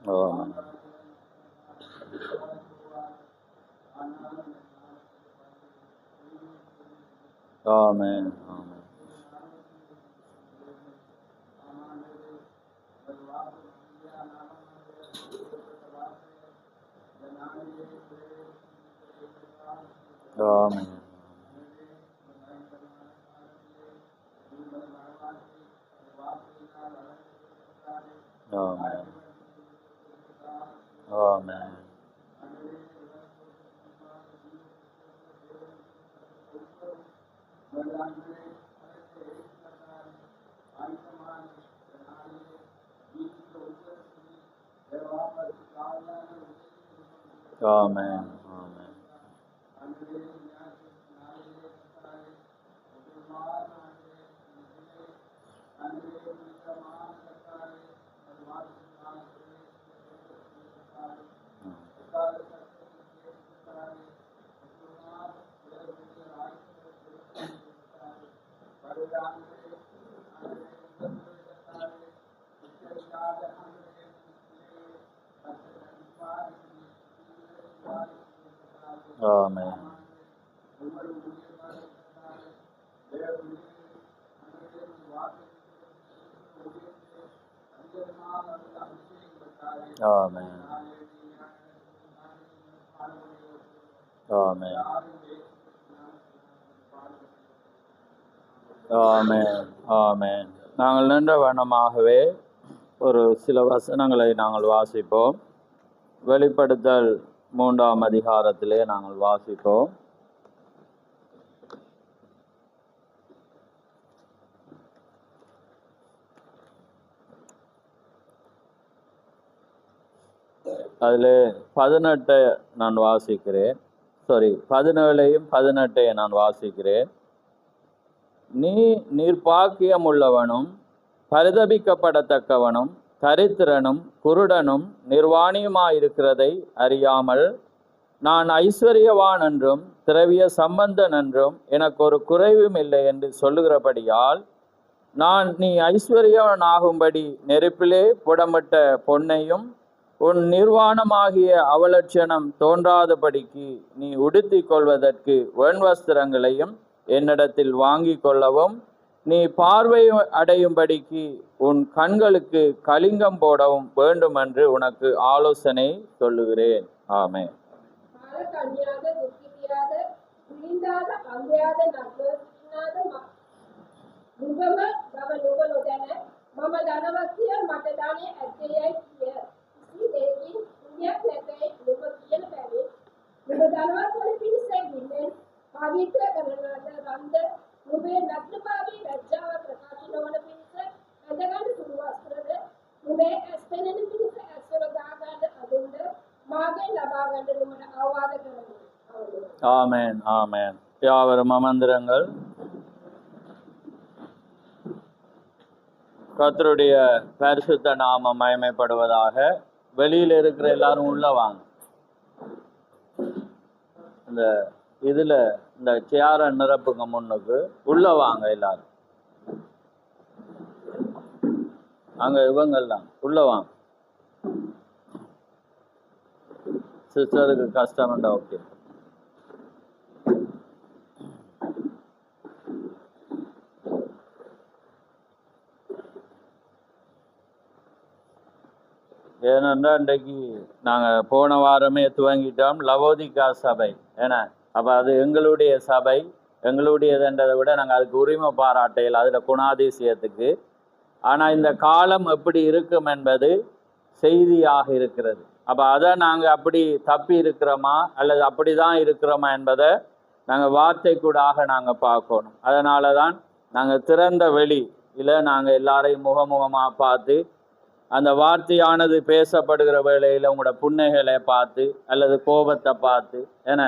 ஆமென். ஆமென். ஆமென். ஆமென். ஆமென். ஆமென். ஆமென். ஆமென். ஆமென். ஆமென். ஆமென். ஆமென். ஆமென். நாங்கள் நின்ற வண்ணமாகவே ஒரு சில வசனங்களை நாங்கள் வாசிப்போம். வெளிப்படுத்தல் 3ஆம் அதிகாரத்திலே நாங்கள் வாசிப்போம். அதில் 18 நான் வாசிக்கிறேன். 17ஐயும் 18 நான் வாசிக்கிறேன். நீ நிர்பாக்கியம் உள்ளவனும் பரிதபிக்கப்படத்தக்கவனும் தரித்திரனும் குருடனும் நிர்வாணியுமாயிருக்கிறதை அறியாமல், நான் ஐஸ்வர்யவான் என்றும் திரவிய சம்பந்தன் என்றும் எனக்கு ஒரு குறைவும் இல்லை என்று சொல்லுகிறபடியால், நீ ஐஸ்வர்யவனாகும்படி நெருப்பிலே புடமிட்ட பொன்னையும் உன் நிர்வாணமாகிய அவலட்சணம் தோன்றாதபடிக்கு நீ உடுத்திக் கொள்வதற்கு வெண்வஸ்திரங்களையும் என்னிடத்தில் வாங்கி கொள்ளவும், நீ பார்வை அடையும்படிக்கு உன் கண்களுக்கு கலிங்கம் போடவும் வேண்டும் என்று உனக்கு ஆலோசனை சொல்லுகிறேன். ஆமென். ஆமென். ஆமென். யாவரும் அமர்ந்திருங்கள். கர்த்தருடைய பரிசுத்த நாமம் மகிமைப்படுவதாக. வெளியில இருக்கிற எல்லாரும் உள்ள வாங்க. இந்த இதுல இந்த சேர நிரப்புங்க, முன்னுக்கு உள்ள வாங்க எல்லாரும். அங்க இவங்கெல்லாம் உள்ள வாங்க. சிஸ்டருக்கு கஷ்டம்டா. ஓகே. ஏனென்றால் இன்றைக்கு நாங்கள் போன வாரமே துவங்கிட்டோம் லவோதிகா சபை. ஏன்னா அப்போ அது எங்களுடைய சபை, எங்களுடையதுன்றதை விட நாங்கள் அதுக்கு உரிமை பாராட்டையில் அதில் குணாதிசயத்துக்கு. ஆனால் இந்த காலம் எப்படி இருக்கும் என்பது செய்தியாக இருக்கிறது. அப்போ அதை நாங்கள் அப்படி தப்பி இருக்கிறோமா அல்லது அப்படி தான் இருக்கிறோமா என்பதை நாங்கள் வார்த்தைக்கூடாக நாங்கள் பார்க்கணும். அதனால தான் நாங்கள் திறந்த வெளியில் நாங்கள் எல்லாரையும் முகமுகமாக பார்த்து அந்த வார்த்தையானது பேசப்படுகிற வேளையில் உங்களோட புன்னைகளை பார்த்து அல்லது கோபத்தை பார்த்து, ஏன்னா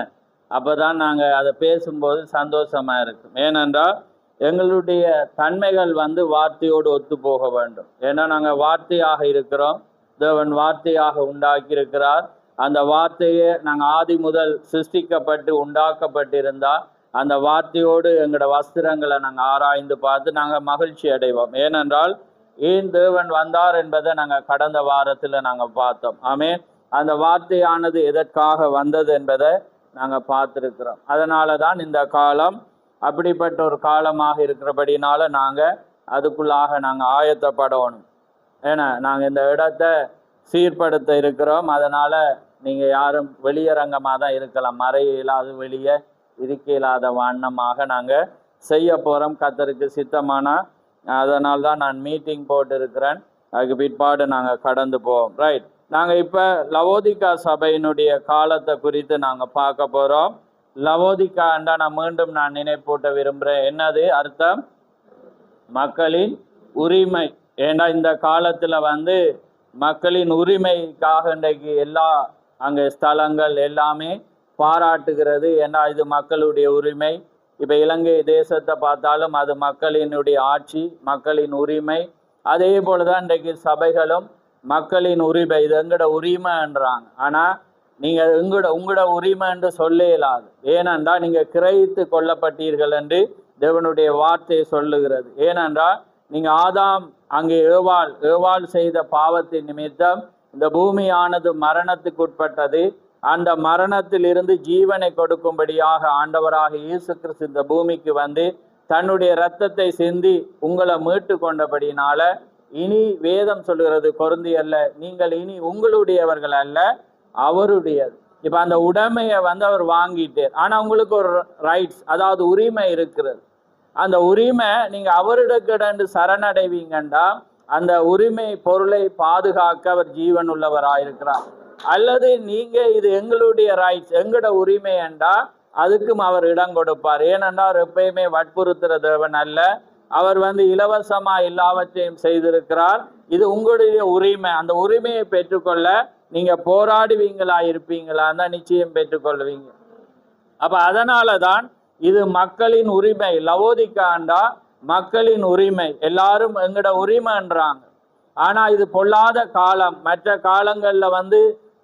அப்போ தான் நாங்கள் அதை பேசும்போது சந்தோஷமாக இருக்கும். ஏனென்றால் எங்களுடைய தன்மைகள் வார்த்தையோடு ஒத்து போக வேண்டும். ஏன்னா நாங்கள் வார்த்தையாக இருக்கிறோம், தேவன் வார்த்தையாக உண்டாக்கி இருக்கிறார். அந்த வார்த்தையை நாங்கள் ஆதி முதல் சிருஷ்டிக்கப்பட்டு உண்டாக்கப்பட்டிருந்தால் அந்த வார்த்தையோடு எங்களோட வஸ்திரங்களை நாங்கள் ஆராய்ந்து பார்த்து நாங்கள் மகிழ்ச்சி அடைவோம். ஏனென்றால் ஏன் தேவன் வந்தார் என்பதை நாங்கள் கடந்த வாரத்தில் நாங்கள் பார்த்தோம். ஆமென். அந்த வார்த்தையானது எதற்காக வந்தது என்பதை நாங்கள் பார்த்துருக்கிறோம். அதனால தான் இந்த காலம் அப்படிப்பட்ட ஒரு காலமாக இருக்கிறபடினால நாங்கள் அதுக்குள்ளாக நாங்கள் ஆயத்தப்படணும். ஏன்னா நாங்கள் இந்த இடத்தை சீர்படுத்த இருக்கிறோம். அதனால் நீங்கள் யாரும் வெளியரங்கமாக தான் இருக்கலாம், மறைய இல்லாத வெளியே இருக்க இல்லாத வண்ணமாக நாங்கள் செய்ய போகிறோம். கர்த்தருக்கு சித்தமானா அதனால தான் நான் மீட்டிங் போட்டு இருக்கிறேன். அதுக்கு பிற்பாடு நாங்கள் கடந்து போவோம். ரைட், நாங்கள் இப்போ லவோதிகா சபையினுடைய காலத்தை குறித்து நாங்கள் பார்க்க போகிறோம். லவோதிகாண்டா நான் மீண்டும் நினைப்பூட்ட விரும்புகிறேன். என்னது அர்த்தம்? மக்களின் உரிமை. ஏண்டா இந்த காலத்தில் மக்களின் உரிமைக்காக இன்றைக்கு எல்லா அங்கே ஸ்தலங்கள் எல்லாமே பாராட்டுகிறது. ஏன்னா இது மக்களுடைய உரிமை. இப்போ இலங்கை தேசத்தை பார்த்தாலும் அது மக்களினுடைய ஆட்சி, மக்களின் உரிமை. அதே போல தான் இன்றைக்கு சபைகளும் மக்களின் உரிமை, இது எங்களோட உரிமைன்றாங்க. ஆனால் நீங்கள் உங்களோட உரிமை என்று சொல்ல இயலாது. ஏனென்றால் நீங்கள் கிரகித்து கொள்ளப்பட்டீர்கள் என்று தேவனுடைய வார்த்தை சொல்லுகிறது. ஏனென்றால் நீங்கள் ஆதாம் அங்கே ஏவாள் செய்த பாவத்தின் நிமித்தம் இந்த பூமியானது மரணத்துக்குட்பட்டது. அந்த மரணத்தில் இருந்து ஜீவனை கொடுக்கும்படியாக ஆண்டவராக இயேசு கிறிஸ்து இந்த பூமிக்கு தன்னுடைய இரத்தத்தை சிந்தி உங்களை மீட்டு கொண்டபடினால இனி வேதம் சொல்லுகிறது கொரிந்தியர்ல, நீங்கள் இனி உங்களுடையவர்கள் அல்ல, அவருடையது. இப்ப அந்த உடைமையை அவர் வாங்கிட்டார். ஆனா உங்களுக்கு ஒரு ரைட்ஸ், அதாவது உரிமை இருக்கிறது. அந்த உரிமை நீங்க அவரிடக்கிடந்து சரணடைவீங்கண்டா அந்த உரிமை பொருளை பாதுகாக்க அவர் ஜீவன் உள்ளவராயிருக்கிறார். அல்லது நீங்க இது எங்களுடைய ரைட்ஸ், எங்களோட உரிமை என்றா அதுக்கும் அவர் இடம் கொடுப்பார். ஏனென்றால் எப்பயுமே வற்புறுத்துற தேவன் அல்ல. அவர் இலவசமா எல்லாவற்றையும் செய்திருக்கிறார். இது உங்களுடைய உரிமை. அந்த உரிமையை பெற்றுக்கொள்ள நீங்க போராடுவீங்களா இருப்பீங்களா தான் நிச்சயம் பெற்றுக்கொள்வீங்க. அப்ப அதனால தான் இது மக்களின் உரிமை. லவோதிகாண்டா மக்களின் உரிமை, எல்லாரும் எங்கட உரிமைன்றாங்க. ஆனா இது பொல்லாத காலம். மற்ற காலங்கள்ல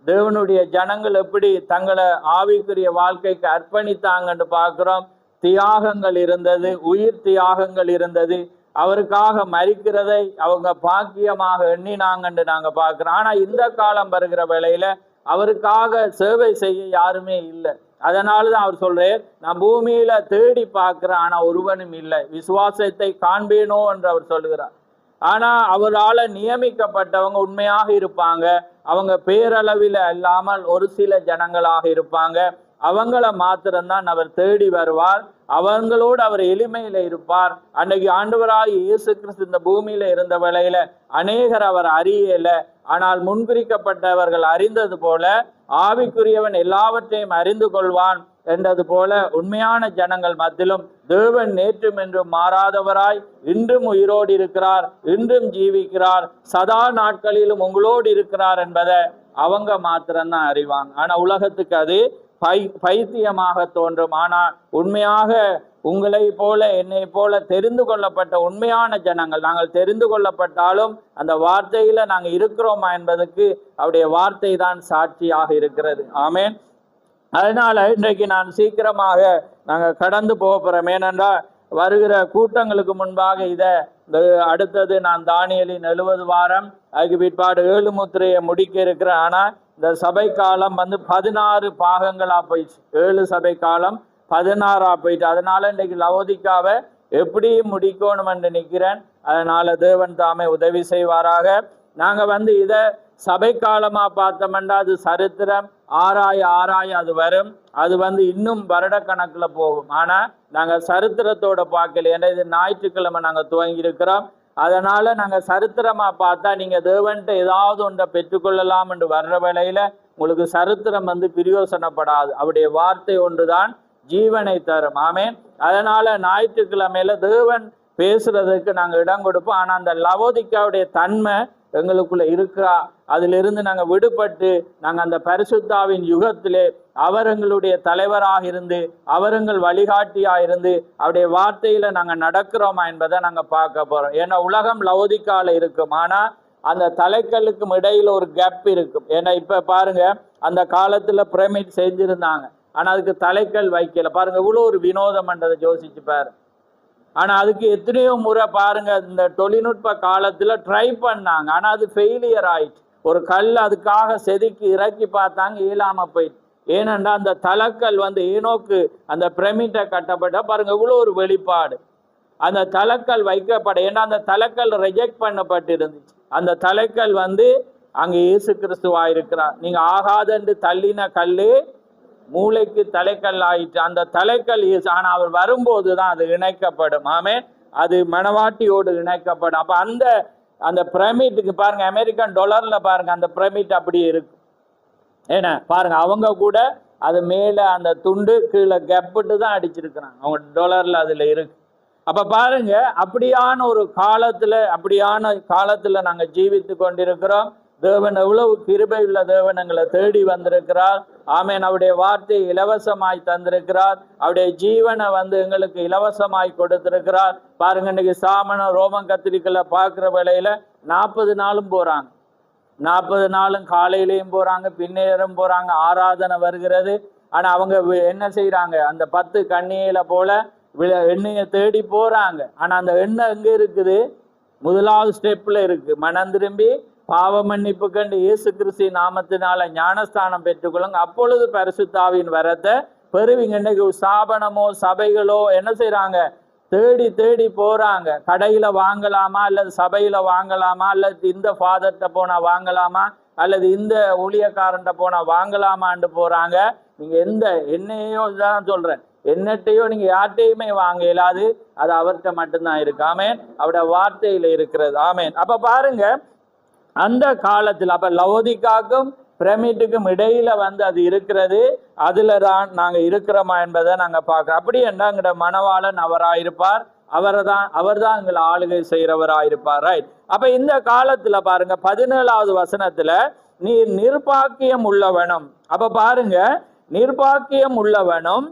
தேவனுடைய ஜனங்கள் எப்படி தங்களை ஆவிக்குரிய வாழ்க்கைக்கு அர்ப்பணித்தாங்கன்னு பார்க்கிறோம். தியாகங்கள் இருந்தது, உயிர் தியாகங்கள் இருந்தது. அவருக்காக மரிக்கிறதை அவங்க பாக்கியமாக எண்ணினாங்கன்னு நாங்க பார்க்கிறோம். ஆனா இந்த காலம் வருகிற வேளையில அவருக்காக சேவை செய்ய யாருமே இல்லை. அதனாலதான் அவர் சொல்றார், நான் பூமியில தேடி பார்க்கிறேன் ஆனா ஒருவனும் இல்லை, விசுவாசத்தை காண்பேனோ என்று அவர் சொல்லுகிறார். ஆனா அவரால் நியமிக்கப்பட்டவங்க உண்மையாக இருப்பாங்க. அவங்க பேரளவில் அல்லாமல் ஒரு சில ஜனங்களாக இருப்பாங்க. அவங்கள மாத்திரம்தான் அவர் தேடி வருவார். அவங்களோடு அவர் எளிமையில இருப்பார். அன்னைக்கு ஆண்டவராய் இயேசு கிறிஸ்து இந்த பூமியில இருந்த வேளையில அநேகர் அவர் அறியல. ஆனால் முன்குறிக்கப்பட்டவர்கள் அறிந்தது போல ஆவிக்குரியவன் எல்லாவற்றையும் அறிந்து கொள்வான் என்றது போல உண்மையான ஜனங்கள் மத்தியிலும் தேவன் நேற்றும் என்றும் மாறாதவராய் இன்றும் உயிரோடு இருக்கிறார், இன்றும் ஜீவிக்கிறார், சதா நாட்களிலும் உங்களோடு இருக்கிறார் என்பதை அவங்க மாத்திரம்தான் அறிவாங்க. ஆனா உலகத்துக்கு அது பைத்தியமாக தோன்றும். ஆனால் உண்மையாக உங்களை போல என்னை போல தெரிந்து கொள்ளப்பட்ட உண்மையான ஜனங்கள், நாங்கள் தெரிந்து கொள்ளப்பட்டாலும் அந்த வார்த்தையில நாங்கள் இருக்கிறோமா என்பதற்கு அவருடைய வார்த்தை தான் சாட்சியாக இருக்கிறது. ஆமேன். அதனால இன்றைக்கு நான் சீக்கிரமாக நாங்கள் கடந்து போகிறோம். ஏனென்றால் வருகிற கூட்டங்களுக்கு முன்பாக அடுத்தது நான் தானியேலின் 70 வாரம் அதுக்கு பிற்பாடு 7 முத்திரையை முடிக்க இருக்கிறேன். ஆனால் இந்த சபை காலம் 16 பாகங்களா போயிடுச்சு. 7 சபை காலம் 16 போயிட்டு. அதனால இன்றைக்கு லவோதிகாவை எப்படியும் முடிக்கணும் என்று நிற்கிறேன். அதனால தேவன் தாமே உதவி செய்வாராக. நாங்க இதை சபை காலமா பார்த்தோம்னா அது சரித்திரம் ஆராய அது வரும். அது இன்னும் வருட கணக்குல போகும். ஆனா நாங்க சரித்திரத்தோட பார்க்கல. ஏன்னா இது ஞாயிற்றுக்கிழமை நாங்க துவங்கி இருக்கிறோம். அதனால நாங்க சரித்திரமா பார்த்தா நீங்க தேவன்ட்ட ஏதாவது ஒன்றை பெற்றுக்கொள்ளலாம் என்று வர்ற வேளையில உங்களுக்கு சரித்திரம் பிரயோசனப்படாது. அவருடைய வார்த்தை ஒன்றுதான் ஜீவனை தரும். ஆமேன். அதனால ஞாயிற்றுக்கிழமையில தேவன் பேசுறதுக்கு நாங்க இடம் கொடுப்போம். ஆனா அந்த லவோதிகாவுடைய தன்மை எங்களுக்குள்ள இருக்கிறா. அதிலிருந்து நாங்கள் விடுபட்டு நாங்கள் அந்த பரிசுத்தாவின் யுகத்திலே அவர் எங்களுடைய தலைவராக இருந்து அவர் எங்கள் வழிகாட்டியாக இருந்து அவருடைய வார்த்தையில நாங்கள் நடக்கிறோமா என்பதை நாங்கள் பார்க்க போறோம். ஏன்னா உலகம் லவோதிகால இருக்கும். ஆனா அந்த தலைக்கல்லுக்கும் இடையில ஒரு கேப் இருக்கும். ஏன்னா இப்ப பாருங்க, அந்த காலத்துல பிரமிட் செஞ்சிருந்தாங்க, ஆனா அதுக்கு தலைக்கல் வைக்கல. பாருங்க இவ்வளோ ஒரு வினோதம் என்றதை யோசிச்சு பாரு. ஆனா அதுக்கு எத்தனையோ முறை பாருங்க இந்த தொழில்நுட்ப காலத்துல ட்ரை பண்ணாங்க, ஆனா அது ஃபெயிலியர் ஆயிடுச்சு. ஒரு கல் அதுக்காக செதுக்கி இறக்கி பார்த்தாங்க, இயலாம போயிட்டு. ஏனென்றா அந்த தலக்கல் வந்து ஏனோக்கு அந்த பிரமிட்டை கட்டப்பட்ட பாருங்க இவ்வளோ ஒரு வெளிப்பாடு. அந்த தலக்கல் வைக்கப்பட, ஏன்னா அந்த தலக்கல் ரிஜெக்ட் பண்ணப்பட்டு இருந்துச்சு. அந்த தலைக்கல் வந்து அங்க இயேசு கிறிஸ்துவா இருக்கிறார். நீங்க ஆகாதென்று தள்ளின கல்லு மூளைக்கு தலைக்கல் ஆயிற்று. அந்த தலைக்கல் இயேசு. ஆனா அவர் வரும்போதுதான் அது இணைக்கப்படும். ஆமே, அது மணவாட்டியோடு இணைக்கப்படும். அப்ப அந்த அந்த பிரமிட்டுக்கு பாருங்க, அமெரிக்கன் டாலர்ல பாருங்க அந்த பிரமிட் அப்படியே இருக்கு. ஏன்னா பாருங்க அவங்க கூட அது மேல அந்த துண்டு கீழே கெப்பிட்டு தான் அடிச்சிருக்கிறாங்க, அவங்க டாலர்ல அதுல இருக்கு. அப்ப பாருங்க அப்படியான ஒரு காலத்துல நாங்க ஜீவித்து கொண்டிருக்கிறோம். தேவன் எவ்வளவு கிருபை உள்ள தேவன் எங்களை தேடி வந்திருக்கிறார். ஆமேன். அவருடைய வார்த்தையை இலவசமாய் தந்திருக்கிறார். அவருடைய ஜீவனை வந்து எங்களுக்கு இலவசமாய் கொடுத்திருக்கிறார். பாருங்க, இன்னைக்கு சாமன ரோமன் கத்திரிக்கல பார்க்குற வேளையில 40 நாளும் போறாங்க. 40 நாளும் காலையிலையும் போறாங்க, பின்னேறும் போறாங்க, ஆராதனை வருகிறது. ஆனா அவங்க என்ன செய்யறாங்க, அந்த 10 கண்ணியில போல எண்ணெயை தேடி போறாங்க. ஆனா அந்த எண்ணெய் எங்க இருக்குது? முதலாவது ஸ்டெப்ல இருக்கு. மனம் திரும்பி பாவ மன்னிப்பு கண்டு இயேசு கிறிஸ்து நாமத்தினால ஞானஸ்தானம் பெற்றுக்கொள்ளுங்க, அப்பொழுது பரிசுத்தாவின் வரத்தை பெறுவீங்க. இன்னைக்கு ஸ்தாபனமோ சபைகளோ என்ன செய்யறாங்க? தேடி தேடி போறாங்க. கடையில வாங்கலாமா, அல்லது சபையில வாங்கலாமா, அல்லது இந்த ஃபாதர்கிட்ட போனா வாங்கலாமா, அல்லது இந்த ஊழியக்காரன்ட்ட போனா வாங்கலாமான்னு போறாங்க. நீங்க எந்த எண்ணெயோ தான் சொல்றேன், என்னட்டையோ நீங்க யார்ட்டையுமே வாங்க இயலாது. அது அவர்கிட்ட மட்டும்தான் இருக்கு. ஆமேன். அவருடைய வார்த்தையில இருக்கிறது. ஆமேன். அப்ப பாருங்க, அந்த காலத்தில் அப்ப லவோதிக்காக்கும் பிரமிட்டுக்கும் இடையில வந்து அது இருக்கிறது. அதுல தான் நாங்க இருக்கிறோமா என்பதை நாங்க பார்க்கிறோம். அப்படி என்றாங்கிற மணவாளன் அவராயிருப்பார். அவர் தான் எங்களை ஆளுகை செய்கிறவராயிருப்பார். ரைட். அப்ப இந்த காலத்துல பாருங்க 17வது வசனத்துல நீ நிர்பாக்கியம் உள்ளவனும். அப்ப பாருங்க, நிர்பாக்கியம் உள்ளவனும்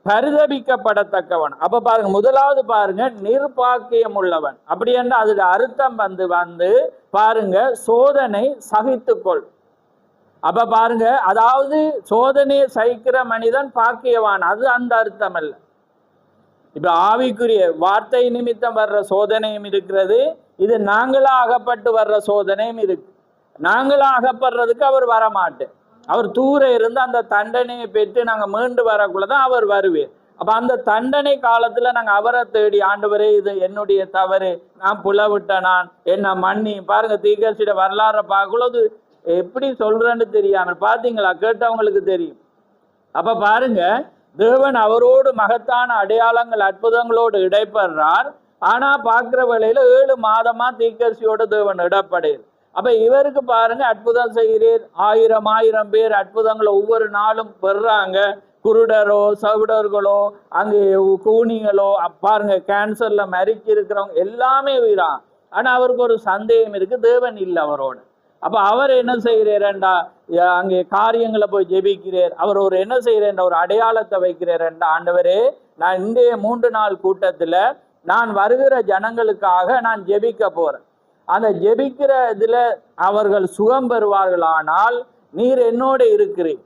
பரிதபிக்கப்படத்தக்கவன். அப்ப பாருங்க, முதலாவது பாருங்க நிர்பாக்கியம் உள்ளவன். அப்படி என்றால் அதுல அர்த்தம் வந்து பாருங்க சோதனை சகித்துக்கொள். அப்ப பாருங்க, அதாவது சோதனையை சகிக்கிற மனிதன் பாக்கியவான், அது அந்த அர்த்தம் அல்ல. இப்ப ஆவிக்குரிய வார்த்தை நிமித்தம் வர்ற சோதனையும் இருக்கிறது, இது நாங்களா அகப்பட்டு வர்ற சோதனையும் இருக்கு. நாங்களா அகப்படுறதுக்கு அவர் வரமாட்டேன். அவர் தூர இருந்து அந்த தண்டனையை பெற்று நாங்க மீண்டு வரக்குள்ளதான் அவர் வருவேன். அப்ப அந்த தண்டனை காலத்துல நாங்க அவரை தேடி, ஆண்டவரே இது என்னுடைய தவறு, நான் புலவிட்ட, நான் என்ன மன்னி. பாருங்க, தீர்க்கதரிசியோட வரலாறு பார்க்கும்போது எப்படி சொல்றேன்னு தெரியாம பாத்தீங்களா, கேட்டவங்களுக்கு தெரியும். அப்ப பாருங்க, தேவன் அவரோடு மகத்தான அடையாளங்கள் அற்புதங்களோடு இடைப்படுறார். ஆனா பார்க்கிற வேளையில 7 மாதமா தீர்க்கதரிசியோட தேவன் இடப்படையில். அப்ப இவருக்கு பாருங்க அற்புதம் செய்கிறீர், 1000 பேர் அற்புதங்களை ஒவ்வொரு நாளும் பெறாங்க. குருடரோ சவுடர்களோ அங்கே கூனிகளோ பாருங்க, கேன்சர்ல மறிச்சு இருக்கிறவங்க எல்லாமே வீரான். ஆனா அவருக்கு ஒரு சந்தேகம் இருக்கு, தேவன் இல்லை அவரோட. அப்ப அவர் என்ன செய்யறேன்டா, அங்கே காரியங்களை போய் ஜெபிக்கிறார். அவர் ஒரு என்ன செய்யறேன்டா, ஒரு அடையாளத்தை வைக்கிறேன்டா, ஆண்டவரே நான் இன்றைய 3 நாள் கூட்டத்துல நான் வருகிற ஜனங்களுக்காக நான் ஜெபிக்க போறேன். அந்த ஜெபிக்கிற இதுல அவர்கள் சுகம் பெறுவார்கள், ஆனால் நீர் என்னோட இருக்கிறீர்.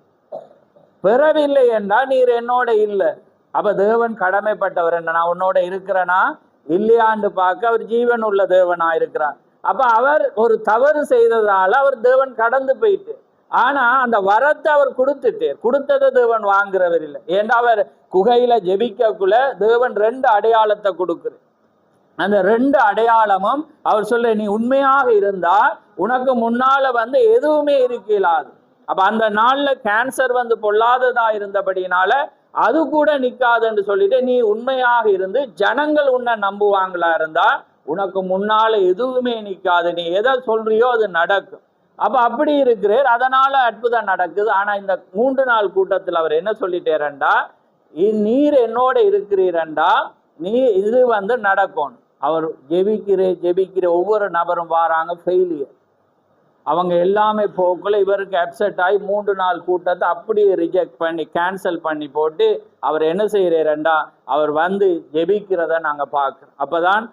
பெறவில்லை என்றால் நீர் என்னோட இல்லை. அப்ப தேவன் கடமைப்பட்டவர் என்ன, நான் உன்னோட இருக்கிறேனா இல்லையான்னு பார்க்க அவர் ஜீவன் உள்ள தேவனா இருக்கிறார். அப்ப அவர் ஒரு தவறு செய்ததால அவர் தேவன் கடந்து போயிட்டு, ஆனா அந்த வரத்தை அவர் கொடுத்ததை தேவன் வாங்குறவர் இல்லை. ஏன்னா அவர் குகையில ஜெபிக்கக்குள்ள தேவன் 2 அடையாளத்தை கொடுக்குறார். அந்த 2 அடையாளமும் அவர் சொல்ல, நீ உண்மையாக இருந்தா உனக்கு முன்னால வந்து எதுவுமே இருக்கலாது. அப்ப அந்த நாள்ல கேன்சர் வந்து பொல்லாததா இருந்தபடினால அது கூட நிக்காதுன்னு சொல்லிட்டு, நீ உண்மையாக இருந்து ஜனங்கள் உன்னை நம்புவாங்களா இருந்தா உனக்கு முன்னால எதுவுமே நிக்காது, நீ எதை சொல்றியோ அது நடக்கும். அப்ப அப்படி இருக்கிறார், அதனால அற்புதம் நடக்குது. ஆனா இந்த 3 நாள் கூட்டத்தில் அவர் என்ன சொல்லிட்டேரண்டா, நீர் என்னோட இருக்கிறீரண்டா நீ இது வந்து நடக்கும். அவர் ஜெபிக்கிற ஒவ்வொரு நபரும் வாராங்க, ஃபெயிலியர். அவங்க எல்லாமே போக்குள்ள இவருக்கு அப்செட் ஆகி 3 நாள் கூட்டத்தை அப்படியே ரிஜெக்ட் பண்ணி கேன்சல் பண்ணி போட்டு அவர் என்ன செய்யறாருண்டா, அவர் வந்து ஜெபிக்கிறத நாங்க பார்க்கிறோம். அப்பதான்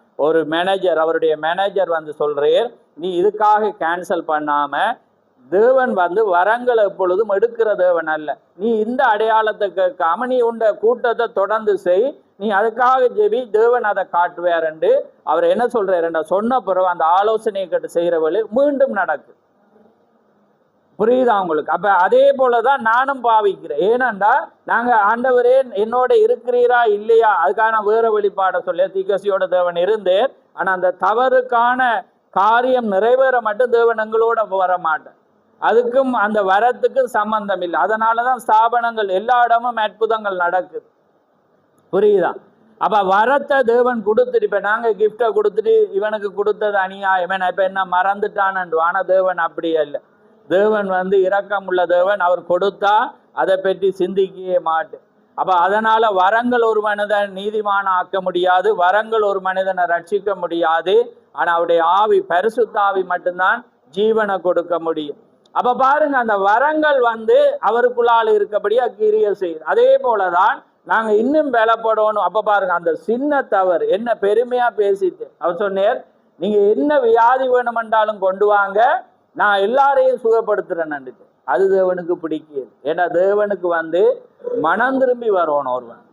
அவருடைய மேனேஜர் வந்து சொல்றார், நீ இதுக்காக கேன்சல் பண்ணாம தேவன் வந்து வரங்களை எப்பொழுதும் எடுக்கிற தேவன் அல்ல. நீ இந்த அடையாளத்தை கேட்காம நீ உண்ட கூட்டத்தை தொடர்ந்து செய், நீ அதுக்காக ஜெபி, தேவன் அதை காட்டுவார் என்று அவர் என்ன சொல்றாருண்டா சொன்ன பிறகு அந்த ஆலோசனையை கேட்டு செய்கிற வழி மீண்டும் நடக்கு. புரியுதா உங்களுக்கு? அப்ப அதே போலதான் நானும் பாவிக்கிறேன். ஏனண்டா நாங்க ஆண்டவரே என்னோட இருக்கிறீரா இல்லையா அதுக்கான வேற வெளிப்பாட சொல்ல தீக்கசியோட தேவன் இருந்தேன். ஆனா அந்த தவறுக்கான காரியம் நிறைவேற மட்டும் தேவன் எங்களோட வர மாட்டேன். அதுக்கும் அந்த வரத்துக்கும் சம்பந்தம் இல்லை. அதனாலதான் ஸ்தாபனங்கள் எல்லா இடமும் அற்புதங்கள் நடக்குது. புரியுதா? அப்ப வரத்தை தேவன் கொடுத்துட்டு, இப்ப நாங்க கிஃப்டை கொடுத்துட்டு இவனுக்கு கொடுத்தது அநியாயம், இப்ப என்ன மறந்துட்டான்னு. ஆனா தேவன் அப்படியே இல்லை. தேவன் வந்து இரக்கம் உள்ள தேவன். அவர் கொடுத்தா அதை பற்றி சிந்திக்கவே மாட்டேன். அப்ப அதனால வரங்கள் ஒரு மனிதன் நீதிமான ஆக்க முடியாது, வரங்கள் ஒரு மனிதனை ரட்சிக்க முடியாது. ஆனா அவருடைய ஆவி, பரிசுத்த ஆவி மட்டும்தான் ஜீவனை கொடுக்க முடியும். அப்ப பாருங்க, அந்த வரங்கள் வந்து அவருக்குள்ளால் இருக்கபடியா கிரியை செய்யுது. அதே போலதான் நாங்க இன்னும் பலப்படணும். அப்ப பாருங்க, அந்த சின்ன தவறு என்ன பெருமையா பேசிட்டு அவர் சொன்னார், நீங்க என்ன வியாதி வேணுமென்றாலும் கொண்டு வாங்க, நான் எல்லாரையும் சுகப்படுத்துறேன்னு. அது தேவனுக்கு பிடிக்கல. ஏன்னா தேவனுக்கு வந்து மனம் திரும்பி வரணும். ஒருவன்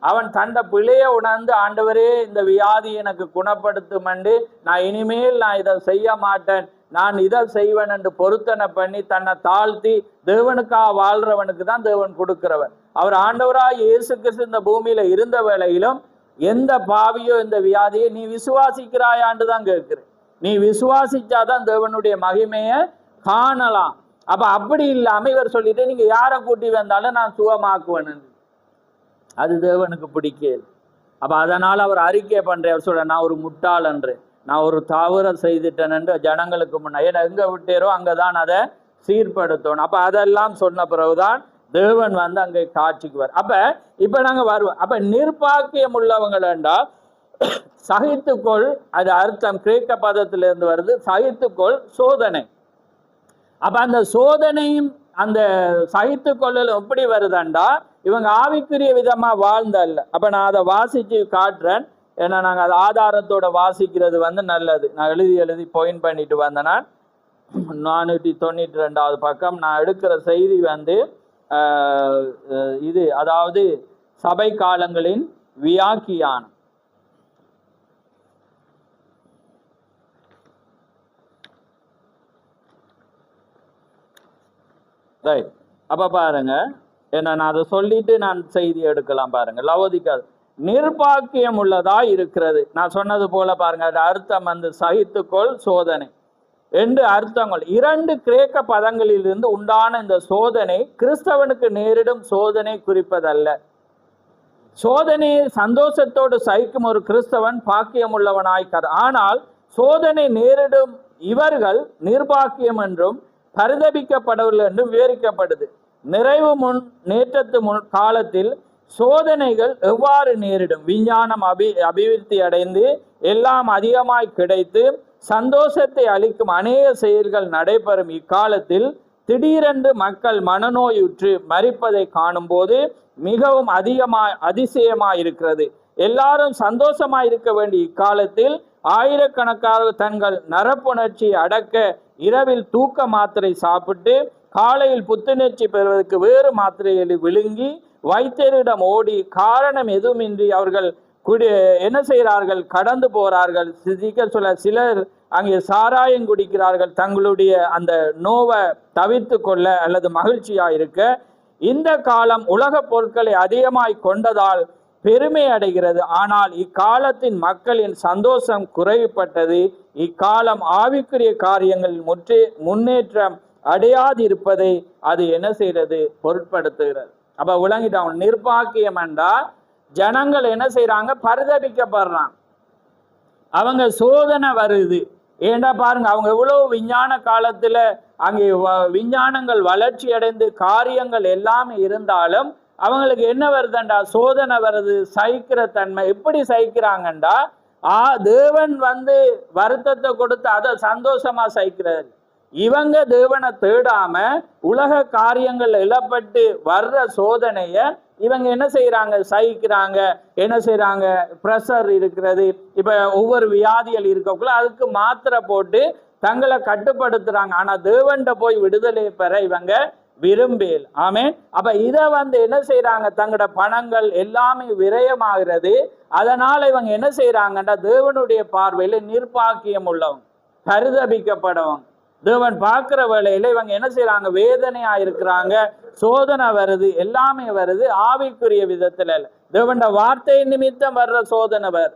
அவன் தண்ட பிழைய உணர்ந்து, ஆண்டவரே இந்த வியாதி எனக்கு குணப்படுத்துமென்று, நான் இனிமேல் நான் இதை செய்ய மாட்டேன், நான் இதை செய்வேன் என்று பொருத்தனை பண்ணி தன்னை தாழ்த்தி தேவனுக்காக வாழ்றவனுக்கு தான் தேவன் கொடுக்கிறவன். அவர் ஆண்டவராக இயேசு கிறிஸ்து இந்த பூமியில இருந்த வேளையிலும் எந்த பாவியோ இந்த வியாதியை நீ விசுவாசிக்கிறாயான்னு தான் கேட்கிறேன். நீ விசுவாசிச்சாதான் தேவனுடைய மகிமையை காணலாம். அப்ப அப்படி இல்லாம இவர் சொல்லிட்டு நீங்க யாரை கூட்டி வந்தாலும் நான் சுகமாக்குவேன், அது தேவனுக்கு பிடிக்கல. அப்ப அதனால அவர் அறிக்கை பண்றார், சொல்ற நான் ஒரு முட்டாள் என்று, நான் ஒரு தவறை செய்துட்டேன் என்று ஜனங்களுக்கு முன்ன எங்க விட்டேரோ அங்கதான் அதை சீர்படுத்தணும். அப்ப அதெல்லாம் சொன்ன பிறகுதான் தேவன் வந்து அங்கே காட்சிக்குவார். அப்ப இப்ப நாங்க வருவோம். அப்ப நிர்பாக்கியம் உள்ளவங்களா சகித்துக்கொள், அது அர்த்தம் கிரேக்க பதத்திலிருந்து வருது, சகித்துக்கொள் சோதனை. அப்ப அந்த சோதனையும் அந்த சகித்துக்கொள்ளல் எப்படி வருதாண்டா, இவங்க ஆவிக்குரிய விதமா வாழ்ந்தல்ல. அப்ப நான் அதை வாசிச்சு காட்டுறேன். ஏன்னா நாங்கள் அதை ஆதாரத்தோட வாசிக்கிறது வந்து நல்லது. நான் எழுதி பாயிண்ட் பண்ணிட்டு வந்தேன்னா 492வது பக்கம் நான் எடுக்கிற செய்தி வந்து இது, அதாவது சபை காலங்களின் வியாக்கியானம். ரைட். அப்ப பாருங்க, என்ன நான் அதை சொல்லிட்டு நான் செய்தி எடுக்கலாம். பாருங்க, லவோதிக்கா நிர்பாக்கியம் உள்ளதா இருக்கிறது. நான் சொன்னது போல பாருங்க, அது அர்த்தம் வந்து சகித்துக்கொள் சோதனை என்று அர்த்தங்கள். 2 கிரேக்க பதங்களிலிருந்து உண்டான இந்த சோதனை கிறிஸ்தவனுக்கு நேரிடும் சோதனை குறிப்பதல்ல. சோதனையை சந்தோஷத்தோடு சகிக்கும் ஒரு கிறிஸ்தவன் பாக்கியம் உள்ளவனாய்க்காது. ஆனால் சோதனை நேரிடும் இவர்கள் நிர்பாக்கியம் என்றும் பரிதபிக்கப்படவில்லை என்றும் விவரிக்கப்படுது. நிறைவு முன் நேற்றத்து முன் காலத்தில் சோதனைகள் எவ்வாறு நேரிடும்? விஞ்ஞானம் அபிவிருத்தி அடைந்து எல்லாம் அதிகமாய் கிடைத்து சந்தோஷத்தை அளிக்கும் அநேக செயல்கள் நடைபெறும் இக்காலத்தில் திடீரென்று மக்கள் மனநோயுற்று மரிப்பதை காணும் போது மிகவும் அதிசயமாயிருக்கிறது. எல்லாரும் சந்தோஷமாய் இருக்க வேண்டிய இக்காலத்தில் ஆயிரக்கணக்கான தங்கள் நரப்புணர்ச்சியை அடக்க இரவில் தூக்க மாத்திரை சாப்பிட்டு காலையில் புத்துணர்ச்சி பெறுவதற்கு வேறு மாத்திரைகளை விழுங்கி வைத்தியரிடம் ஓடி காரணம் எதுவுமின்றி அவர்கள் என்ன செய்கிறார்கள்? கடந்து போகிறார்கள். சிலர் அங்கே சாராயம் குடிக்கிறார்கள் தங்களுடைய அந்த நோவை தவிர்த்து கொள்ள அல்லது மகிழ்ச்சியா இருக்க. இந்த காலம் உலக பொருட்களை அதிகமாய் கொண்டதால் பெருமை அடைகிறது. ஆனால் இக்காலத்தின் மக்களின் சந்தோஷம் குறைவுபட்டது. இக்காலம் ஆவிக்குரிய காரியங்களில் முன்னேற்றம் அடையாது இருப்பதை அது என்ன செய்யறது? பொருட்படுத்துகிறது. அப்ப விளங்கிட்டாங்க. நிர்பாக்கியம் என்றால் ஜனங்கள் என்ன செய்யறாங்க? பரிதபிக்கப்படுறாங்க. அவங்க சோதனை வருது. ஏண்டா பாருங்க, அவங்க எவ்வளவு விஞ்ஞான காலத்துல அங்கே விஞ்ஞானங்கள் வளர்ச்சி அடைந்து காரியங்கள் எல்லாமே இருந்தாலும் அவங்களுக்கு என்ன வருதுண்டா? சோதனை வருது. சகிக்கிற தன்மை. எப்படி சகிக்கிறாங்கண்டா, தேவன் வந்து வருத்தத்தை கொடுத்து அதை சந்தோஷமா சகிக்கிறாரு. இவங்க தேவனை தேடாம உலக காரியங்கள் இழப்பட்டு வர்ற சோதனைய இவங்க என்ன செய்யறாங்க? சகிக்கிறாங்க. என்ன செய்யறாங்க? பிரஷர் இருக்கிறது. இப்ப ஒவ்வொரு வியாதிகள் இருக்கக்குள்ள அதுக்கு மாத்திரை போட்டு தங்களை கட்டுப்படுத்துறாங்க. ஆனா தேவன்ட போய் விடுதலை பெற இவங்க விரும்பேல். ஆமென். அப்ப இதை என்ன செய்யறாங்க, தங்களோட பணங்கள் எல்லாமே விரயமாகிறது. அதனால இவங்க என்ன செய்யறாங்கன்னா தேவனுடைய பார்வையில நிர்பாக்கியம் உள்ளவங்க, பரிதபிக்கப்படவங்க. தேவன் பார்க்கிற வேளையில இவங்க என்ன செய்யறாங்க, வேதனையா இருக்கிறாங்க, சோதனை வருது, எல்லாமே வருது. ஆவிக்குரிய விதத்துல இல்ல, தேவன் வார்த்தை நிமித்தம் வர்ற சோதனை வேறு.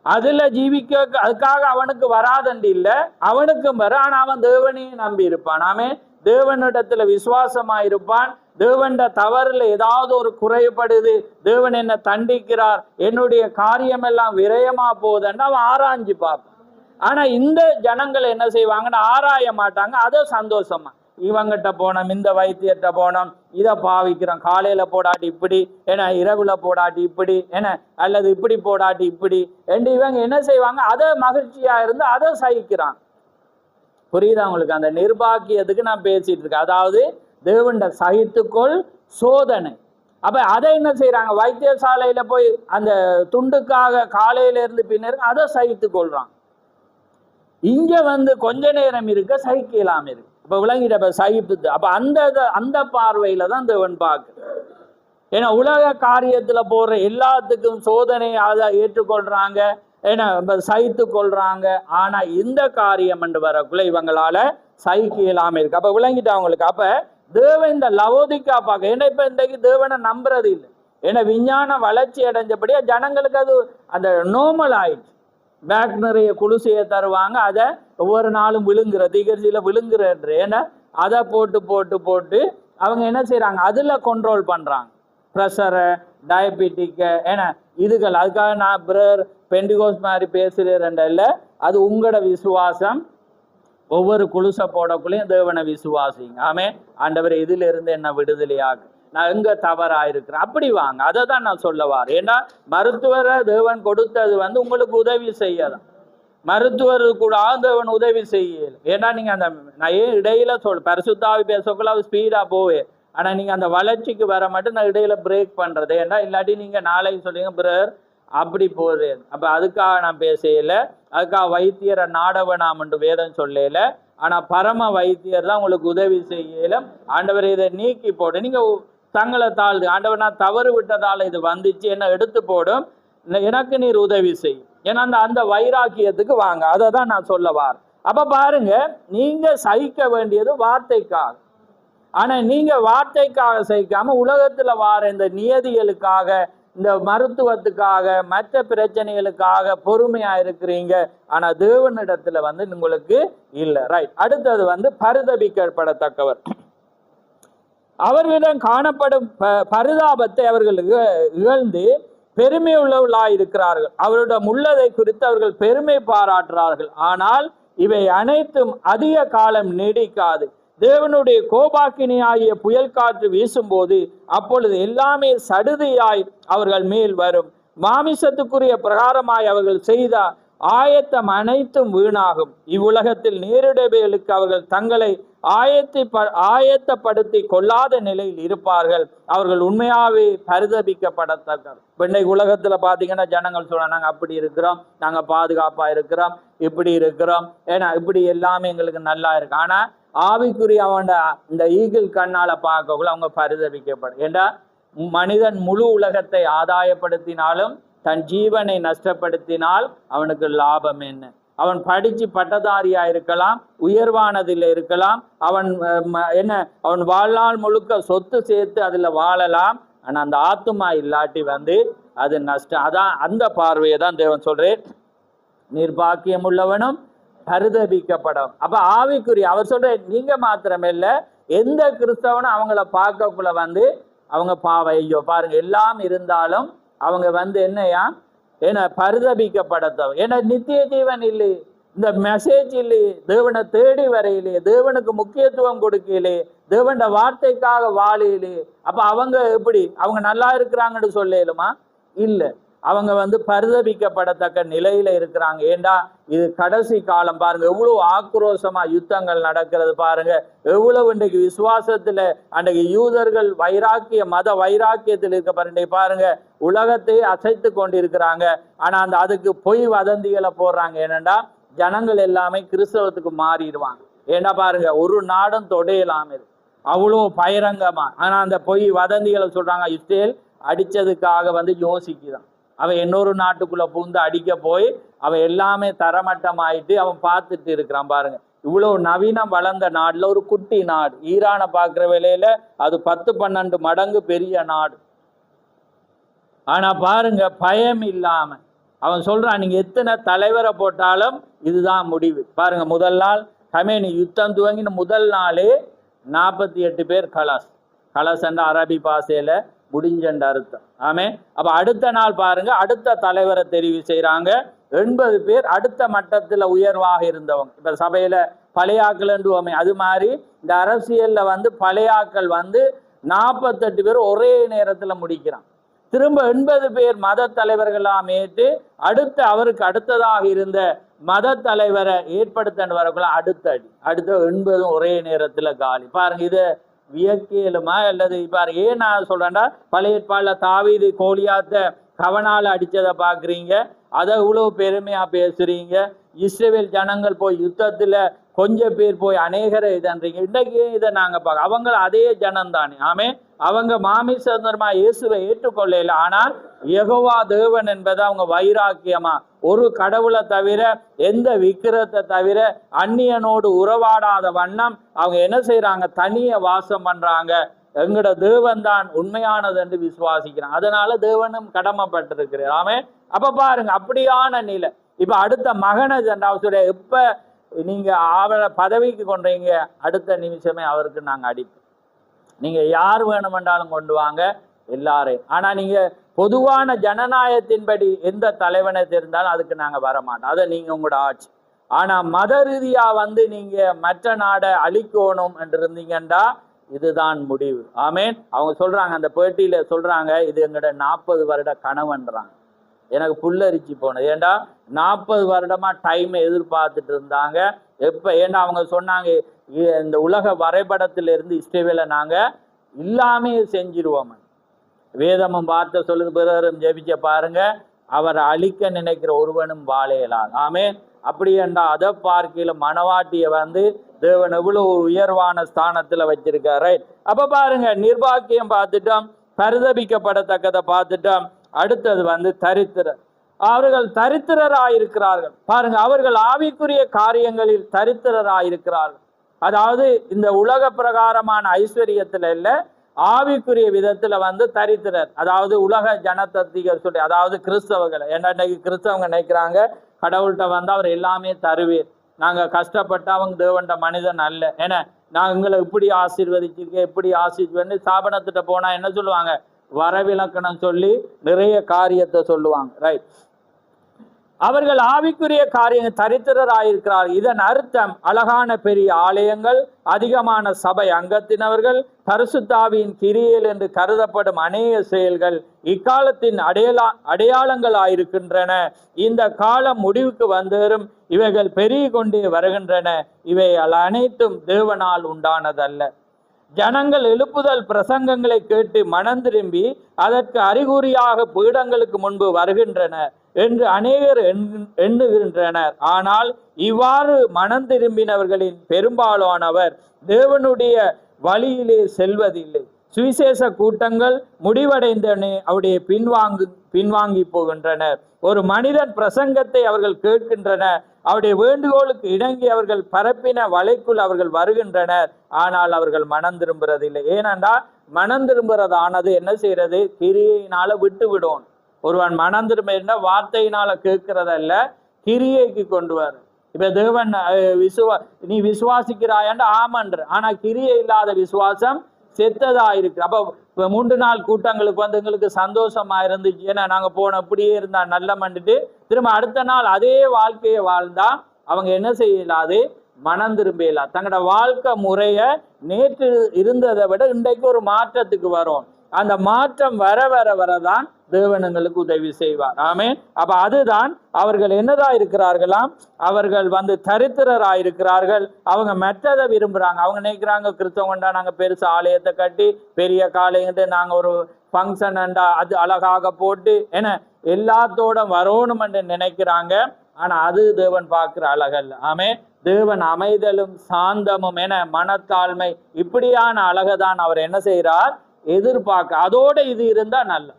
அதுல ஜீவிக்க அதுக்காக அவனுக்கு வராதண்டி இல்ல, அவனுக்கும் வர. ஆனா அவன் தேவனையும் நம்பி இருப்பான். ஆமே, தேவனிடத்துல விசுவாசமா இருப்பான். தேவன் தவறுல ஏதாவது ஒரு குறைபடுது, தேவன் என்ன தண்டிக்கிறார், என்னுடைய காரியம் எல்லாம் விரயமா போகுதுன்னு அவன் ஆராய்ஞ்சு பார்ப்பான். ஆனா இந்த ஜனங்கள் என்ன செய்வாங்கன்னு ஆராய மாட்டாங்க. அதை சந்தோஷமா, இவங்கிட்ட போனோம், இந்த வைத்தியத்தை போனோம், இதை பாவிக்கிறோம், காலையில போடாட்டி இப்படி, ஏன்னா இரவுல போடாட்டி இப்படி, ஏன்னா அல்லது இப்படி போடாட்டி இப்படி என்று இவங்க என்ன செய்வாங்க, அதை மகிழ்ச்சியா இருந்து அதை சகிக்கிறாங்க. புரியுதா உங்களுக்கு? அந்த நிர்பாக்கியத்துக்கு நான் பேசிட்டு இருக்கேன். அதாவது தேவண்ட சகித்துக்கொள் சோதனை. அப்ப அதை என்ன செய்யறாங்க, வைத்தியசாலையில போய் அந்த துண்டுக்காக காலையில இருந்து பின்னர் அதை சகித்து கொள்றாங்க. இங்க கொஞ்ச நேரம் இருக்க சகிக்கலாம் இருக்கு. இப்ப விளங்கிட்ட சகிப்புது. அப்ப அந்த பார்வையில தான் தேவன் பார்க்க. ஏன்னா உலக காரியத்துல போடுற எல்லாத்துக்கும் சோதனை அதை ஏற்றுக்கொள்றாங்க, ஏன்னா சகித்து கொள்றாங்க. ஆனா இந்த காரியம் என்று வரக்குள்ள இவங்களால சகிக்க இயலாம இருக்கு. அப்ப விளங்கிட்டு அவங்களுக்கு. அப்ப தேவன் இந்த லவோதிக்கா பார்க்க, ஏன்னா இப்ப இன்றைக்கு தேவனை நம்புறது இல்லை. ஏன்னா விஞ்ஞான வளர்ச்சி அடைஞ்சபடியா ஜனங்களுக்கு அது அந்த நோமல் ஆயிடுச்சு. பேக் நிறைய குளிசையை தருவாங்க, அதை ஒவ்வொரு நாளும் விழுங்குற தீகர்ச்சியில விழுங்குற, ஏன்னா அதை போட்டு போட்டு போட்டு அவங்க என்ன செய்யறாங்க, அதுல கண்ட்ரோல் பண்றாங்க ப்ரெஷரை, டயபெட்டிக்க, ஏன்னா இதுகள். அதுக்காக நான் பிரர் பெண்டிகோஸ் மாதிரி பேசுறேன் இல்லை, அது உங்களோட விசுவாசம். ஒவ்வொரு குளிசை போடக்குள்ளேயும் தேவனை விசுவாசிங்க. ஆமே, ஆண்டவர் இதுல இருந்து என்ன விடுதலையாகு, நான் எங்க தவறாயிருக்கிறேன், அப்படி வாங்க. அதை தான் நான் சொல்லவார். ஏன்னா மருத்துவரை தேவன் கொடுத்தது உங்களுக்கு உதவி செய்யலாம். மருத்துவர் கூட தேவன் உதவி செய்யல. ஏன்னா நீங்க அந்த நான் ஏன் இடையில பரிசுத்தாவி பேசக்குள்ள ஸ்பீடா போவே, ஆனா நீங்க அந்த வளர்ச்சிக்கு வர மட்டும் நான் இடையில பிரேக் பண்றது. ஏன்னா இல்லாட்டி நீங்க நாளைக்கு சொல்லுங்க பிரதர் அப்படி போகுது. அப்ப அதுக்காக நான் பேசல, அதுக்காக வைத்தியரை நாடவனாம் என்று வேதம் சொல்லல. ஆனா பரம வைத்தியர் தான் உங்களுக்கு உதவி செய்யல. ஆண்டவர் இதை நீக்கி போடு, நீங்க தங்களை தாழ்ந்து, ஆண்டவர் நான் தவறு விட்டதால இது வந்துச்சு, என்ன எடுத்து போடும், எனக்கு நீர் உதவி செய். ஏன்னா அந்த வைராக்கியத்துக்கு வாங்க. அதை தான் நான் சொல்ல வார். அப்ப பாருங்க, நீங்க சகிக்க வேண்டியது வார்த்தைக்காக. ஆனா நீங்க வார்த்தைக்காக சகிக்காம உலகத்துல வார இந்த நியதிகளுக்காக, இந்த மருத்துவத்துக்காக, மற்ற பிரச்சனைகளுக்காக பொறுமையா இருக்கிறீங்க. ஆனா தேவனிடத்துல உங்களுக்கு இல்லை. ரைட். அடுத்தது பரிதபிக்கப்படத்தக்கவர். அவர்களிடம் காணப்படும் பரிதாபத்தை அவர்களுக்கு இகழ்ந்து பெருமை உள்ளவர்களாயிருக்கிறார்கள். அவரிடம் உள்ளதை குறித்து அவர்கள் பெருமை பாராட்டுறார்கள். ஆனால் இவை அனைத்தும் அதிக காலம் நீடிக்காது. தேவனுடைய கோபாக்கினியாகிய புயல் காற்று வீசும்போது அப்பொழுது எல்லாமே சடுதியாய் அவர்கள் மேல் வரும். மாமிசத்துக்குரிய பிரகாரமாய் அவர்கள் செய்த ஆயத்தம் அனைத்தும் வீணாகும். இவ்வுலகத்தில் நேரிடவைகளுக்கு அவர்கள் தங்களை ஆயத்தப்படுத்தி கொள்ளாத நிலையில் இருப்பார்கள். அவர்கள் உண்மையாவே பரிதபிக்கப்படத்தக்க. இன்னைக்கு உலகத்துல பாத்தீங்கன்னா ஜனங்கள் சொல்றாங்க, நாங்க அப்படி இருக்கிறோம், நாங்க பாதுகாப்பா இருக்கிறோம், இப்படி இருக்கிறோம், ஏன்னா இப்படி எல்லாமே எங்களுக்கு நல்லா இருக்கு. ஆனா ஆவிக்குரிய அவன் இந்த ஈகிள் கண்ணால பார்க்கக்குள்ள அவங்க பரிதபிக்கப்படும். ஏண்டா மனிதன் முழு உலகத்தை ஆதாயப்படுத்தினாலும் தன் ஜீவனை நஷ்டப்படுத்தினால் அவனுக்கு லாபம் என்ன? அவன் படிச்சு பட்டதாரியா இருக்கலாம், உயர்வானதில் இருக்கலாம், அவன் அவன் வாழ்நாள் முழுக்க சொத்து சேர்த்து அதுல வாழலாம். ஆனா அந்த ஆத்துமா இல்லாட்டி அது நஷ்டம். அதான் அந்த பார்வையை தான் தேவன் சொல்றேன், நிர்பாக்கியம் உள்ளவனும் பரிதபிக்கப்படும். அப்ப ஆவிக்குரிய அவர் சொல்ற, நீங்க மாத்திரமில்ல எந்த கிறிஸ்தவனும் அவங்கள பார்க்கக்குள்ள அவங்க ஐயோ பாருங்க எல்லாம் இருந்தாலும் அவங்க என்னையா பரிதபிக்கப்படத்தவ. ஏன்னா நித்திய ஜீவன் இல்லை, இந்த மெசேஜ் இல்லையே, தேவனை தேடி வரையிலே, தேவனுக்கு முக்கியத்துவம் கொடுக்கலையே, தேவன வார்த்தைக்காக வாழையிலே. அப்ப அவங்க எப்படி அவங்க நல்லா இருக்கிறாங்கன்னு சொல்லலுமா? இல்லை, அவங்க பரிதபிக்கப்படத்தக்க நிலையில இருக்கிறாங்க. ஏண்டா இது கடைசி காலம். பாருங்க எவ்வளவு ஆக்ரோஷமா யுத்தங்கள் நடக்கிறது. பாருங்க எவ்வளவு இன்றைக்கு விசுவாசத்துல அன்றைக்கு யூதர்கள் மத வைராக்கியத்தில் இருக்க பாருங்க உலகத்தையே அசைத்து கொண்டிருக்கிறாங்க. ஆனா அதுக்கு பொய் வதந்திகளை போடுறாங்க. என்னண்டா ஜனங்கள் எல்லாமே கிறிஸ்தவத்துக்கு மாறிடுவாங்க. ஏன்னா பாருங்க, ஒரு நாடும் தொடையலாம அவ்வளோ பகிரங்கமா. ஆனா அந்த பொய் வதந்திகளை சொல்றாங்க, இஸ்ரேல் அடிச்சதுக்காக யோசிக்குதான். அவன் இன்னொரு நாட்டுக்குள்ள பூந்து அடிக்க போய் அவன் எல்லாமே தரமட்டமாயிட்டு அவன் பார்த்துட்டு இருக்கிறான். பாருங்க, இவ்வளவு நவீனம் வளர்ந்த நாடுல ஒரு குட்டி நாடு, ஈரானை பார்க்குற வேலையில அது 10-12 மடங்கு பெரிய நாடு. ஆனா பாருங்க, பயம் இல்லாம அவன் சொல்றான், நீங்க எத்தனை தலைவரை போட்டாலும் இதுதான் முடிவு. பாருங்க, முதல் நாள் ஹமேனி யுத்தம் துவங்கின முதல் நாளே 48 பேர் கலஸ் என்ற அரபி பாசையில முடிஞ்சன்ற அர்த்தம். ஆமே. அப்ப அடுத்த நாள் பாருங்க, அடுத்த தலைவரை தெரிவு செய்யறாங்க. 80 பேர் அடுத்த மட்டத்துல உயர்வாக இருந்தவங்க. இப்ப சபையில பழையாக்கள் என்றுவோமே, அது மாதிரி இந்த அரசியல்ல பழையாக்கள் 48 பேர் ஒரே நேரத்துல முடிக்கிறான். திரும்ப 80 பேர் மத தலைவர்களாம் ஏற்று அவருக்கு அடுத்ததாக இருந்த மத தலைவரை ஏற்படுத்த வரக்குள்ள அடுத்த 80 ஒரே நேரத்துல காலி. பாருங்க, இது வியக்கேலுமா அல்லது பாரு. ஏன் நான் சொல்றேன்டா, பழைய ஏற்பாடுல தாவீது கோலியாத்த கவனால அடிச்சதை பாக்குறீங்க, அதை இவ்வளவு பெருமையா பேசுறீங்க. இஸ்ரவேல் ஜனங்கள் போய் யுத்தத்துல கொஞ்சம் பேர் போய் அநேகரை இதன்றீங்க. இன்னைக்கு இதை நாங்க பார்க்க, அவங்க அதே ஜனம் தானே. ஆமே. அவங்க மாமிசந்தரமா இயேசுவை ஏற்றுக்கொள்ளல. ஆனால் யெகோவா தேவன் என்பதை அவங்க வைராக்கியமா, ஒரு கடவுளை தவிர, எந்த விக்கிரத்தை தவிர அந்நியனோடு உறவாடாத வண்ணம் அவங்க என்ன செய்யறாங்க, தனிய வாசம் பண்றாங்க. எங்கட தேவன் தான் உண்மையானது என்று விசுவாசிக்கிறான். அதனால தேவனும் கடமைப்பட்டிருக்கிறார். ஆமே. அப்ப பாருங்க, அப்படியான நிலை. இப்ப அடுத்த மகனை ஜெண்டாவுடைய எப்ப நீங்க அவரை பதவிக்கு கொண்டீங்க, அடுத்த நிமிஷமே அவருக்கு நாங்க அடிப்போம். நீங்க யார் வேணுமென்றாலும் கொண்டு வாங்க எல்லாரையும். ஆனா நீங்க பொதுவான ஜனநாயகத்தின்படி எந்த தலைவனை தெரிந்தாலும் அதுக்கு நாங்க வரமாட்டோம். அதை நீங்க உங்களோட ஆட்சி. ஆனா மத ரீதியா நீங்க மற்ற நாடை அழிக்கணும் என்று இருந்தீங்கன்னா இதுதான் முடிவு. ஆமேன். அவங்க சொல்றாங்க, அந்த பேட்டியில சொல்றாங்க, இது எங்கட 40 வருட கனவுன்றாங்க. எனக்கு புல்லரிச்சு போனது. ஏண்டா 40 வருடமா டைமை எதிர்பார்த்துட்டு இருந்தாங்க. ஏண்டா அவங்க சொன்னாங்க, இந்த உலக வரைபடத்திலிருந்து இஸ்ரவேலை நாங்க இல்லாமே செஞ்சிருவோம். வேதமும் வார்த்தை சொல்லுது, பிறரும் ஜெபிச்ச பாருங்க, அவரை அழிக்க நினைக்கிற ஒருவனும் வாழையலாது. ஆமே. அப்படி என்றா அதை பார்க்கையில மனவாட்டிய தேவன் எவ்வளவு உயர்வான ஸ்தானத்துல வச்சிருக்காரு. அப்ப பாருங்க, நிர்வாக்கியம் பார்த்துட்டோம், பரிதபிக்கப்படத்தக்கதை பார்த்துட்டோம். அடுத்தது தரித்திரர். அவர்கள் தரித்திரராயிருக்கிறார்கள். பாருங்க, அவர்கள் ஆவிக்குரிய காரியங்களில் தரித்திரராயிருக்கிறார்கள். அதாவது இந்த உலக பிரகாரமான ஐஸ்வர்யத்துல இல்ல, ஆவிக்குரிய விதத்துல தரித்திரர். அதாவது உலக ஜனத்தத்திகள் சொல்லி, அதாவது கிறிஸ்தவர்களை இன்னைக்கு கிறிஸ்தவங்க நினைக்கிறாங்க, கடவுள்கிட்ட அவர் எல்லாமே தருவேர், நாங்க கஷ்டப்பட்டு அவங்க தேவண்ட மனிதன் அல்ல, ஏன்னா நான் எங்களை இப்படி ஆசீர்வதிச்சிருக்கேன், இப்படி ஆசீர்வதின்னு ஸ்தாபனத்திட்ட போனா என்ன சொல்லுவாங்க, வரவிலக்கணம் சொல்லி நிறைய காரியத்தை சொல்லுவாங்க. ரைட். அவர்கள் ஆவிக்குரிய காரியங்கள் தரித்திரராயிருக்கிறார். இதன் அர்த்தம் அழகான பெரிய ஆலயங்கள், அதிகமான சபை அங்கத்தினவர்கள், பரிசுத்தாவின் கிரியைகள் என்று கருதப்படும் அநேக செயல்கள் இக்காலத்தின் அடையாளங்களாயிருக்கின்றன. இந்த காலம் முடிவுக்கு வந்தேறும் இவைகள் பெருகி கொண்டே வருகின்றன. இவை அனைத்தும் தேவனால் உண்டானதல்ல. ஜனங்கள் எழுப்புதல் பிரசங்கங்களை கேட்டு மனம் திரும்பி அதற்கு அறிகுறியாக பீடங்களுக்கு முன்பு வருகின்றனர் என்று அநேகர் எண்ணுகின்றனர். ஆனால் இவ்வாறு மனம் திரும்பினவர்களின் பெரும்பாலானவர் தேவனுடைய வழியிலே செல்வதில்லை. சுவிசேஷ கூட்டங்கள் முடிவடைந்தனே அவருடைய பின்வாங்கி போகின்றனர். ஒரு மனிதன் பிரசங்கத்தை அவர்கள் கேட்கின்றனர், அவருடைய வேண்டுகோளுக்கு இணங்கி அவர்கள் பரப்பின வலைக்குள் அவர்கள் வருகின்றனர். ஆனால் அவர்கள் மனம் திரும்புறதில்லை. ஏனென்றால் மனம் திரும்புறதானது என்ன செய்யறது, கிரியையினால விட்டு விடும். ஒருவன் மனம் திரும்ப வார்த்தையினால கேட்கிறதல்ல, கிரியைக்கு கொண்டு வர. இப்ப தேவன் நீ விசுவாசிக்கிறாயன்ற ஆமன்ற, ஆனா கிரியை இல்லாத விசுவாசம் செத்ததா இருக்கு. அப்ப 3 நாள் கூட்டங்களுக்கு எங்களுக்கு சந்தோஷமா இருந்துச்சு, ஏன்னா நாங்க போன இப்படியே இருந்தா நல்ல மண்டுட்டு திரும்ப அடுத்த நாள் அதே வாழ்க்கையை வாழ்ந்தா அவங்க என்ன செய்யலாது, மனம் திரும்பல. தங்களோட வாழ்க்கை முறைய நேற்று இருந்ததை விட இன்றைக்கு ஒரு மாற்றத்துக்கு வரும். அந்த மாற்றம் வர வர வரதான் தேவனங்களுக்கு உதவி செய்வார். ஆமே. அப்ப அதுதான் அவர்கள் என்னதா இருக்கிறார்களாம், அவர்கள் தரித்திரராயிருக்கிறார்கள். அவங்க மெத்ததை விரும்புறாங்க. அவங்க நினைக்கிறாங்க, கிறிஸ்தவண்டா நாங்க பெருசு ஆலயத்தை கட்டி பெரிய காலையிட்டு நாங்க ஒரு ஃபங்க்ஷன் அது அழகாக போட்டு என எல்லாத்தோட வரணும் என்று நினைக்கிறாங்க. ஆனா அது தேவன் பார்க்கிற அழகல்ல. ஆமே, தேவன் அமைதலும் சாந்தமும் என மனத்தாழ்மை இப்படியான அழகைதான் அவர் என்ன செய்கிறார், எதிர்பார்க்க. அதோட இது இருந்தா நல்ல,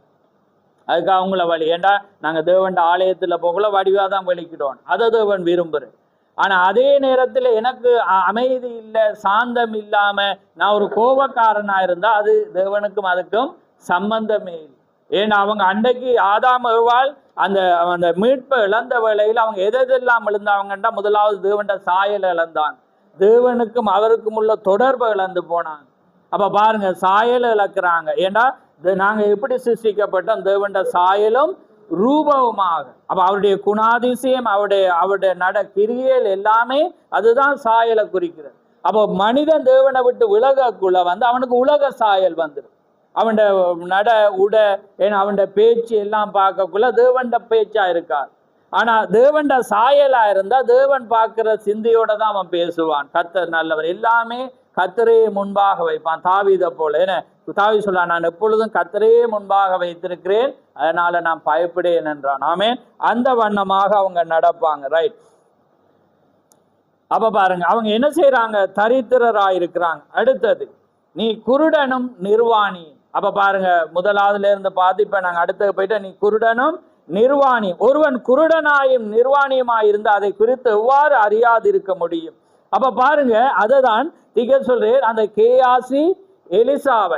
அதுக்கு அவங்கள வழி. ஏண்டா நாங்க தேவன் ஆலயத்துல போகல வடிவாதான் வெளிக்கிட்டோம், அதை தேவன் விரும்புறேன். ஆனா அதே நேரத்துல எனக்கு அமைதி இல்லை, சாந்தம் இல்லாம நான் ஒரு கோபக்காரனா இருந்தா அது தேவனுக்கும் அதுக்கும் சம்பந்தமே இல்லை. ஏன்னா அவங்க அன்றைக்கு ஆதாம் ஏவாள் அந்த அந்த மீட்பை இழந்த வேளையில் அவங்க எதெல்லாம் இழந்தாங்கன்றா, முதலாவது தேவன்ட சாயலை இழந்தாங்க, தேவனுக்கும் அவருக்கும் உள்ள தொடர்பை இழந்து போனாங்க. அப்ப பாருங்க, சாயலை இழக்கிறாங்க. ஏன்னா நாங்க எப்படி சிருஷ்டிக்கப்பட்டோம், தேவன்ட சாயலும் ரூபவுமாக. அப்ப அவருடைய குணாதிசயம், அவருடைய நட கிரியல் எல்லாமே அதுதான் சாயலை குறிக்கிறது. அப்போ மனிதன் தேவனை விட்டு விலகக்குள்ள அவனுக்கு உலக சாயல் வந்துடும். அவன் நட உட அவன் பேச்சு எல்லாம் பார்க்கக்குள்ள தேவன்ட பேச்சா இருக்காது. ஆனா தேவன்ட சாயலா இருந்தா தேவன் பார்க்கிற சிந்தையோட தான் அவன் பேசுவான். கர்த்தர் நல்லவர், எல்லாமே கர்த்தரையே முன்பாக வைப்பான். தாவீதை போல தாவீது சொல்றான், நான் எப்பொழுதும் கர்த்தரையே முன்பாக வைத்திருக்கிறேன், அதனால நான் பயப்படேன் என்றான். ஆமே, அந்த வண்ணமாக அவங்க நடப்பாங்க. ரைட். அப்ப பாருங்க, அவங்க என்ன செய்யறாங்க, தரித்திரராயிருக்கிறாங்க. அடுத்தது, நீ குருடனும் நிர்வாணி. அப்ப பாருங்க, முதலாவதுல இருந்து பார்த்து இப்ப நாங்க அடுத்தது போயிட்டு, நீ குருடனும் நிர்வாணி. ஒருவன் குருடனாயும் நிர்வாணியுமாய் இருந்து அதை குறித்து எவ்வாறு அறியாதிருக்க முடியும்? அப்ப பாருங்க, அததான் திக சொல்றேன். அந்த கேயாசி எலிசாவை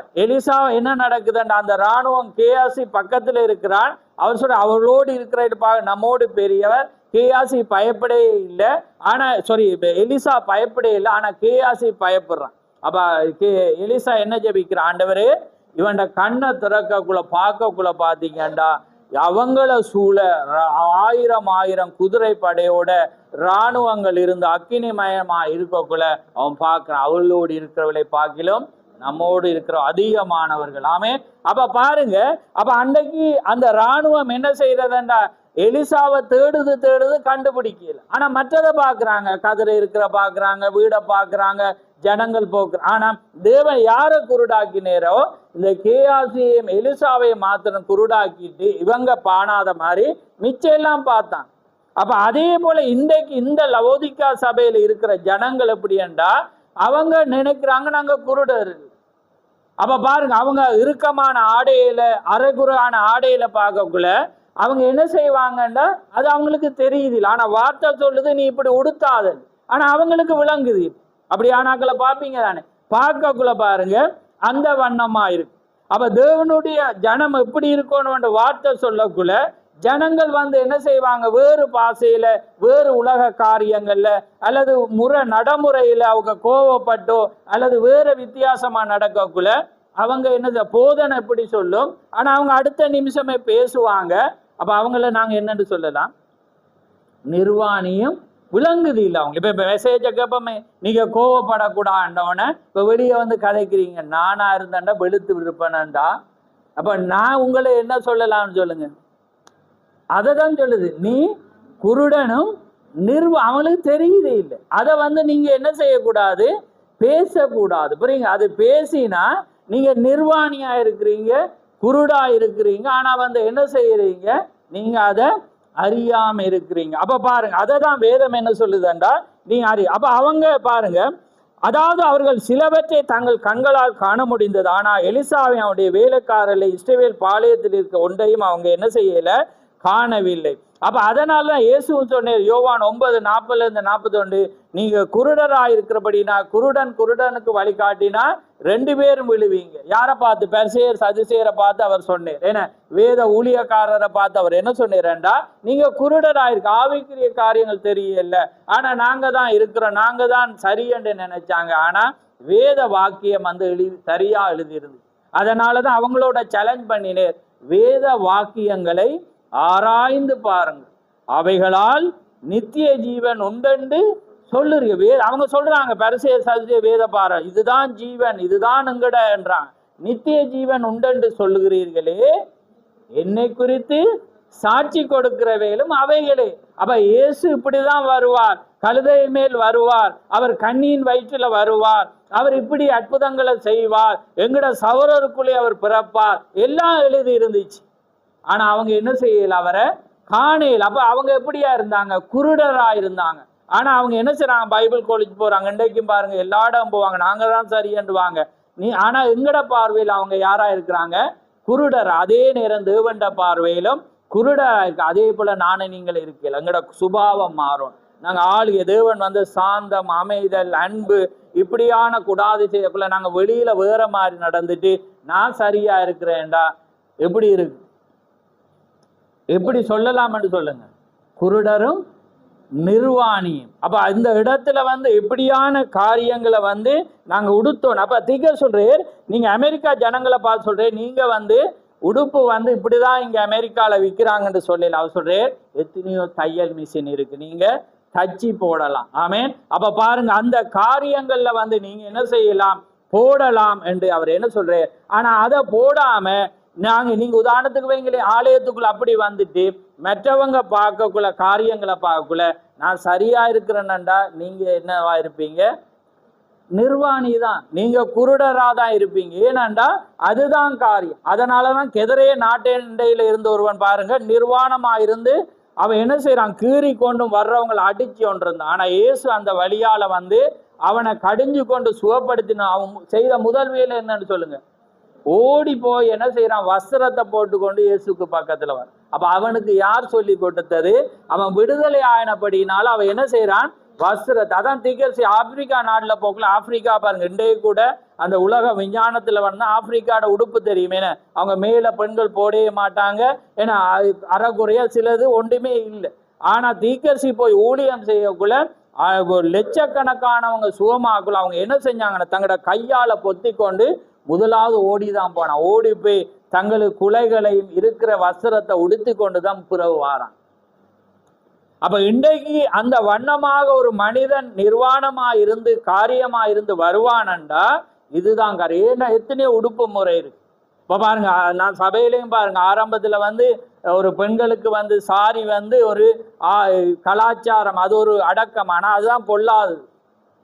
என்ன நடக்குதுன்னா, அந்த இராணுவம் கேயாசி பக்கத்துல இருக்கிறான். அவர் சொல்ற, அவர்களோடு இருக்கிற நம்மோடு பெரியவர். கேயாசி பயப்படே இல்லை, ஆனா எலிசா பயப்படே இல்லை, ஆனா கேயாசி பயப்படுறான். அப்ப எலிசா என்ன ஜெபிக்கிறான், ஆண்டவரே இவன் கண்ணை திறக்கக்குள்ள பார்க்கக்குள்ள பாத்தீங்கண்டா அவங்கள சூழ 1000 குதிரை படையோட இராணுவங்கள் இருந்து அக்கினிமயமா இருக்கக்குள்ள அவன் பார்க்கிறான், அவளோடு இருக்கிறவளை பார்க்கிலும் நம்மோடு இருக்கிற அதிகமானவர்கள். ஆமே. அப்ப பாருங்க, அப்ப அன்றைக்கு அந்த இராணுவம் என்ன செய்யறதுண்டா, எலிசாவை தேடுது கண்டுபிடிக்கல. ஆனா மற்றதை பாக்குறாங்க, கதிரை இருக்கிற பாக்குறாங்க, வீடை பாக்குறாங்க, ஜனங்கள் போக்குற. ஆனா தேவன் யாரை குருடாக்கினேரோ, இந்த கேயாசியையும் எலிசாவையும் மாத்திரம் குருடாக்கிட்டு இவங்க பாணாத மாதிரி மிச்சம் எல்லாம் பார்த்தான். அப்ப அதே போல இன்றைக்கு இந்த லவோதிக்கா சபையில இருக்கிற ஜனங்கள் எப்படி என்றா, அவங்க நினைக்கிறாங்க நாங்க குருடர். அப்ப பாருங்க, அவங்க இறுக்கமான ஆடையில அரைகுறான ஆடையில பார்க்கக்குள்ள அவங்க என்ன செய்வாங்கன்னா, அது அவங்களுக்கு தெரியுது. ஆனா வார்த்தை சொல்லுது நீ இப்படி உடுத்தாது, ஆனா அவங்களுக்கு விளங்குது. அப்படி ஆனாக்களை பார்ப்பீங்க தானே, பார்க்கக்குள்ள பாருங்க அந்த வண்ணமா இருக்கு. அப்ப தேவனுடைய ஜனம் எப்படி இருக்கணும் வார்த்தை சொல்லக்குள்ள ஜனங்கள் என்ன செய்வாங்க, வேறு பாசையில வேறு உலக காரியங்கள்ல அல்லது நடைமுறையில அவங்க கோவப்பட்டோ அல்லது வேறு வித்தியாசமா நடக்கக்குள்ள அவங்க என்ன போதனை எப்படி சொல்லும், ஆனா அவங்க அடுத்த நிமிஷமே பேசுவாங்க. அப்ப அவங்கள நாங்க என்னன்னு சொல்லலாம், நிர்வாணியும் விளங்குது இல்லை அவங்க. இப்ப மெசேஜ கேப்பமே, நீங்க கோவப்படக்கூடாதுன்னவன இப்ப வெளியே கதைக்கிறீங்க, நானா இருந்தேன்டா வெளுத்து விருப்பனண்டா. அப்ப நான் உங்களை என்ன சொல்லலாம்னு சொல்லுங்க, அதை தான் சொல்லுது. நீ குருடனும் அவங்களுக்கு தெரியுது இல்லை, அதை நீங்க என்ன செய்யக்கூடாது, பேசக்கூடாது. புரியுங்க? அது பேசினா நீங்க நிர்வாணியா இருக்கிறீங்க, குருடா இருக்கிறீங்க. ஆனா என்ன செய்யறீங்க, நீங்க அதை அறியாம இருக்கிறீங்க. அப்ப பாருங்க, அதை தான் வேதம் என்ன சொல்லுதுண்டா, நீங்க அப்ப அவங்க பாருங்க, அதாவது அவர்கள் சிலவற்றை தங்கள் கண்களால் காண முடிந்தது. ஆனா எலிசாவை அவனுடைய வேலைக்காரர்களை இஸ்ரவேல் பாளையத்தில் இருக்க ஒன்றையும் அவங்க என்ன செய்யல, காணவில்லை. அப்ப அதனாலதான் இயேசுவும் சொன்னார், யோவான் 9:40-41, நீங்க குருடராக இருக்கிறபடினா குருடனுக்கு வழிகாட்டினா 2 பேரும் விழுவீங்க. யாரை பார்த்து? பரிசேயர் சதுசேயரை பார்த்து அவர் சொன்னார். ஏன்னா வேத ஊழியக்காரரை பார்த்து அவர் என்ன சொன்னார்டா, நீங்க குருடராயிருக்கு, ஆவிக்குரிய காரியங்கள் தெரியல, ஆனா நாங்க தான் இருக்கிறோம், நாங்க தான் சரி என்று நினைச்சாங்க. ஆனா வேத வாக்கியம் சரியா எழுதியிருந்து. அதனாலதான் அவங்களோட சேலஞ்ச் பண்ணினேர், வேத வாக்கியங்களை ஆராய்ந்து பாருங்க, அவைகளால் நித்திய ஜீவன் உண்டென்று சொல்லுறீங்க. அவங்க சொல்றாங்க, பரிசேயர் சதுசேயர் வேத பாரு, இதுதான் ஜீவன், இதுதான் எங்கட என்றாங்க. நித்திய ஜீவன் உண்டென்று சொல்லுகிறீர்களே, என்னை குறித்து சாட்சி கொடுக்கிறவைகளும் அவைகளே. அப்ப இயேசு இப்படிதான் வருவார், கழுதை மேல் வருவார், அவர் கண்ணியின் வயிற்றுல வருவார், அவர் இப்படி அற்புதங்களை செய்வார், எங்கட சகோதரருக்குள்ளே அவர் பிறப்பார், எல்லாம் எழுதி இருந்துச்சு. ஆனா அவங்க என்ன செய்யல, அவரை காணையில். அப்ப அவங்க எப்படியா இருந்தாங்க? குருடரா இருந்தாங்க. ஆனா அவங்க என்ன செய்றாங்க? பைபிள் காலேஜ் போறாங்க. இன்றைக்கும் பாருங்க எல்லா இடம் போவாங்க, நாங்க தான் சரியன்றுவாங்க. ஆனா எங்கட பார்வையில் அவங்க யாரா இருக்கிறாங்க? குருடர். அதே நேரம் தேவண்ட பார்வையிலும் குருடரா இருக்கு. அதே போல நானும் நீங்கள் இருக்கல, எங்கட சுபாவம் மாறும். நாங்க ஆளுக தேவன் வந்து சாந்தம், அமைதல், அன்பு இப்படியான குடாதிசயக்குள்ள நாங்க வெளியில வேற மாதிரி நடந்துட்டு நான் சரியா இருக்கிறேன்டா எப்படி இருக்கு? எப்படி சொல்லலாம்னு சொல்லுங்க? குருடரும் நிர்வாணியும். அப்ப இந்த இடத்துல வந்து எப்படியான காரியங்களை வந்து நாங்க உடுத்தோம். அப்ப தீர்க்கதரிசி சொல்றேன், நீங்க அமெரிக்கா ஜனங்களை பார்த்து சொல்றேன், நீங்க வந்து உடுப்பு வந்து இப்படிதான் இங்க அமெரிக்கால விற்கிறாங்கன்னு சொல்லல. அவர் சொல்றேன், எத்தனையோ தையல் மிஷின் இருக்கு, நீங்க தச்சு போடலாம். ஆமேன். அப்ப பாருங்க, அந்த காரியங்கள்ல வந்து நீங்க என்ன செய்யலாம்? போடலாம் என்று அவர் என்ன சொல்றாரு. ஆனா அதை போடாம நீங்க உதாரணத்துக்கு வைங்களே, ஆலயத்துக்குள்ள அப்படி வந்துட்டு மற்றவங்க பார்க்கக்குள்ள காரியங்களை பார்க்கக்குள்ள நான் சரியா இருக்கிறேன்டா, நீங்க என்னவா இருப்பீங்க? நிர்வாணி தான், நீங்க குருடரா தான் இருப்பீங்க. ஏனண்டா அதுதான் காரியம். அதனாலதான் கெதரைய நாட்டையில இருந்து ஒருவன் பாருங்க நிர்வாணமா இருந்து அவன் என்ன செய்யறான்? கீறி கொண்டும் வர்றவங்களை அடிச்சு கொண்டிருந்தான். ஆனா இயேசு அந்த வழியால வந்து அவனை கடிஞ்சு கொண்டு சுகப்படுத்தின. அவன் செய்த முதல் வேலை என்னன்னு சொல்லுங்க? ஓடி போய் என்ன செய்யறான்? வஸ்திரத்தை போட்டுக்கொண்டு இயேசுக்கு பக்கத்துல வர. அப்ப அவனுக்கு யார் சொல்லி கொடுத்தது? அவன் விடுதலை ஆயினபடினால அவன் என்ன செய்யறான்? வஸ்திரத்தை. அதான் தீர்க்கதரிசி ஆப்பிரிக்கா நாட்டுல போக்கல. ஆப்பிரிக்கா பாருங்க, இன்றைய கூட அந்த உலக விஞ்ஞானத்துல வந்து ஆப்பிரிக்காட உடுப்பு தெரியுமே, அவங்க மேல பெண்கள் போடவே மாட்டாங்க. ஏன்னா அறகுறையா சிலது ஒன்றுமே இல்லை. ஆனா தீர்க்கதரிசி போய் ஊழியம் செய்யக்குள்ள லட்சக்கணக்கானவங்க சுகமாக்குள்ள அவங்க என்ன செஞ்சாங்கன்னா தங்களோட கையால பொத்தி கொண்டு முதலாவது ஓடிதான் போனான். ஓடி போய் தங்களுக்கு குலைகளையும் இருக்கிற வஸ்திரத்தை உடுத்தி கொண்டுதான் பிறகு வாரான். அப்ப இன்றைக்கு அந்த வண்ணமாக ஒரு மனிதன் நிர்வாணமா இருந்து காரியமா இருந்து வருவானண்டா இதுதான் காரியம். எத்தனையோ உடுப்பு முறை இருக்கு. இப்ப பாருங்க, நான் சபையிலையும் பாருங்க, ஆரம்பத்துல வந்து ஒரு பெண்களுக்கு வந்து சாரி வந்து ஒரு கலாச்சாரம், அது ஒரு அடக்கம். ஆனா அதுதான் பொல்லாது.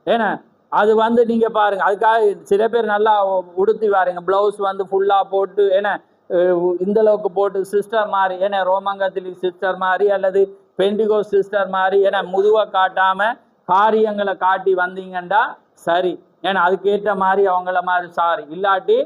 ஏன்னா அது வந்து நீங்க பாருங்க, அதுக்காக சில பேர் நல்லா உடுத்தி வாருங்க, பிளவுஸ் வந்து ஃபுல்லா போட்டு, ஏன்னா இந்த அளவுக்கு போட்டு சிஸ்டர் மாதிரி, ஏன்னா ரோமங்கத்திலி சிஸ்டர் மாதிரி அல்லது பெண்டிகோ சிஸ்டர் மாதிரி, ஏன்னா முதுவை காட்டாம காரியங்களை காட்டி வந்தீங்கண்டா சரி. ஏன்னா அதுக்கேற்ற மாதிரி அவங்கள மாதிரி சாரி இல்லாட்டி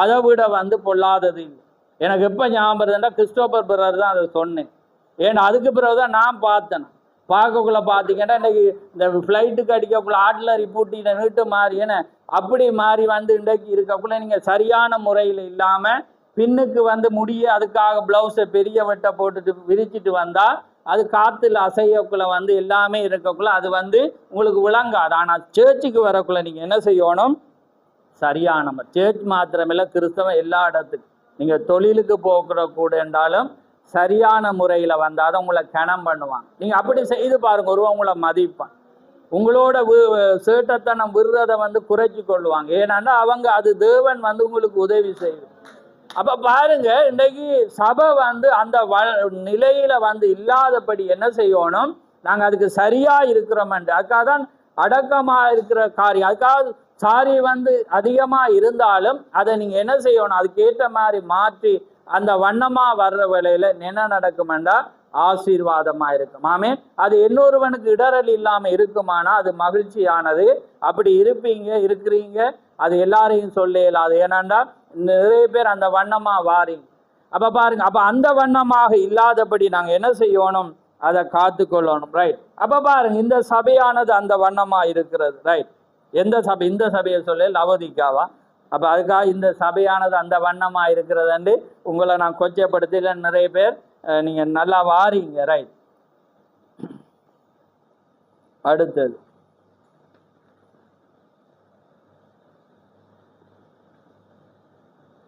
அதை விட வந்து பொல்லாதது இல்லை. எனக்கு எப்போ ஞாபகம் வருதுன்னா, கிறிஸ்டோபர் பிரதர் தான் அதை சொன்னேன். ஏன்னா அதுக்கு பிறகுதான் நான் பார்த்தேன். பார்க்கக்குள்ள பார்த்தீங்கன்னா இன்றைக்கு இந்த ஃப்ளைட்டுக்கு அடிக்கக்குள்ள ஆட்லரி பூட்டின நீட்டு மாறி, ஏன்னா அப்படி மாறி வந்து இன்றைக்கு இருக்கக்குள்ள நீங்கள் சரியான முறையில் இல்லாமல் பின்னுக்கு வந்து முடிய அதுக்காக ப்ளவுஸை பெரிய வெட்டை போட்டுட்டு விரிச்சிட்டு வந்தால் அது காற்றுல அசையக்குள்ள வந்து எல்லாமே இருக்கக்குள்ள அது வந்து உங்களுக்கு விளங்காது. ஆனால் சேர்ச்சுக்கு வரக்குள்ள நீங்கள் என்ன செய்யணும்? சரியான சேர்ச் மாத்திரமில்லை, கிறிஸ்தவம் எல்லா இடத்துக்கும் நீங்கள் தொழிலுக்கு போக்குற கூட என்றாலும் சரியான முறையில் வந்தால் தான் உங்களை கணம் பண்ணுவான். நீங்கள் அப்படி செய்து பாருங்க, ஒருவன் உங்களை மதிப்பான். உங்களோட சேட்டத்தனம் விருதை வந்து குறைச்சி கொள்ளுவாங்க. ஏன்னா அவங்க அது தேவன் வந்து உங்களுக்கு உதவி செய்யும். அப்ப பாருங்க, இன்றைக்கு சபை வந்து அந்த நிலையில வந்து இல்லாதபடி என்ன செய்யணும்? நாங்க அதுக்கு சரியா இருக்கிறோம். அதுக்காக தான் அடக்கமா இருக்கிற காரியம். அதுக்காக சாரி வந்து அதிகமா இருந்தாலும் அதை நீங்க என்ன செய்யணும்? அதுக்கு ஏற்ற மாதிரி மாற்றி அந்த வண்ணமா வர்ற வேளையில என்ன நடக்குமெண்டா ஆசீர்வாதமா இருக்கும். ஆமே. அது இன்னொருவனுக்கு இடரல் இல்லாம இருக்குமானா அது மகிழ்ச்சியானது. அப்படி இருக்கிறீங்க, அது எல்லாரையும் சொல்ல இயலாது. ஏனண்டா நிறைய பேர் அந்த வண்ணமா வாரீங்க. அப்ப பாருங்க, அப்ப அந்த வண்ணமாக இல்லாதபடி நாங்க என்ன செய்யணும்? அதை காத்து கொள்ளணும். ரைட். அப்ப பாருங்க, இந்த சபையானது அந்த வண்ணமா இருக்கிறது. ரைட். எந்த சபை? இந்த சபையை சொல்ல லவோதிக்காவா? அப்ப அதுக்காக இந்த சபையானது அந்த வண்ணமா இருக்கிறது உங்களை நான் கொச்சப்படுத்தல. நிறைய பேர் நீங்க நல்லா வாரீங்க. ரைட். அடுத்தது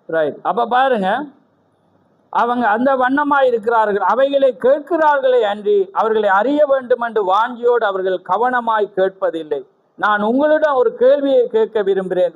ரைட். அப்ப பாருங்க, அவங்க அந்த வண்ணமாய் இருக்கிறார்கள், அவைகளை கேட்கிறார்களே அன்றி அவர்களை அறிய வேண்டும் என்று வாஞ்சியோடு அவர்கள் கவனமாய் கேட்பதில்லை. நான் உங்களிடம் ஒரு கேள்வியை கேட்க விரும்புகிறேன்.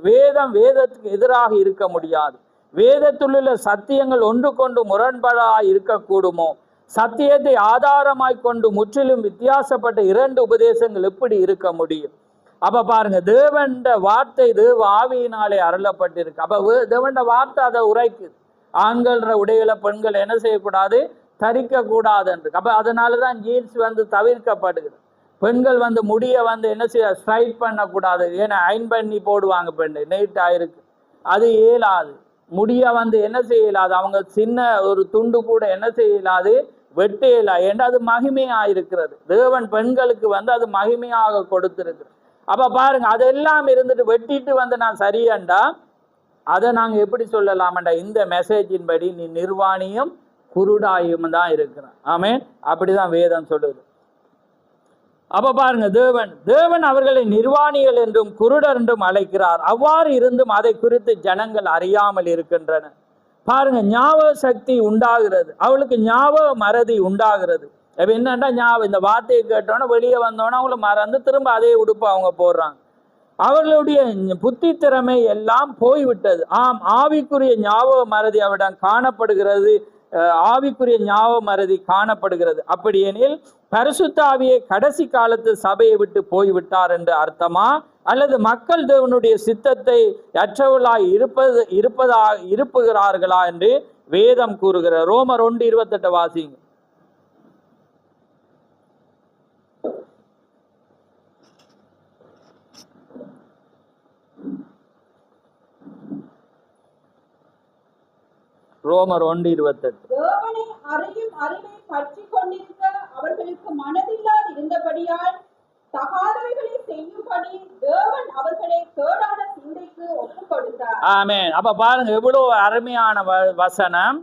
வேதத்துக்கு எதிராக இருக்க முடியாது. வேதத்திலுள்ள சத்தியங்கள் ஒன்று கொண்டு முரண்பாடாய் இருக்கக்கூடுமோ? சத்தியத்தை ஆதாரமாய் கொண்டு முற்றிலும் வித்தியாசப்பட்ட இரண்டு உபதேசங்கள் எப்படி இருக்க முடியும்? அப்ப பாருங்க, தேவண்ட வார்த்தை தேவ ஆவியினாலே அருளப்பட்டிருக்கு. அப்ப தேவண்ட வார்த்தை அதை உரைக்குது. ஆண்கள் உடைகளை பெண்கள் என்ன செய்யக்கூடாது? தரிக்க கூடாதுன்று. அப்ப அதனாலதான் ஜீன்ஸ் வந்து தவிர்க்கப்படுகிறது. பெண்கள் வந்து முடிய வந்து என்ன செய்ய ஸ்ட்ரைட் பண்ணக்கூடாது. ஏன்னா அயன் பண்ணி போடுவாங்க பெண்ணு, நீட்டா இருக்கு, அது இயலாது. முடிய வந்து என்ன செய்யலாது, அவங்க சின்ன ஒரு துண்டு கூட என்ன செய்யலாது, வெட்டையிலா. ஏன்னா அது மகிமையா இருக்கிறது. தேவன் பெண்களுக்கு வந்து அது மகிமையாக கொடுத்திருக்கு. அப்ப பாருங்க, அதெல்லாம் இருந்துட்டு வெட்டிட்டு வந்து நான் சரியண்டா, அதை நாங்க எப்படி சொல்லலாமண்டா, இந்த மெசேஜின் படி நீ நிர்வாணியும் குருடாயும் தான் இருக்கிறான். ஆமென். அப்படிதான் வேதம் சொல்லுது. அப்ப பாருங்க, தேவன் அவர்களை நிர்வாணிகள் என்றும் குருடர் என்றும் அழைக்கிறார். அவ்வாறு இருந்தும் அதை குறித்து ஜனங்கள் அறியாமல் இருக்கின்றன. பாருங்க, ஞாபக சக்தி உண்டாகிறது, அவளுக்கு ஞாபக மறதி உண்டாகிறது. அப்ப என்னன்னா, ஞாபகம், இந்த வார்த்தையை கேட்டோன்னா வெளியே வந்தோன்னா அவங்கள மறந்து திரும்ப அதே உடுப்பு அவங்க போடுறாங்க. அவர்களுடைய புத்தி திறமை எல்லாம் போய்விட்டது. ஆம், ஆவிக்குரிய ஞாபக மறதி அவரிடம் காணப்படுகிறது. ஆவிக்குரிய ஞாபக மறதி காணப்படுகிறது. அப்படி எனில் பரிசுத்த ஆவியை கடைசி காலத்து சபையை விட்டு போய்விட்டார் என்று அர்த்தமா, அல்லது மக்கள் தேவனுடைய சித்தத்தை அற்றவர்களாய் இருப்புகிறார்களா என்று வேதம் கூறுகிறார். ரோமர் 1:28 வாசிங்க. ரோமர் 1:28. தேவனை அறியும் அறிவை பற்றிக் கொண்டிருக்க அவர்களுக்கு மனதில்லாது இருந்தபடியால் தகாதவைகளை செய்யும்படி தேவன் அவர்களை கேடான சிந்தைக்கு ஒப்புக் கொடுத்தார். ஆமென். அப்ப பாருங்க, எவ்வளவு அருமையான வசனம்.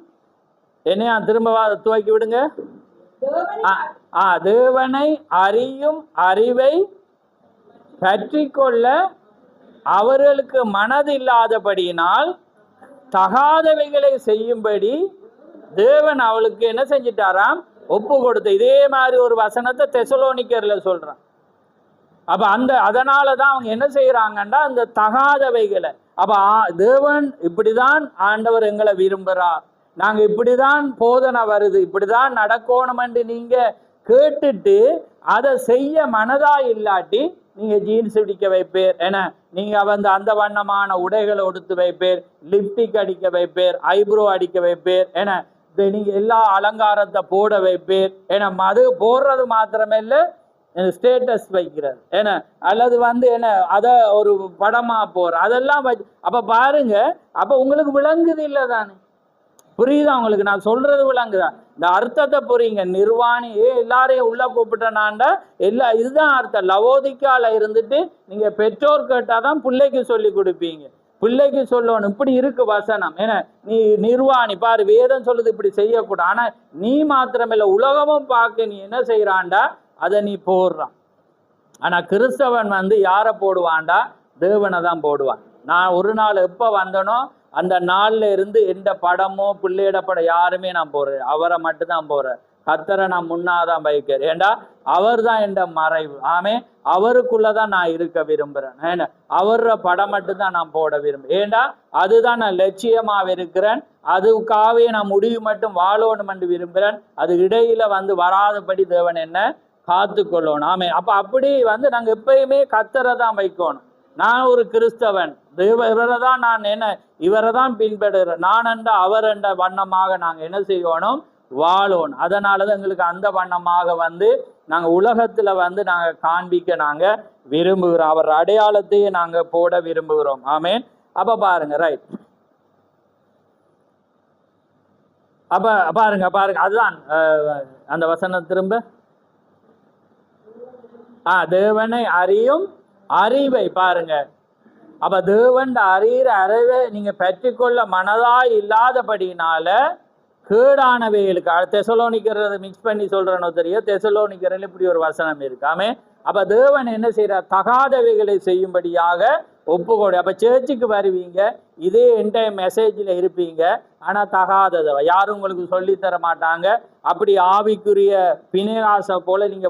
என்னையா திரும்ப துவக்கி விடுங்க. தேவனை அறியும் அறிவை பற்றி கொள்ள அவர்களுக்கு மனதில்லாதபடியினால் தகாதவைகளை செய்யும்படி தேவன் அவளுக்கு என்ன செஞ்சிட்டாராம், ஒப்பு கொடுத்த. இதே மாதிரி ஒரு வசனத்தை தெசலோனிக்கர்ல சொல்றான். அப்ப அதனாலதான் அவங்க என்ன செய்யறாங்கன்னா, அந்த தகாதவைகளை, அப்ப தேவன் இப்படிதான் ஆண்டவர் எங்களை விரும்புறார், நாங்க இப்படிதான் போதனை வருது, இப்படிதான் நடக்கணும் என்று நீங்க கேட்டுட்டு அதை செய்ய மனதா இல்லாட்டி நீங்க ஜீன்ஸ் பிடிக்க வைப்பேர், என நீங்க வந்து அந்த வண்ணமான உடைகளை உடுத்து வைப்பேர், லிப்டிக் அடிக்க வைப்பேர், ஐப்ரோ அடிக்க வைப்பேர், என நீங்க எல்லா அலங்காரத்தை போட வைப்பேர், என அது போடுறது மாத்திரமில்ல, ஸ்டேட்டஸ் வைக்கிறது, ஏன்னா அல்லது வந்து என்ன அதை ஒரு படமா போற, அதெல்லாம் அப்ப பாருங்க, அப்ப உங்களுக்கு விளங்குது இல்லை தானே? புரியுதா உங்களுக்கு? நான் சொல்றது விளங்குதா? இந்த அர்த்தத்தை புரியுங்க. நிர்வாணி எல்லாரையும் உள்ள கூப்பிட்டனாண்டா இதுதான் அர்த்தம். லவோதிக்கால இருந்துட்டு நீங்க பெற்றோர் கேட்டாதான் பிள்ளைக்கு சொல்லி கொடுப்பீங்க, பிள்ளைக்கு சொல்லணும். இப்படி இருக்கு வசனம். ஏன்னா நீ நிர்வாணி பாரு, வேதம் சொல்லுது இப்படி செய்யக்கூடாது. ஆனா நீ மாத்திரமில்ல, உலகமும் பார்க்க நீ என்ன செய்யறான்டா, அதை நீ போடுறான். ஆனா கிறிஸ்தவன் வந்து யாரை போடுவான்டா? தேவனை தான் போடுவான். நான் ஒரு நாள் எப்ப வந்தனோ அந்த நாள்ல இருந்து எந்த படமோ பிள்ளையிட படம் யாருமே நான் போறேன், அவரை மட்டும்தான் போறேன். கர்த்தரை நான் முன்னாதான் வைக்கிறேன். ஏண்டா அவர் தான் என்ற மறைவு. ஆமே, அவருக்குள்ளதான் நான் இருக்க விரும்புறேன். ஏன்னா அவர படம் மட்டும்தான் நான் போட விரும்புறேன். ஏண்டா அதுதான் நான் லட்சியமாக இருக்கிறேன். அதுக்காகவே நான் முடிவு மட்டும் வாழணும் என்று விரும்புகிறேன். அது இடையில வந்து வராதபடி தேவன் என்ன காத்து கொள்ளணும். ஆமே, அப்ப அப்படி வந்து நாங்க எப்பயுமே கர்த்தரை தான் வைக்கணும். நான் ஒரு கிறிஸ்தவன், இவரை தான் நான் என்ன இவரை தான் பின்பற்றுறேன். நான் என்ற அவர் என்ற வண்ணமாக நாங்கள் என்ன செய்யணும், வாழணும். அதனாலதான் எங்களுக்கு அந்த வண்ணமாக வந்து நாங்கள் உலகத்துல வந்து நாங்கள் காண்பிக்க நாங்கள் விரும்புகிறோம். அவர் அடையாளத்தையே நாங்கள் போட விரும்புகிறோம். ஆமேன். அப்ப பாருங்க, ரைட். அப்ப பாருங்க பாருங்க, அதுதான் அந்த வசனம் திரும்ப. தேவனை அறியும் அறிவை பாருங்க. அப்ப தேவன் அறிகிற அறிவை நீங்க பெற்றுக்கொள்ள மனதாய் இல்லாதபடினால கேடானவைகளுக்கு, தெசலோனிக்கரை மிக்ஸ் பண்ணி சொல்றனோ தெரியும், தெசலோனிக்கரில் இப்படி ஒரு வசனம் இருக்காமே. அப்ப தேவன் என்ன செய்யறார், தகாதவைகளை செய்யும்படியாக ஒப்புக்கொடு. அப்ப சேர்ச்சுக்கு வருவீங்க, இதே என்டைம் மெசேஜில் இருப்பீங்க, ஆனா தகாததை யாரும் உங்களுக்கு சொல்லித்தர மாட்டாங்க. அப்படி ஆவிக்குரிய பிணையாசை போல நீங்க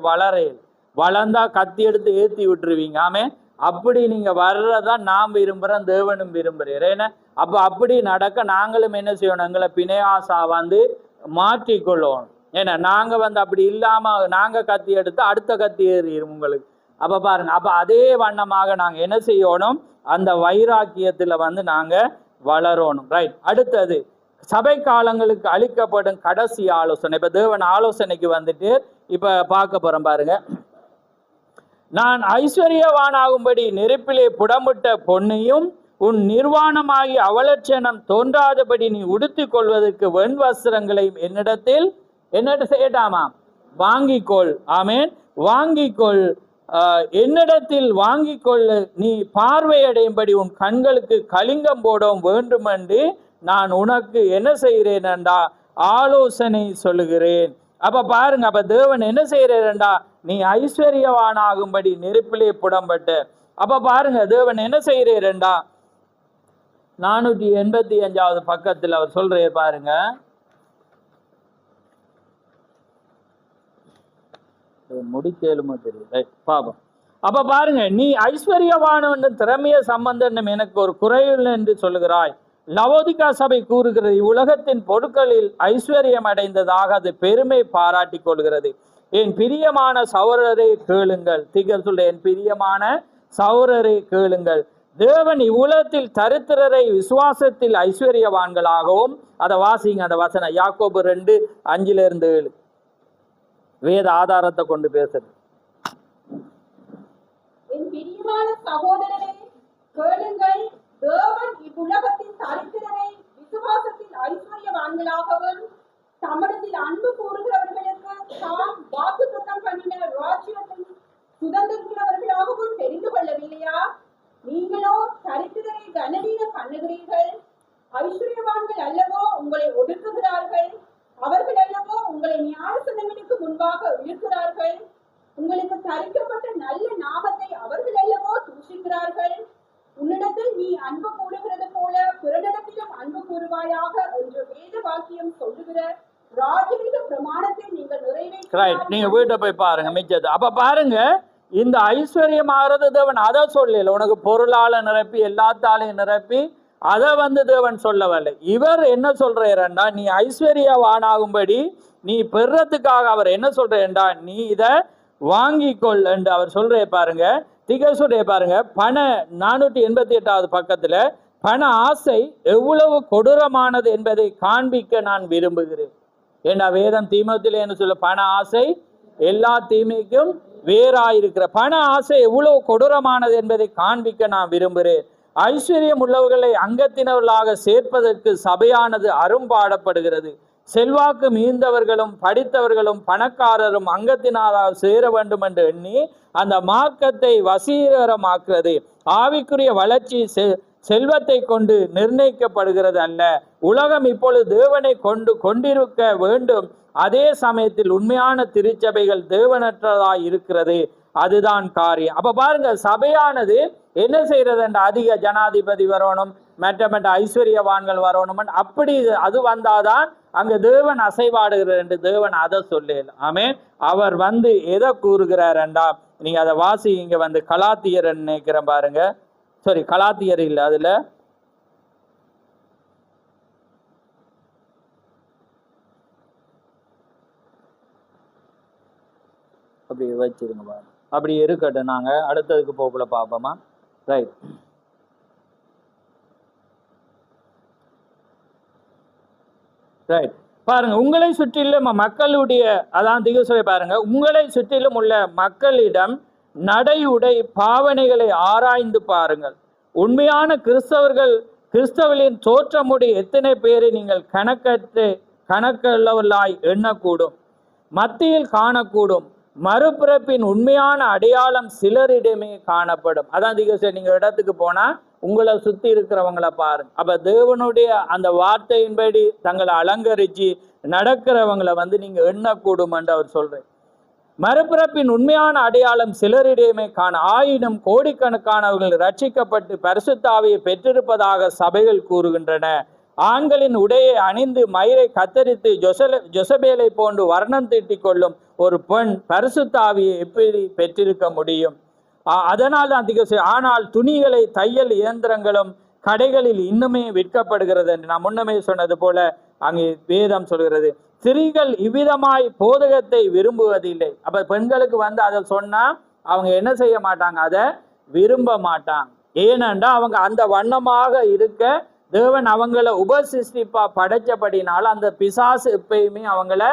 வளர்ந்தா கத்தி எடுத்து ஏற்றி விட்டுருவீங்க. ஆமே, அப்படி நீங்க வர்றதான் நாம் விரும்புகிறோம், தேவனும் விரும்புகிறேன். ஏன்னா அப்போ அப்படி நடக்க நாங்களும் என்ன செய்யணும், எங்களை பிணையாசா வந்து மாற்றிக்கொள்ளணும். ஏன்னா நாங்க வந்து அப்படி இல்லாம நாங்க கத்தி எடுத்து அடுத்த கத்தி ஏறிடும் உங்களுக்கு. அப்ப பாருங்க, அப்ப அதே வண்ணமாக நாங்க என்ன செய்யணும், அந்த வைராக்கியத்துல வந்து நாங்க வளரணும். ரைட். அடுத்தது சபை காலங்களுக்கு அளிக்கப்படும் கடைசி ஆலோசனை. இப்ப தேவன் ஆலோசனைக்கு வந்துட்டு இப்ப பார்க்க போறோம் பாருங்க. நான் ஐஸ்வர்யவானாகும்படி நெருப்பிலே புடமிட்ட பொன்னையும் உன் நிர்வாணமாகி அவலட்சணம் தோன்றாதபடி நீ உடுத்திக் கொள்வதற்கு வெண் வஸ்திரங்களையும் என்னிடத்தில் என்ன செய்யட்டாமா வாங்கிக்கொள். ஆமேன். வாங்கிக்கொள். என்னிடத்தில் வாங்கிக்கொள். நீ பார்வையடையும்படி உன் கண்களுக்கு கலிங்கம் போடவும் வேண்டுமென்று நான் உனக்கு என்ன செய்கிறேன் என்றா ஆலோசனை சொல்லுகிறேன். அப்ப பாருங்க, அப்ப தேவன் என்ன செய்யறா, நீ ஐஸ்வர்யவானாகும்படி நெருப்பிலே புடம்பட்டு. அப்ப பாருங்க தேவன் என்ன செய்யறா, 485வது பக்கத்தில் அவர் சொல்றாரு பாருங்க. முடிக்கலுமோ தெரியல பாபம். அப்ப பாருங்க, நீ ஐஸ்வர்யவான திறமைய சம்பந்தம் எனக்கு ஒரு குறையில்லை என்று சொல்லுகிறாய். லவோதிகா சபை கூறுகிறது, இவ்வுலகத்தின் பொருட்களில் ஐஸ்வர்யம் அடைந்ததாக அது பெருமை பாராட்டி கொள்கிறது. என் பிரியமான சகோதரரை கேளுங்கள். திகர் சொல்ற, என் பிரியமான சகோதரரை கேளுங்கள். தேவன் இவ்வுலகத்தில் தரித்திரரை விசுவாசத்தில் ஐஸ்வர்யவான்களாகவும், அதை வாசிங்க அந்த வசனம், யாக்கோபு 2:5-7 வேத ஆதாரத்தை கொண்டு பேசுறது. என் பிரியமான சகோதரரை கேளுங்கள். தேவன் இவ்வுலகத்தின் தரித்திரரை விசுவாசத்தில் ஐஸ்வர்யவான்களாகவும் தம்மிடத்தில் அன்பு கூறுகிறவர்களுக்கு தாம் வாக்குத்தத்தம் பண்ணின ராஜ்யத்தை சுதந்திரவர்களாகவும் தெரிந்து கொள்ளவில்லையா? நீங்களோ தரித்திரரை கனவீனம் பண்ணுகிறீர்கள். ஐஸ்வர்யவான்கள் அல்லவோ உங்களை ஒடுக்குகிறார்கள். அவர்கள் அல்லவோ உங்களை நியாயசனங்களுக்கு முன்பாக இழுக்கிறார்கள். உங்களுக்கு தரிக்கப்பட்ட நல்ல நாமத்தை அவர்கள் அல்லவோ தூஷிக்கிறார்கள். உன்னிடத்தில் நீ அன்பு கூறுகிறது போல பிறனிடத்திலும் அன்பு கூறுவாயாக என்று வேத வாக்கியம் சொல்லுகிற ராஜரீக பிரமாணத்தை நீங்கள் நிறைவேற்ற. நீங்க வீட்டை போய் பாருங்க மிச்சது. அப்ப பாருங்க, இந்த ஐஸ்வர்யமாகிறது தேவன் அதை சொல்லல. உனக்கு பொருளால நிரப்பி எல்லாத்தாலையும் நிரப்பி அதை தேவன் சொல்லவில்லை. இவர் என்ன சொல்றாருண்டா, நீ ஐஸ்வர்யவானாகும்படி நீ பெறத்துக்காக அவர் என்ன சொல்றேன்டா, நீ இதை வாங்கிக்கொள் என்று அவர் சொல்றே பாருங்க. திகசுடைய பாருங்க, 488வது பக்கத்துல பண ஆசை எவ்வளவு கொடூரமானது என்பதை காண்பிக்க நான் விரும்புகிறேன். ஏன்னா வேதம் தீமோத்தேயுல என்ன சொல்ல, பண ஆசை எல்லா தீமைக்கும் வேறாயிருக்கிற. பண ஆசை எவ்வளவு கொடூரமானது என்பதை காண்பிக்க நான் விரும்புகிறேன். ஐஸ்வர்யம் உள்ளவர்களை அங்கத்தினர்களாக சேர்ப்பதற்கு சபையானது அரும்பாடப்படுகிறது. செல்வாக்கு மீந்தவர்களும் படித்தவர்களும் பணக்காரரும் அங்கத்தினராக சேர வேண்டும் என்று எண்ணி அந்த மார்க்கத்தை வசீகரமாக்குறது. ஆவிக்குரிய வளர்ச்சி செல்வத்தை கொண்டு நிர்ணயிக்கப்படுகிறது அல்ல. உலகம் இப்பொழுது தேவனை கொண்டிருக்க வேண்டும். அதே சமயத்தில் உண்மையான திருச்சபைகள் தேவனற்றதாய் இருக்கிறது. அதுதான் காரியம். அப்ப பாருங்க, சபையானது என்ன செய்யறது என்ற அதிக ஜனாதிபதி வரணும், மற்ற ஐஸ்வர்யவான்கள் வரணும், அப்படி அது வந்தாதான் அங்க தேவன் அசைவாடுகிறார் என்று தேவன் அதை சொல்லல. ஆமென். அவர் எதை கூறுகிறார் என்றா, நீங்க அதை வாசி. இங்க கலாத்தியர் நினைக்கிறேன் பாருங்க. சாரி, கலாத்தியர் இல்லை, அதுல அப்படி வச்சிருங்க பாருங்க. அப்படி இருக்கட்டும், நாங்க அடுத்ததுக்கு போக்குள்ள பார்ப்போமா. ரைட். ரைட். பாருங்க, உங்களை சுற்றிலும் மக்களுடைய, அதான் திகசுவை பாருங்க, உங்களை சுற்றிலும் உள்ள மக்களிடம் நடை உடை பாவனைகளை ஆராய்ந்து பாருங்கள். உண்மையான கிறிஸ்தவர்களின் தோற்றமுடைய எத்தனை பேரை நீங்கள் கணக்குள்ளவர்களாய் எண்ணக்கூடும், மத்தியில் காணக்கூடும். மறுபிறப்பின் உண்மையான அடையாளம் சிலரிடமே காணப்படும். அதான் திகசை, நீங்க இடத்துக்கு போனா உங்களை சுத்தி இருக்கிறவங்களை பாருங்க. அப்ப தேவனுடைய அந்த வார்த்தையின்படி தங்களை அலங்கரிச்சு நடக்கிறவங்களை நீங்க எண்ணக்கூடும் என்று அவர் சொல்றேன். மறுபிறப்பின் உண்மையான அடையாளம் சிலரிடையுமே காண, ஆயினும் கோடிக்கணக்கானவர்கள் ரட்சிக்கப்பட்டு பரிசுத்த ஆவியை பெற்றிருப்பதாக சபைகள் கூறுகின்றன. ஆண்களின் உடையை அணிந்து மயிரை கத்தரித்து ஜொசபேலை போன்று வர்ணம் தீட்டிக் கொள்ளும் ஒரு பெண் பரிசுத்த ஆவியை எப்படி பெற்றிருக்க முடியும்? அதனால் தான் ஆனால் துணிகளை தையல் இயந்திரங்களும் கடைகளில் இன்னுமே விற்கப்படுகிறது என்று நான் முன்னமே சொன்னது போல அங்கே வேதம் சொல்கிறது. ஸ்திரீகள் இவ்விதமாய் போதகத்தை விரும்புவதில்லை. அப்ப பெண்களுக்கு அதை சொன்னா அவங்க என்ன செய்ய மாட்டாங்க, அதை விரும்ப மாட்டாங்க. ஏனென்றா அவங்க அந்த வண்ணமாக இருக்க தேவன் அவங்கள உபசிருஷ்டிப்பா படைச்சபடினால அந்த பிசாசு எப்பயுமே அவங்கள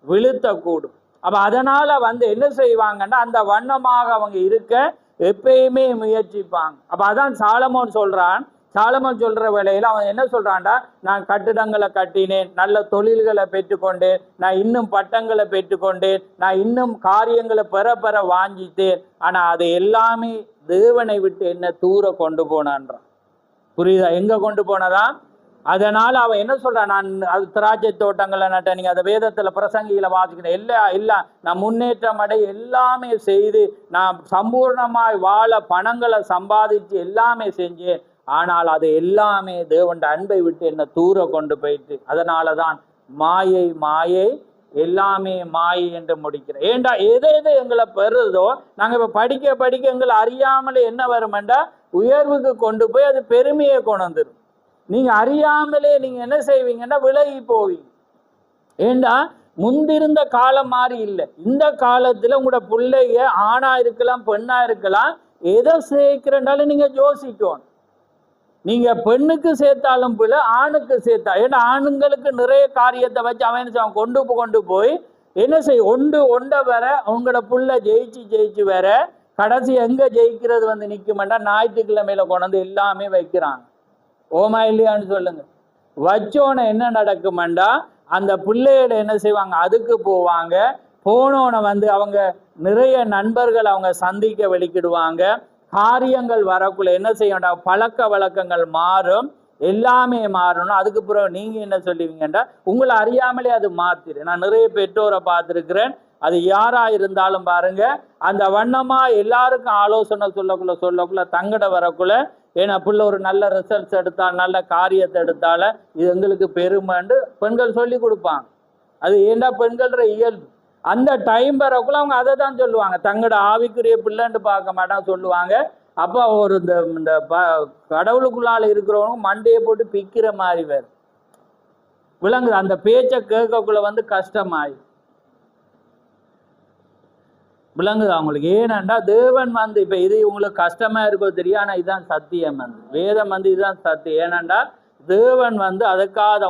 விழுத்தக்கூடும். அப்ப அதனால வந்து என்ன செய்வாங்கன்னா அந்த வண்ணமாக அவங்க இருக்க எப்பயுமே முயற்சிப்பாங்க. அப்ப அதான் சாலமோன் சொல்றான். சாலமோன் சொல்ற வேளையில அவன் என்ன சொல்றான்டா, நான் கட்டிடங்களை கட்டினேன், நல்ல தொழில்களை பெற்றுக்கொண்டேன், நான் இன்னும் பட்டங்களை பெற்றுக்கொண்டேன், நான் இன்னும் காரியங்களை பெற வாங்கிட்டேன், ஆனா அது எல்லாமே தேவனை விட்டு என்ன தூர கொண்டு போனான்றான். புரியுதா? எங்க கொண்டு போனதா? அதனால அவன் என்ன சொல்றான், நான் அது திராட்சை தோட்டங்களை நட்ட, நீங்க அந்த வேதத்துல பிரசங்கிகளை வாசிக்கணும், எல்லாம் நான் முன்னேற்றம் அடை எல்லாமே செய்து நான் சம்பூர்ணமாய் வாழ பணங்களை சம்பாதிச்சு எல்லாமே செஞ்சேன், ஆனால் அது எல்லாமே தேவன் அன்பை விட்டு என்ன தூர கொண்டு போயிட்டு, அதனாலதான் மாயை மாயை எல்லாமே மாயை என்று முடிக்கிறேன். ஏண்டா எதை எங்களை பெறுதோ நாங்க இப்ப படிக்க எங்களை அறியாமலே என்ன வருமெண்டா உயர்வுக்கு கொண்டு போய் அது பெருமையை கொண்டு வந்துடும். நீங்க அறியாமலே நீங்க என்ன செய்வீங்கன்னா விலகி போவீங்க. ஏண்டா முந்திருந்த காலம் மாதிரி இல்லை. இந்த காலத்துல உங்களோட பிள்ளைய ஆணா இருக்கலாம் பெண்ணா இருக்கலாம், எதை சேர்க்கிறனாலும் நீங்க யோசிக்கணும். நீங்க பெண்ணுக்கு சேர்த்தாலும் பிள்ளை, ஆணுக்கு சேர்த்தா, ஏன்னா ஆணுங்களுக்கு நிறைய காரியத்தை வச்சு அவன் கொண்டு போய் என்ன செய்ய ஒண்ட வர உங்களோட புள்ள ஜெயிச்சு வர கடைசி எங்க ஜெயிக்கிறது வந்து நிற்குமெண்டா ஞாயிற்றுக்கிழமையில கொண்டு எல்லாமே வைக்கிறாங்க. ஓமா இல்லையான்னு சொல்லுங்க. வச்சோன என்ன நடக்குமெண்டா அந்த பிள்ளையோட என்ன செய்வாங்க, அதுக்கு போவாங்க. போனோன வந்து அவங்க நிறைய நண்பர்கள் அவங்க சந்திக்க வெளிக்கிடுவாங்க. காரியங்கள் வரக்குள்ள என்ன செய்யண்டா பழக்க வழக்கங்கள் மாறும், எல்லாமே மாறணும். அதுக்கு பிறகு நீங்க என்ன சொல்லுவீங்கண்டா உங்களை அறியாமலே அது மாத்திரு. நான் நிறைய பெற்றோரை பார்த்துருக்கிறேன். அது யாரா இருந்தாலும் பாருங்க, அந்த வண்ணமா எல்லாருக்கும் ஆலோசனை சொல்லக்குள்ள தங்கட வரக்குள்ள, ஏன்னா பிள்ளை ஒரு நல்ல ரிசல்ட்ஸ் எடுத்தால் நல்ல காரியத்தை எடுத்தால இது எங்களுக்கு பெருமைன்னு பெண்கள் சொல்லி கொடுப்பாங்க. அது ஏண்டா பெண்கள்ற இயல்பு. அந்த டைம் வரக்குள்ள அவங்க அதை தான் சொல்லுவாங்க. தங்கட ஆவிக்குரிய பிள்ளைன்னு பார்க்க மாட்டாங்க சொல்லுவாங்க. அப்போ ஒரு இந்த கடவுளுக்குள்ளால இருக்கிறவங்க மண்டையை போட்டு பிக்கிற மாதிரி வேறு விளங்குது. அந்த பேச்சை கேட்கக்குள்ள வந்து கஷ்டமாயி விளங்குது அவங்களுக்கு. ஏனண்டா தேவன் வந்து இப்ப இது உங்களுக்கு கஷ்டமா இருக்கோ தெரியும், ஆனா இதுதான் சத்தியம். வந்து வேதம் வந்து இதுதான் சத்தியம். ஏனண்டா தேவன் வந்து அதுக்காக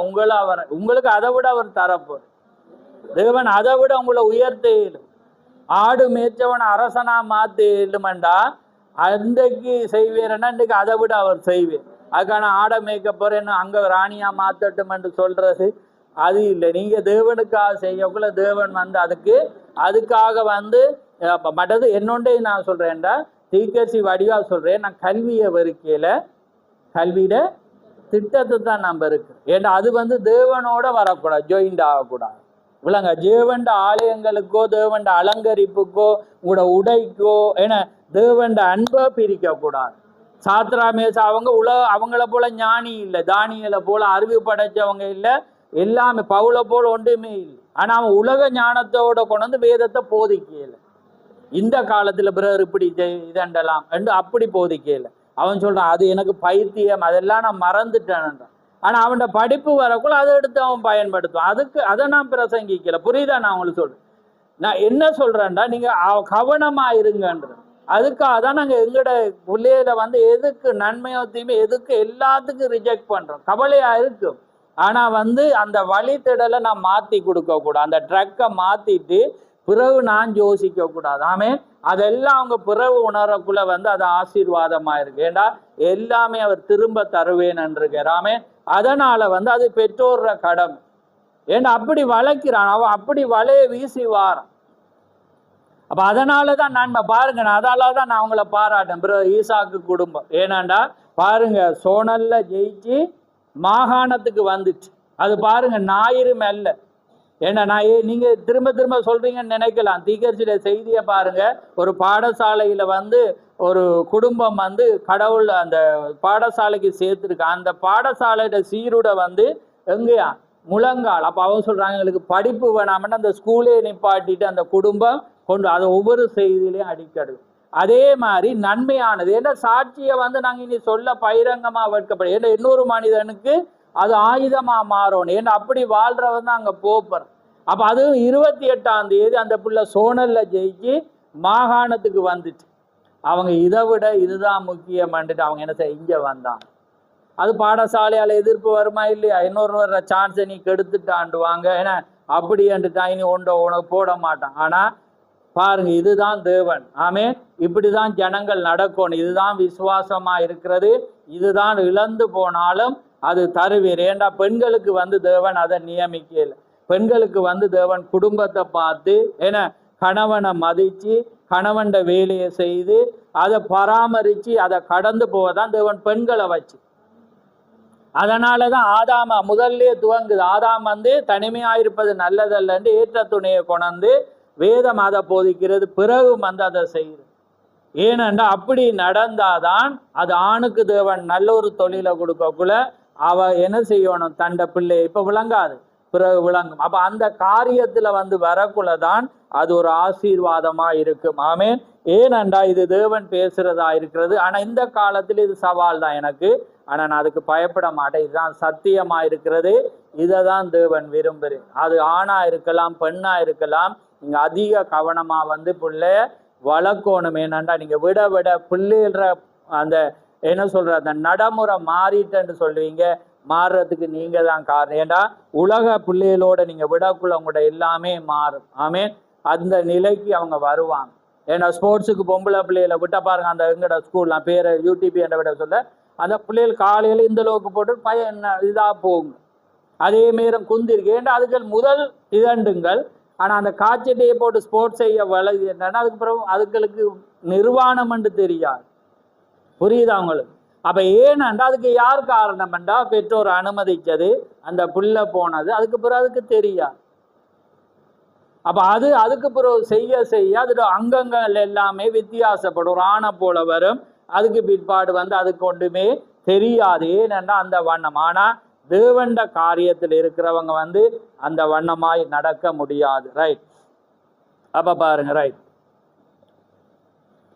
உங்களுக்கு அதை விட அவர் தரப்பு. தேவன் அதை விட உங்களை உயர்த்தையிலும் ஆடு மேய்ச்சவன் அரசனா மாத்திலுமெண்டா அன்றைக்கு செய்வேன்னா இன்றைக்கு அதை விட அவர் செய்வேன். அதுக்கான ஆடை மேய்க்க போறேன்னு அங்க ராணியா மாத்தட்டும் என்று சொல்றது அது இல்லை. நீங்க தேவனுக்காக செய்யக்குள்ள தேவன் வந்து அதுக்காக வந்து மற்றது என்னொண்டே நான் சொல்றேன்டா தீக்கசி வடிவா சொல்றேன். நான் கல்வியை வெறுக்கையில கல்வியிட திட்டத்தை தான் நம்ம இருக்கு. ஏன்னா அது வந்து தேவனோட வரக்கூடாது, ஜாயிண்ட் ஆகக்கூடாது. விளங்க தேவண்ட ஆலயங்களுக்கோ தேவண்ட அலங்கரிப்புக்கோ உங்களோட உடைக்கோ ஏன்னா தேவண்ட அன்பை பிரிக்க கூடாது. சாத்ராமேசா அவங்க அவங்கள போல ஞானி இல்லை, தானியலை போல அறிவு படைச்சவங்க இல்லை, எல்லாமே பவுல போல ஒன்றுமே இல்லை. ஆனா அவன் உலக ஞானத்தோட கொண்டு வந்து வேதத்தை போதிக்கல. இந்த காலத்துல பிறர் இப்படி இதண்டலாம் என்று அப்படி போதிக்கல. அவன் சொல்றான் அது எனக்கு பைத்தியம், அதெல்லாம் நான் மறந்துட்டேன்ன்றான். ஆனா அவனோட படிப்பு வரக்குள்ள அதை எடுத்து அவன் பயன்படுத்துவான். அதை நான் பிரசங்கிக்கல. புரியுதா? நான் உங்களுக்கு சொல்றேன். நான் என்ன சொல்றேன்டா நீங்க கவனமா இருங்கன்ற. அதுக்காக தான் நாங்க எங்களோட பிள்ளையில வந்து எதுக்கு நன்மையோ தீமை எதுக்கு எல்லாத்துக்கும் ரிஜெக்ட் பண்றோம். கவலையா இருக்கும். ஆனா வந்து அந்த வழித்திடலை நான் மாத்தி கொடுக்க கூடாது. அந்த ட்ரக்கை மாத்திட்டு பிறகு நான் யோசிக்க கூடாது. ஆமே அதெல்லாம் அவங்க பிறகு உணரக்குள்ள வந்து அது ஆசீர்வாதமா இருக்கு. ஏண்டா எல்லாமே அவர் திரும்ப தருவேன் என்றாமே. அதனால வந்து அது பெற்றோர்ற கடமை. ஏன்னா அப்படி வளைக்கிறான் அவன், அப்படி வலைய வீசி வாரான். அப்ப அதனாலதான் நான் பாருங்க, அதனாலதான் நான் அவங்கள பாராட்டேன். பிறகு ஈசாக்கு குடும்பம் ஏனாண்டா பாருங்க சோனல்ல ஜெயிச்சு மாகாணத்துக்கு வந்துச்சு. அது பாருங்க ஞாயிறு மெல்ல. ஏன்னா நீங்க திரும்ப சொல்றீங்கன்னு நினைக்கலாம். தீகர்ச்சியில செய்தியை பாருங்க. ஒரு பாடசாலையில வந்து ஒரு குடும்பம் வந்து கடவுள் அந்த பாடசாலைக்கு சேர்த்துருக்கு. அந்த பாடசாலையோட சீருட வந்து எங்கேயா முழங்கால். அப்ப அவங்க சொல்றாங்க எங்களுக்கு படிப்பு வேணாமன்னு அந்த ஸ்கூலே நிப்பாட்டிட்டு அந்த குடும்பம் கொண்டு அதை ஒவ்வொரு செய்தியிலையும் அடிக்கடி. அதே மாதிரி நன்மையானது ஏன்னா சாட்சியை வந்து நாங்க இனி சொல்ல பகிரங்கமா வைக்கப்படும். ஏன்னா இன்னொரு மனிதனுக்கு அது ஆயுதமா மாறணும். ஏன்னா அப்படி வாழ்றவன் தான் அங்க போப்பர். அப்ப அது 28ஆம் தேதி அந்த பிள்ளை சோனல்ல ஜெயிச்சு மாகாணத்துக்கு வந்துச்சு. அவங்க இதை விட இதுதான் முக்கியம்ன்ட்டு அவங்க என்ன செய்ய இங்க வந்தாங்க. அது பாடசாலையால் எதிர்ப்பு வருமா இல்லையா, இன்னொரு வர்ற சான்ஸை நீ கெடுத்துட்டாண்டுவாங்க, ஏன்னா அப்படி என்றுட்டா இனி உனக்கு போட மாட்டான். ஆனா பாருங்க, இதுதான் தேவன். ஆமே, இப்படிதான் ஜனங்கள் நடக்கணும். இதுதான் விசுவாசமா இருக்கிறது. இதுதான் இழந்து போனாலும் அது தருவீர். ஏண்டா பெண்களுக்கு தேவன் அதை நியமிக்கல. பெண்களுக்கு தேவன் குடும்பத்தை பார்த்து, ஏன்னா கணவனை மதிச்சு கணவன் வேலையை செய்து அதை பராமரிச்சு அதை கடந்து போவதான் தேவன் பெண்களை வச்சு. அதனாலதான் ஆதாம முதல்ல துவங்குது. ஆதாம் தனிமையாயிருப்பது நல்லதல்லன்னு ஏற்ற துணையை கொண்டு வேதம் அதை போதிக்கிறது. பிறகு அதை செய்யுது. ஏனென்றா அப்படி நடந்தாதான் அது ஆணுக்கு தேவன் நல்ல ஒரு தொழிலை கொடுக்கக்குள்ள அவ என்ன செய்யணும், தண்ட பிள்ளை இப்ப விளங்காது, பிறகு விளங்கும். அப்ப அந்த காரியத்துல வரக்குள்ளதான் அது ஒரு ஆசீர்வாதமா இருக்கும். ஆமேன். ஏனென்றா இது தேவன் பேசுறதா இருக்கிறது. ஆனா இந்த காலத்துல இது சவால் தான் எனக்கு. ஆனா நான் அதுக்கு பயப்பட மாட்டேன். இதுதான் சத்தியமா இருக்கிறது. இதை தான் தேவன் விரும்புறேன். அது ஆணா இருக்கலாம், பெண்ணா இருக்கலாம். நீங்க அதிக கவனமா பிள்ளைய வளர்க்கணும். என்னண்டா நீங்க விட விட பிள்ளைன்ற அந்த என்ன சொல்ற அந்த நடைமுறை மாறிட்டேன்னு சொல்லுவீங்க. மாறுறதுக்கு நீங்க தான் காரணம். ஏண்டா உலக பிள்ளைகளோட நீங்க விடக்குள்ள உங்களோட எல்லாமே மாறும். ஆமே, அந்த நிலைக்கு அவங்க வருவாங்க. ஏன்னா ஸ்போர்ட்ஸுக்கு பொம்பளை பிள்ளைகளை விட்ட பாருங்க, அந்த எங்கட ஸ்கூல் நான் பேரை யூடிபி என்ற விட சொல்ல, அந்த பிள்ளைகள் காலையில இந்த அளவுக்கு போட்டு பையன் என்ன இதா போகுங்க. அதே நேரம் குந்திருக்கு. ஏன்னா அதுகள் முதல் இதண்டுங்கள். ஆனா அந்த காய்ச்சட்டையை போட்டு ஸ்போர்ட்ஸ் செய்ய வளர்ந்து என்னன்னா அதுக்கப்புறம் அதுகளுக்கு நிர்வாணம் என்று தெரியாது. புரியுதா உங்களுக்கு? அப்ப ஏனண்டா அதுக்கு யார் காரணம்டா, பெற்றோர் அனுமதிச்சது, அந்த பிள்ளை போனது, அதுக்கு பிறகு அதுக்கு தெரியாது. அப்ப அதுக்கு பிறகு செய்ய செய்ய அதோட அங்கங்கள் எல்லாமே வித்தியாசப்படும். ஒரு ஆணை போல வரும். அதுக்கு பிற்பாடு அதுக்கு ஒன்றுமே தெரியாது. ஏனென்றா அந்த வண்ணம். ஆனா தேவண்ட காரியத்தில் இருக்கிறவங்க அந்த வண்ணமாய் நடக்க முடியாது. ரைட். அப்ப பாருங்க, ரைட்.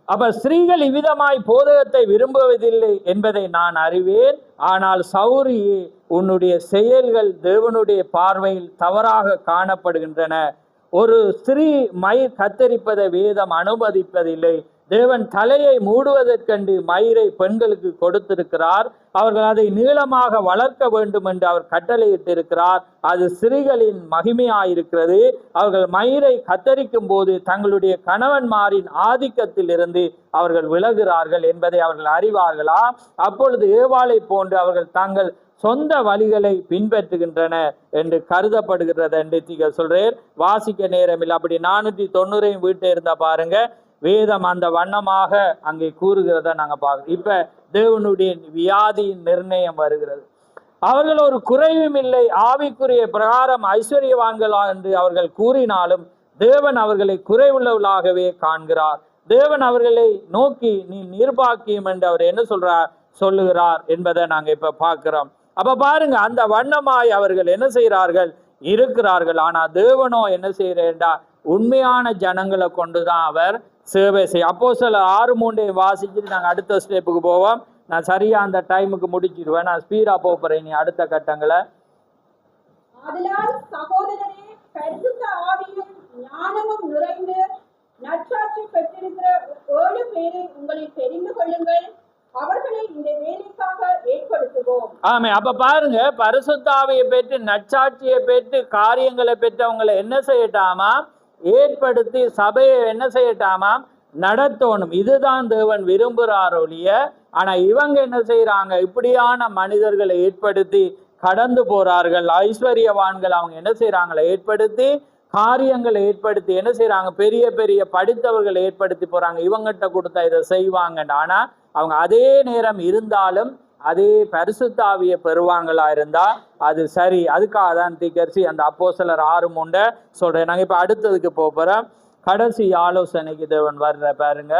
அப்ப ஸ்திரீகள் இவ்விதமாய் போதகத்தை விரும்புவதில்லை என்பதை நான் அறிவேன். ஆனால் சௌரியே, உன்னுடைய செயல்கள் தேவனுடைய பார்வையில் தவறாக காணப்படுகின்றன. ஒரு ஸ்திரீ மயிர் கத்தரிப்பதை வேதம் அனுமதிப்பதில்லை. தேவன் தலையை மூடுவதற்கென்று மயிரை பெண்களுக்கு கொடுத்திருக்கிறார். அவர்கள் அதை நீளமாக வளர்க்க வேண்டும் என்று அவர் கட்டளையிட்டிருக்கிறார். அது ஸ்திரீகளின் மகிமையாயிருக்கிறது. அவர்கள் மயிரை கத்தரிக்கும் போது தங்களுடைய கணவன்மாரின் ஆதிக்கத்தில் இருந்து அவர்கள் விலகுகிறார்கள் என்பதை அவர்கள் அறிவார்களா? அப்பொழுது ஏவாளை போன்று அவர்கள் தங்கள் சொந்த வழிகளை பின்பற்றுகின்றனர் என்று கருதப்படுகிறது என்று சொல்றேன். வாசிக்க நேரமில்லை. அப்படி 490 வீட்டை இருந்தா பாருங்க, வேதம் அந்த வண்ணமாக அங்கே கூறுகிறத நாங்க பார்க்கிறோம். இப்ப தேவனுடைய வியாதியின் நிர்ணயம் வருகிறது. அவர்கள் ஒரு குறைவும் இல்லை, ஆவிக்குரிய பிரகாரம் ஐஸ்வர்யவான்களா என்று அவர்கள் கூறினாலும் தேவன் அவர்களை குறைவுள்ளவர்களாகவே காண்கிறார். தேவன் அவர்களை நோக்கி நீ நிர்பாக்கியம் என்று அவர் என்ன சொல்லுகிறார் என்பதை நாங்க இப்ப பார்க்கிறோம். அப்ப பாருங்க, அந்த வண்ணமாய் அவர்கள் என்ன செய்கிறார்கள், இருக்கிறார்கள். ஆனா தேவனோ என்ன செய்யறேன்டா, உண்மையான ஜனங்களை கொண்டுதான் அவர் சேவை செய்ய. அப்போஸ்தலர் 6:3 வாசிச்சுட்டு நாங்கள் அடுத்த ஸ்டெப்புக்கு போவோம். நான் சரியா அந்த டைமுக்கு முடிச்சிடுவேன். நான் ஸ்பீடா போறேன் நீ அடுத்த கட்டங்களை. அதனால் சகோதரரே, பரிசுத்த ஆவியும் ஞானமும் நிறைந்து நற்சாட்சி பெற்றிருக்கிற 7 பேரை உங்களில் தெரிந்து கொள்ளுங்கள். அவர்களை இந்த வேலைக்காக ஏற்படுத்துவோம். ஆமே. அப்ப பாருங்க, பரிசுத்த ஆவியை பெற்று நற்சாட்சியை பெற்று காரியங்களை பெற்றவங்களை என்ன செய்யட்டாமா, ஏற்படுத்தி சபையை என்ன செய்யட்டாமா, நடத்தணும். இதுதான் தேவன் விரும்புகிறார் ஒழிய. ஆனா இவங்க என்ன செய்யறாங்க, இப்படியான மனிதர்களை ஏற்படுத்தி கடந்து போறார்கள். ஐஸ்வர்யவான்கள் அவங்க என்ன செய்யறாங்களா, ஏற்படுத்தி காரியங்களை ஏற்படுத்தி என்ன செய்யறாங்க, பெரிய பெரிய படித்தவர்களை ஏற்படுத்தி போறாங்க. இவங்கிட்ட கொடுத்தா இதை செய்வாங்க. ஆனா அவங்க அதே நேரம் இருந்தாலும் அதே பரிசுத்த ஆவியை பெறுவாங்களா இருந்தா அது சரி. அதுக்காக தான் தீக்கரிசி அந்த அப்போஸ்தலர் 6:3 சொல்றேன். நாங்க இப்ப அடுத்ததுக்கு போறோம். கடைசி ஆலோசனைக்கு தேவன் வர்ற பாருங்க.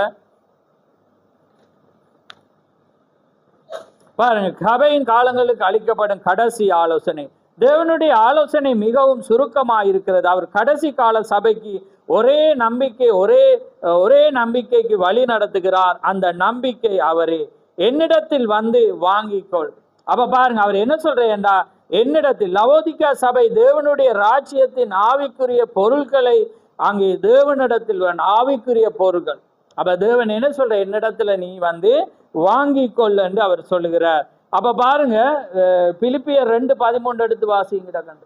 பாருங்க, சபையின் காலங்களுக்கு அளிக்கப்படும் கடைசி ஆலோசனை. தேவனுடைய ஆலோசனை மிகவும் சுருக்கமாயிருக்கிறது. அவர் கடைசி கால சபைக்கு ஒரே நம்பிக்கை, ஒரே நம்பிக்கைக்கு வழி நடத்துகிறார். அந்த நம்பிக்கை அவரே. என்னிடத்தில் வாங்கிக்கொள். அப்ப பாருங்க, அவர் என்ன சொல்றேன்டா, என்னிடத்தில் லவோதிக்கா சபை தேவனுடைய ராஜ்யத்தின் ஆவிக்குரிய பொருட்களை அங்கே தேவனிடத்தில் ஆவிக்குரிய பொருட்கள். அப்ப தேவன் என்ன சொல்ற, என்னிடத்துல நீ வாங்கிக்கொள் என்று அவர் சொல்லுகிறார். அப்ப பாருங்க, பிலிப்பியர் 2:13 எடுத்து வாசிங்கடா கண்டு.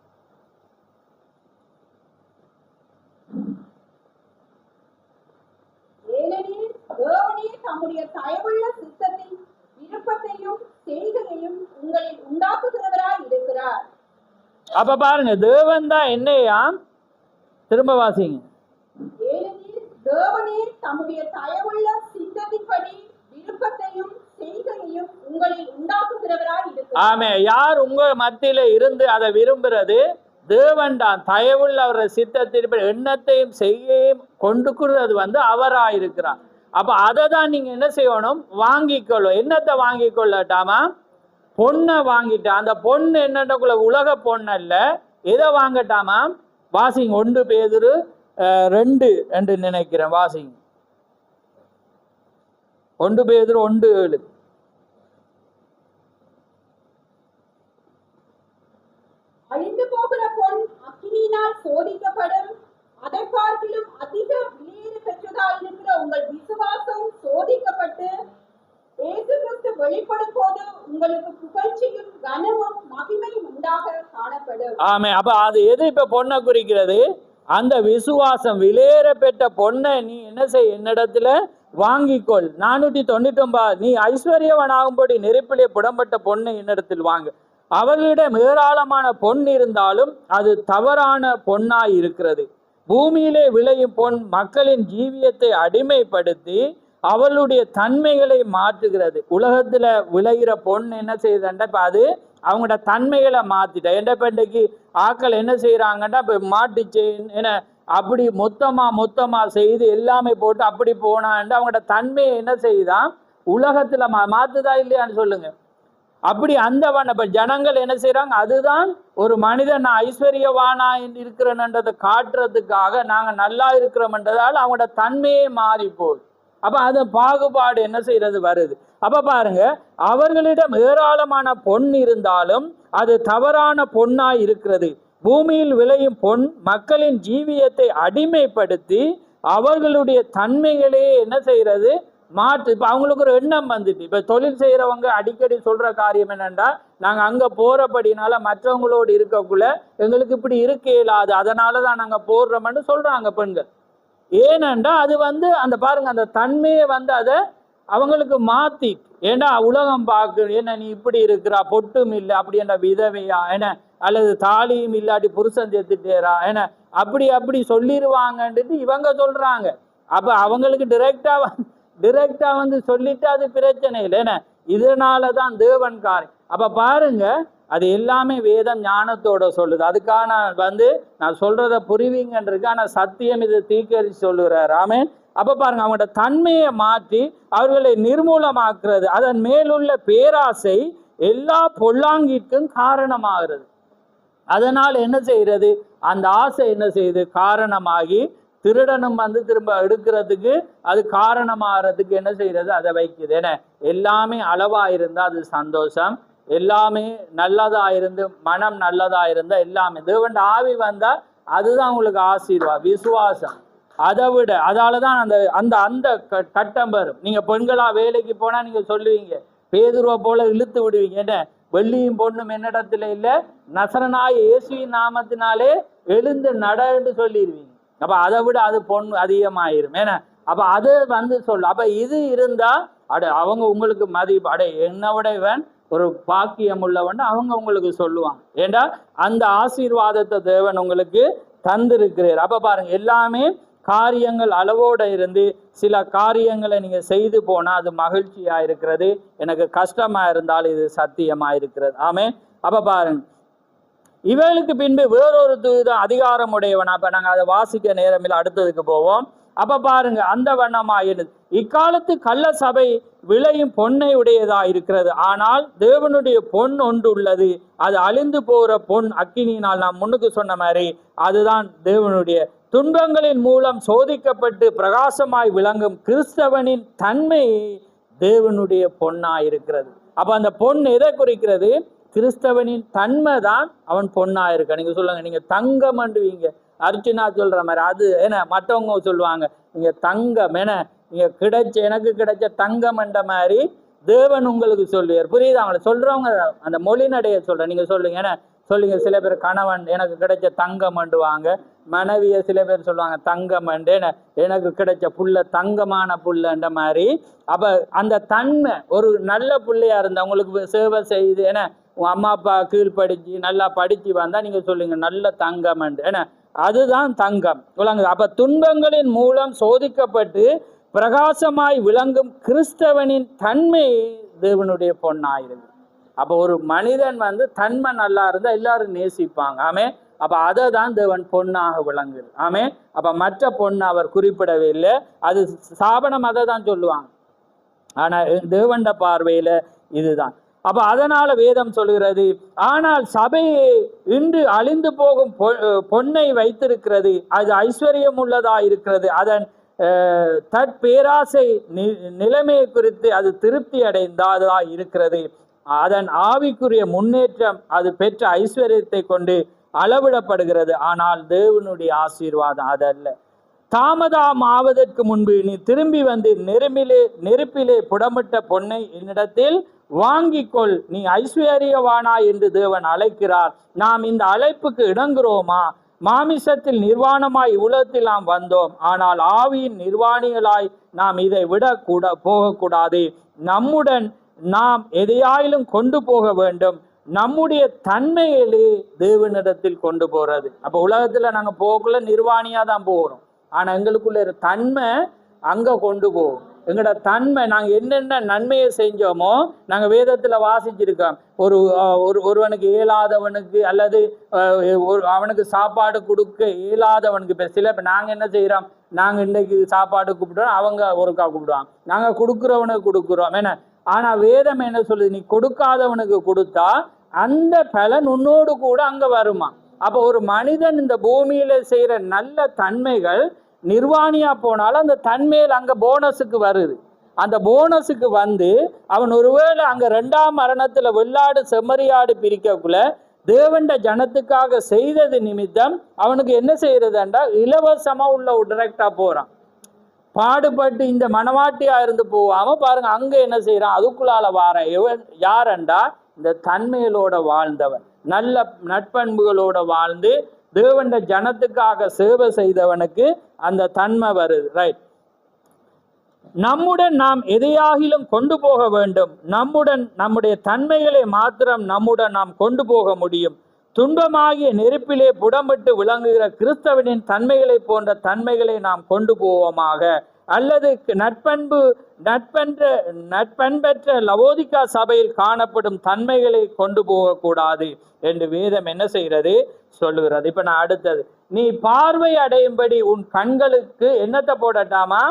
ஏனெனில் தேவனே தம்முடைய தயவுள்ள சித்தத்தின் விருப்பத்தையும் செய்கையையும் உங்களில் உண்டாக்குகிறவராய் இருக்கிறார். அப்ப பாருங்க, தேவன் தான் என்னையா, திரும்ப வாசிங்க. ஏனெனில் தேவனே தம்முடைய தயவுள்ள சித்தத்தின்படி விருப்பத்தையும் செய்கையையும் உங்களில் உண்டாக்குகிறவராய் இருக்கிறார். ஆமே, யார் உங்க மத்தியில இருந்து அதை விரும்புறது? தேவன் தான். தயவுள்ள அவருடைய சித்தத்தின்படி எண்ணத்தையும் செய்யையும் கொண்டுக்குறது அவராயிருக்கிறார். அப்ப அதை தான் நீங்க என்ன செய்யணும்? வாங்கிக்கொள்ளும். என்னத்தை வாங்கி கொள்ளட்டாமா? பொண்ணை வாங்கிட்டா. அந்த பொண்ணு என்னக்குள்ள உலக பொண்ணு அல்ல. எதை வாங்கட்டாமா? வாசிங்க 1 பேதுரு 2 என்று நினைக்கிறேன். வாசிங்க 1 பேதுரு 1:7. அழிந்து போகிற பொன் அக்கினியினால் சோதிக்கப்படும். அதை பார்க்கிலும் அதிக விலையேற பெற்றதாயிருக்கிற உங்கள் விசுவாசம் சோதிக்கப்பட்டு இயேசு கிறிஸ்து வெளிப்படும் போது உங்களுக்கு புகழ்ச்சியும் கனமும் மகிமையும் உண்டாக காணப்படும். ஆமே. அப்ப அது எது இப்ப பொண்ணை குறிக்கிறது? அந்த விசுவாசம். விலையேற பெற்ற பொண்ணை நீ என்ன செய்? என்னிடத்துல வாங்கிக்கொள். 499 நீ ஐஸ்வர்யவனாகும்படி நெருப்பிலே புடம்பட்ட பொண்ணை என்னிடத்தில் வாங்கு. அவர்களிடம் ஏராளமான பொன் இருந்தாலும் அது தவறான பொன்னாய் இருக்கிறது. பூமியிலே விளையும் பொன் மக்களின் ஜீவியத்தை அடிமைப்படுத்தி அவளுடைய தன்மைகளை மாற்றுகிறது. உலகத்துல விளைகிற பொன் என்ன செய்யுதுண்டா, இப்ப அது அவங்களோட தன்மைகளை மாத்திட்ட. என்ற பெண்டைக்கு ஆக்கள் என்ன செய்யறாங்கன்னா, இப்ப மாட்டு செயின் என்ன அப்படி மொத்தமா செய்து எல்லாமே போட்டு அப்படி போனான்ட்டு அவங்களோட தன்மையை என்ன செய்யுதான் உலகத்துல மாத்துதா இல்லையான்னு சொல்லுங்க. அப்படி அந்த இப்ப ஜனங்கள் என்ன செய்யறாங்க? அதுதான் ஒரு மனிதன் நான் ஐஸ்வர்யவானா இருக்கிறேன்றதை காட்டுறதுக்காக நாங்க நல்லா இருக்கிறோம்ன்றதால அவங்களோட தன்மையே மாறி போகுது. அப்ப அது பாகுபாடு என்ன செய்யறது வருது. அப்ப பாருங்க, அவர்களிடம் ஏராளமான பொன் இருந்தாலும் அது தவறான பொன்னாய் இருக்கிறது. பூமியில் விளையும் பொன் மக்களின் ஜீவியத்தை அடிமைப்படுத்தி அவர்களுடைய தன்மைகளே என்ன செய்யறது மாற்று. இப்ப அவங்களுக்கு ஒரு எண்ணம் வந்துட்டு, இப்ப தொழில் செய்யறவங்க அடிக்கடி சொல்ற காரியம் என்னன்னா, நாங்க அங்க போறபடினால மற்றவங்களோடு இருக்கக்குள்ள எங்களுக்கு இப்படி இருக்க இயலாது, அதனாலதான் நாங்க போடுறோம்னு சொல்றாங்க பெண்கள். ஏனென்றா அது அந்த பாருங்க அந்த தன்மையை அதை அவங்களுக்கு மாத்தி. ஏன்னா உலகம் பார்க்க, என்ன நீ இப்படி இருக்கிறா, பொட்டும் இல்லை அப்படி என்ற விதவையா என்ன, அல்லது தாலியும் இல்லாட்டி புருஷன் சேர்த்துட்டேரா என்ன, அப்படி சொல்லிடுவாங்கன்ட்டு இவங்க சொல்றாங்க. அப்ப அவங்களுக்கு டிரெக்டா சொல்லிட்டு அது பிரச்சனை இல்லை என்ன. இதனாலதான் தேவன் காரியம். அப்ப பாருங்க, அது எல்லாமே வேதம் ஞானத்தோட சொல்லுது. அதுக்கான நான் சொல்றத புரிவீங்கன்றதுக்கான சத்தியம் இதை தீக்கரிச்சு சொல்லுறாரு. ஆமென். அப்ப பாருங்க, அவங்களோட தன்மையை மாற்றி அவர்களை நிர்மூலமாக்குறது. அதன் மேலுள்ள பேராசை எல்லா பொல்லாங்கிற்கும் காரணமாகிறது. அதனால் என்ன செய்யறது? அந்த ஆசை என்ன செய்யுது? காரணமாகி திருடனும் திரும்ப எடுக்கிறதுக்கு அது காரணமாகறதுக்கு என்ன செய்யறது? அதை வைக்குது. என்ன எல்லாமே அளவா இருந்தா அது சந்தோஷம், எல்லாமே நல்லதா இருந்து மனம் நல்லதா இருந்தா எல்லாமே தேவன் ஆவி வந்தா அதுதான் உங்களுக்கு ஆசீர்வாதம். விசுவாசம் அதை விட அதாலதான் அந்த அந்த அந்த கட்டம் வரும். நீங்க பெண்களா வேலைக்கு போனா நீங்க சொல்லுவீங்க, பேதுருவை போல இழுத்து விடுவீங்க. என்ன வெள்ளியும் பொண்ணும் என்னிடத்துல இல்லை, நசரனாய இயேசுவின் நாமத்தினாலே எழுந்து நடன்னு சொல்லிடுவீங்க. அப்ப அதை விட அது பொண்ணு அதிகமாயிரும். ஏன்னா அப்ப அது சொல்லு. அப்ப இது இருந்தா அவங்க உங்களுக்கு மதிப்பு, என்னை விட இவன் ஒரு பாக்கியம் உள்ளவன் அவங்க உங்களுக்கு சொல்லுவாங்க. ஏண்டா அந்த ஆசீர்வாதத்தை தேவன் உங்களுக்கு தந்திருக்கிறார். அப்ப பாருங்க, எல்லாமே காரியங்கள் அளவோட இருந்து சில காரியங்களை நீங்க செய்து போனா அது மகிழ்ச்சியா இருக்கிறது. எனக்கு கஷ்டமா இருந்தாலும் இது சத்தியமா இருக்கிறது. ஆமென். அப்ப பாருங்க, இவளுக்கு பின்பு வேறொரு தூதன் அதிகாரம் உடையவன். அப்ப நாங்க அதை வாசிக்க நேரமில்லை, அடுத்ததுக்கு போவோம். அப்ப பாருங்க, அந்த வண்ணமாயினது இக்காலத்து கள்ள சபை விளையும் பொன்னை உடையதா இருக்கிறது. ஆனால் தேவனுடைய பொன் ஒன்று உள்ளது, அது அழிந்து போகிற பொன் அக்கினியினால். நாம் முன்னுக்கு சொன்ன மாதிரி அதுதான் தேவனுடைய துன்பங்களின் மூலம் சோதிக்கப்பட்டு பிரகாசமாய் விளங்கும் கிறிஸ்தவனின் தன்மை தேவனுடைய பொன்னாய் இருக்கிறது. அப்ப அந்த பொன் எதை குறிக்கிறது? கிறிஸ்தவனின் தன்மை தான் அவன் பொண்ணா இருக்க. நீங்க சொல்லுங்க, நீங்க தங்கம் அண்டுவீங்க, அர்ச்சனா சொல்ற மாதிரி. அது என்ன மற்றவங்க சொல்லுவாங்க, நீங்க தங்கம் என்ன, நீங்க எனக்கு கிடைச்ச தங்கம் என்ற மாதிரி தேவன் உங்களுக்கு சொல்லுவார். புரியுதா? அவங்களை சொல்றவங்க அந்த மொழி நடைய சொல்றேன். நீங்க சொல்லுங்க. ஏன்னா சொல்லுங்க, சில பேர் கணவன் எனக்கு கிடைச்ச தங்கம் மண்டுவாங்க, மனைவிய சில பேர் சொல்லுவாங்க தங்கம் மண்டு, எனக்கு கிடைச்ச புள்ள தங்கமான புள்ளன்ற மாதிரி. அப்ப அந்த தன்மை ஒரு நல்ல பிள்ளையா இருந்தா உங்களுக்கு சேவை செய்து, ஏன்னா உங்க அம்மா அப்பா கீழ்படிச்சு நல்லா படிச்சு வந்தா நீங்க சொல்லுங்க நல்ல தங்கம் மண்டு. ஏன்னா அதுதான் தங்கம். அப்ப துன்பங்களின் மூலம் சோதிக்கப்பட்டு பிரகாசமாய் விளங்கும் கிறிஸ்தவனின் தன்மை தேவனுடைய பொண்ணாயிருக்கு. அப்போ ஒரு மனிதன் தன்மை நல்லா இருந்தா எல்லாரும் நேசிப்பாங்க. ஆமே. அப்ப அதை தான் தேவன் பொண்ணாக விளங்குது. ஆமே. அப்ப மற்ற பொண்ணு அவர் குறிப்பிடவே இல்லை, அது சாபனம், அதை தான் சொல்லுவாங்க. ஆனா தேவண்ட பார்வையில இதுதான். அப்ப அதனால வேதம் சொல்கிறது, ஆனால் சபையை இன்று அழிந்து போகும் பொன்னை வைத்திருக்கிறது, அது ஐஸ்வர்யம் உள்ளதா இருக்கிறது, அதன் தற்பேராசை நிலைமையை குறித்து அது திருப்தி அடைந்ததா இருக்கிறது, அதன் ஆவிக்குரிய முன்னேற்றம் அது பெற்ற ஐஸ்வர்யத்தை கொண்டு அளவிடப்படுகிறது. ஆனால் தேவனுடைய ஆசீர்வாதம் அதல்ல. தாமதம் ஆவதற்கு முன்பு நீ திரும்பி வந்து நெருப்பிலே புடமிட்ட பொன்னை என்னிடத்தில் வாங்கிக்கொள், நீ ஐஸ்வர்யவானா என்று தேவன் அழைக்கிறார். நாம் இந்த அழைப்புக்கு இடங்குறோமா? மாமிசத்தில் நிர்வாணமாய் உலகத்தில் நாம் வந்தோம், ஆனால் ஆவியின் நிர்வாணிகளாய் நாம் இதை விட போகக்கூடாது. நம்முடன் நாம் எதையாயிலும் கொண்டு போக வேண்டும், நம்முடைய தன்மையிலே தேவனிடத்தில் கொண்டு போறது. அப்ப உலகத்துல நாங்க போகக்குள்ள நிர்வாணியா தான் போகிறோம், ஆனா எங்களுக்குள்ள தன்மை அங்க கொண்டு போவோம். எங்களோட தன்மை நாங்க என்னென்ன நன்மையை செஞ்சோமோ நாங்க வேதத்துல வாசிச்சிருக்கோம். ஒருவனுக்கு இயலாதவனுக்கு அல்லது அவனுக்கு சாப்பாடு கொடுக்க இயலாதவனுக்கு சில நாங்க என்ன செய்யறோம், நாங்க இன்னைக்கு சாப்பாடு கூப்பிடுறோம், அவங்க ஒருக்கா கூப்பிடுவாங்க, நாங்க கொடுக்குறவனுக்கு கொடுக்குறோம். என்ன ஆனா வேதம் என்ன சொல்லுது, நீ கொடுக்காதவனுக்கு கொடுத்தா அந்த பலன் உன்னோடு கூட அங்க வருமா. அப்ப ஒரு மனிதன் இந்த பூமியில செய்யற நல்ல தன்மைகள் நிர்வாணியா போனாலும் அந்த தன்மையில் அங்க போனஸுக்கு வருது. அந்த போனஸுக்கு அவன் ஒருவேளை அங்க 2ஆம் மரணத்துல வெள்ளாடு செம்மறியாடு பிரிக்கக்குள்ள தேவண்ட ஜனத்துக்காக செய்தது நிமித்தம் அவனுக்கு என்ன செய்யறதுண்டா இலவசமா உள்ள டைரக்டா போறான். பாடுபட்டு இந்த மனவாட்டியா இருந்து போவாம பாருங்க அங்க என்ன செய்யறான், அதுக்குள்ளால வார யாரண்டா இந்த தன்மைகளோட வாழ்ந்தவன், நல்ல நட்பண்புகளோட வாழ்ந்து தேவண்ட ஜனத்துக்காக சேவை செய்தவனுக்கு அந்த தன்மை வருது. ரைட். நம்முடன் நாம் எதையாகிலும் கொண்டு போக வேண்டும், நம்முடைய தன்மைகளை மாத்திரம் நம்முடன் நாம் கொண்டு போக முடியும். துன்பமாகிய நெருப்பிலே புடமிட்டு விளங்குகிற கிறிஸ்தவனின் தன்மைகளை போன்ற தன்மைகளை நாம் கொண்டு போவோமாக, அல்லது நட்பெற்ற லவோதிக்கா சபையில் காணப்படும் தன்மைகளை கொண்டு போகக்கூடாது என்று வேதம் என்ன செய்கிறது சொல்லுகிறது. இப்ப நான் அடுத்தது, நீ பார்வை அடையும்படி உன் கண்களுக்கு என்னத்தை போடட்டாமா,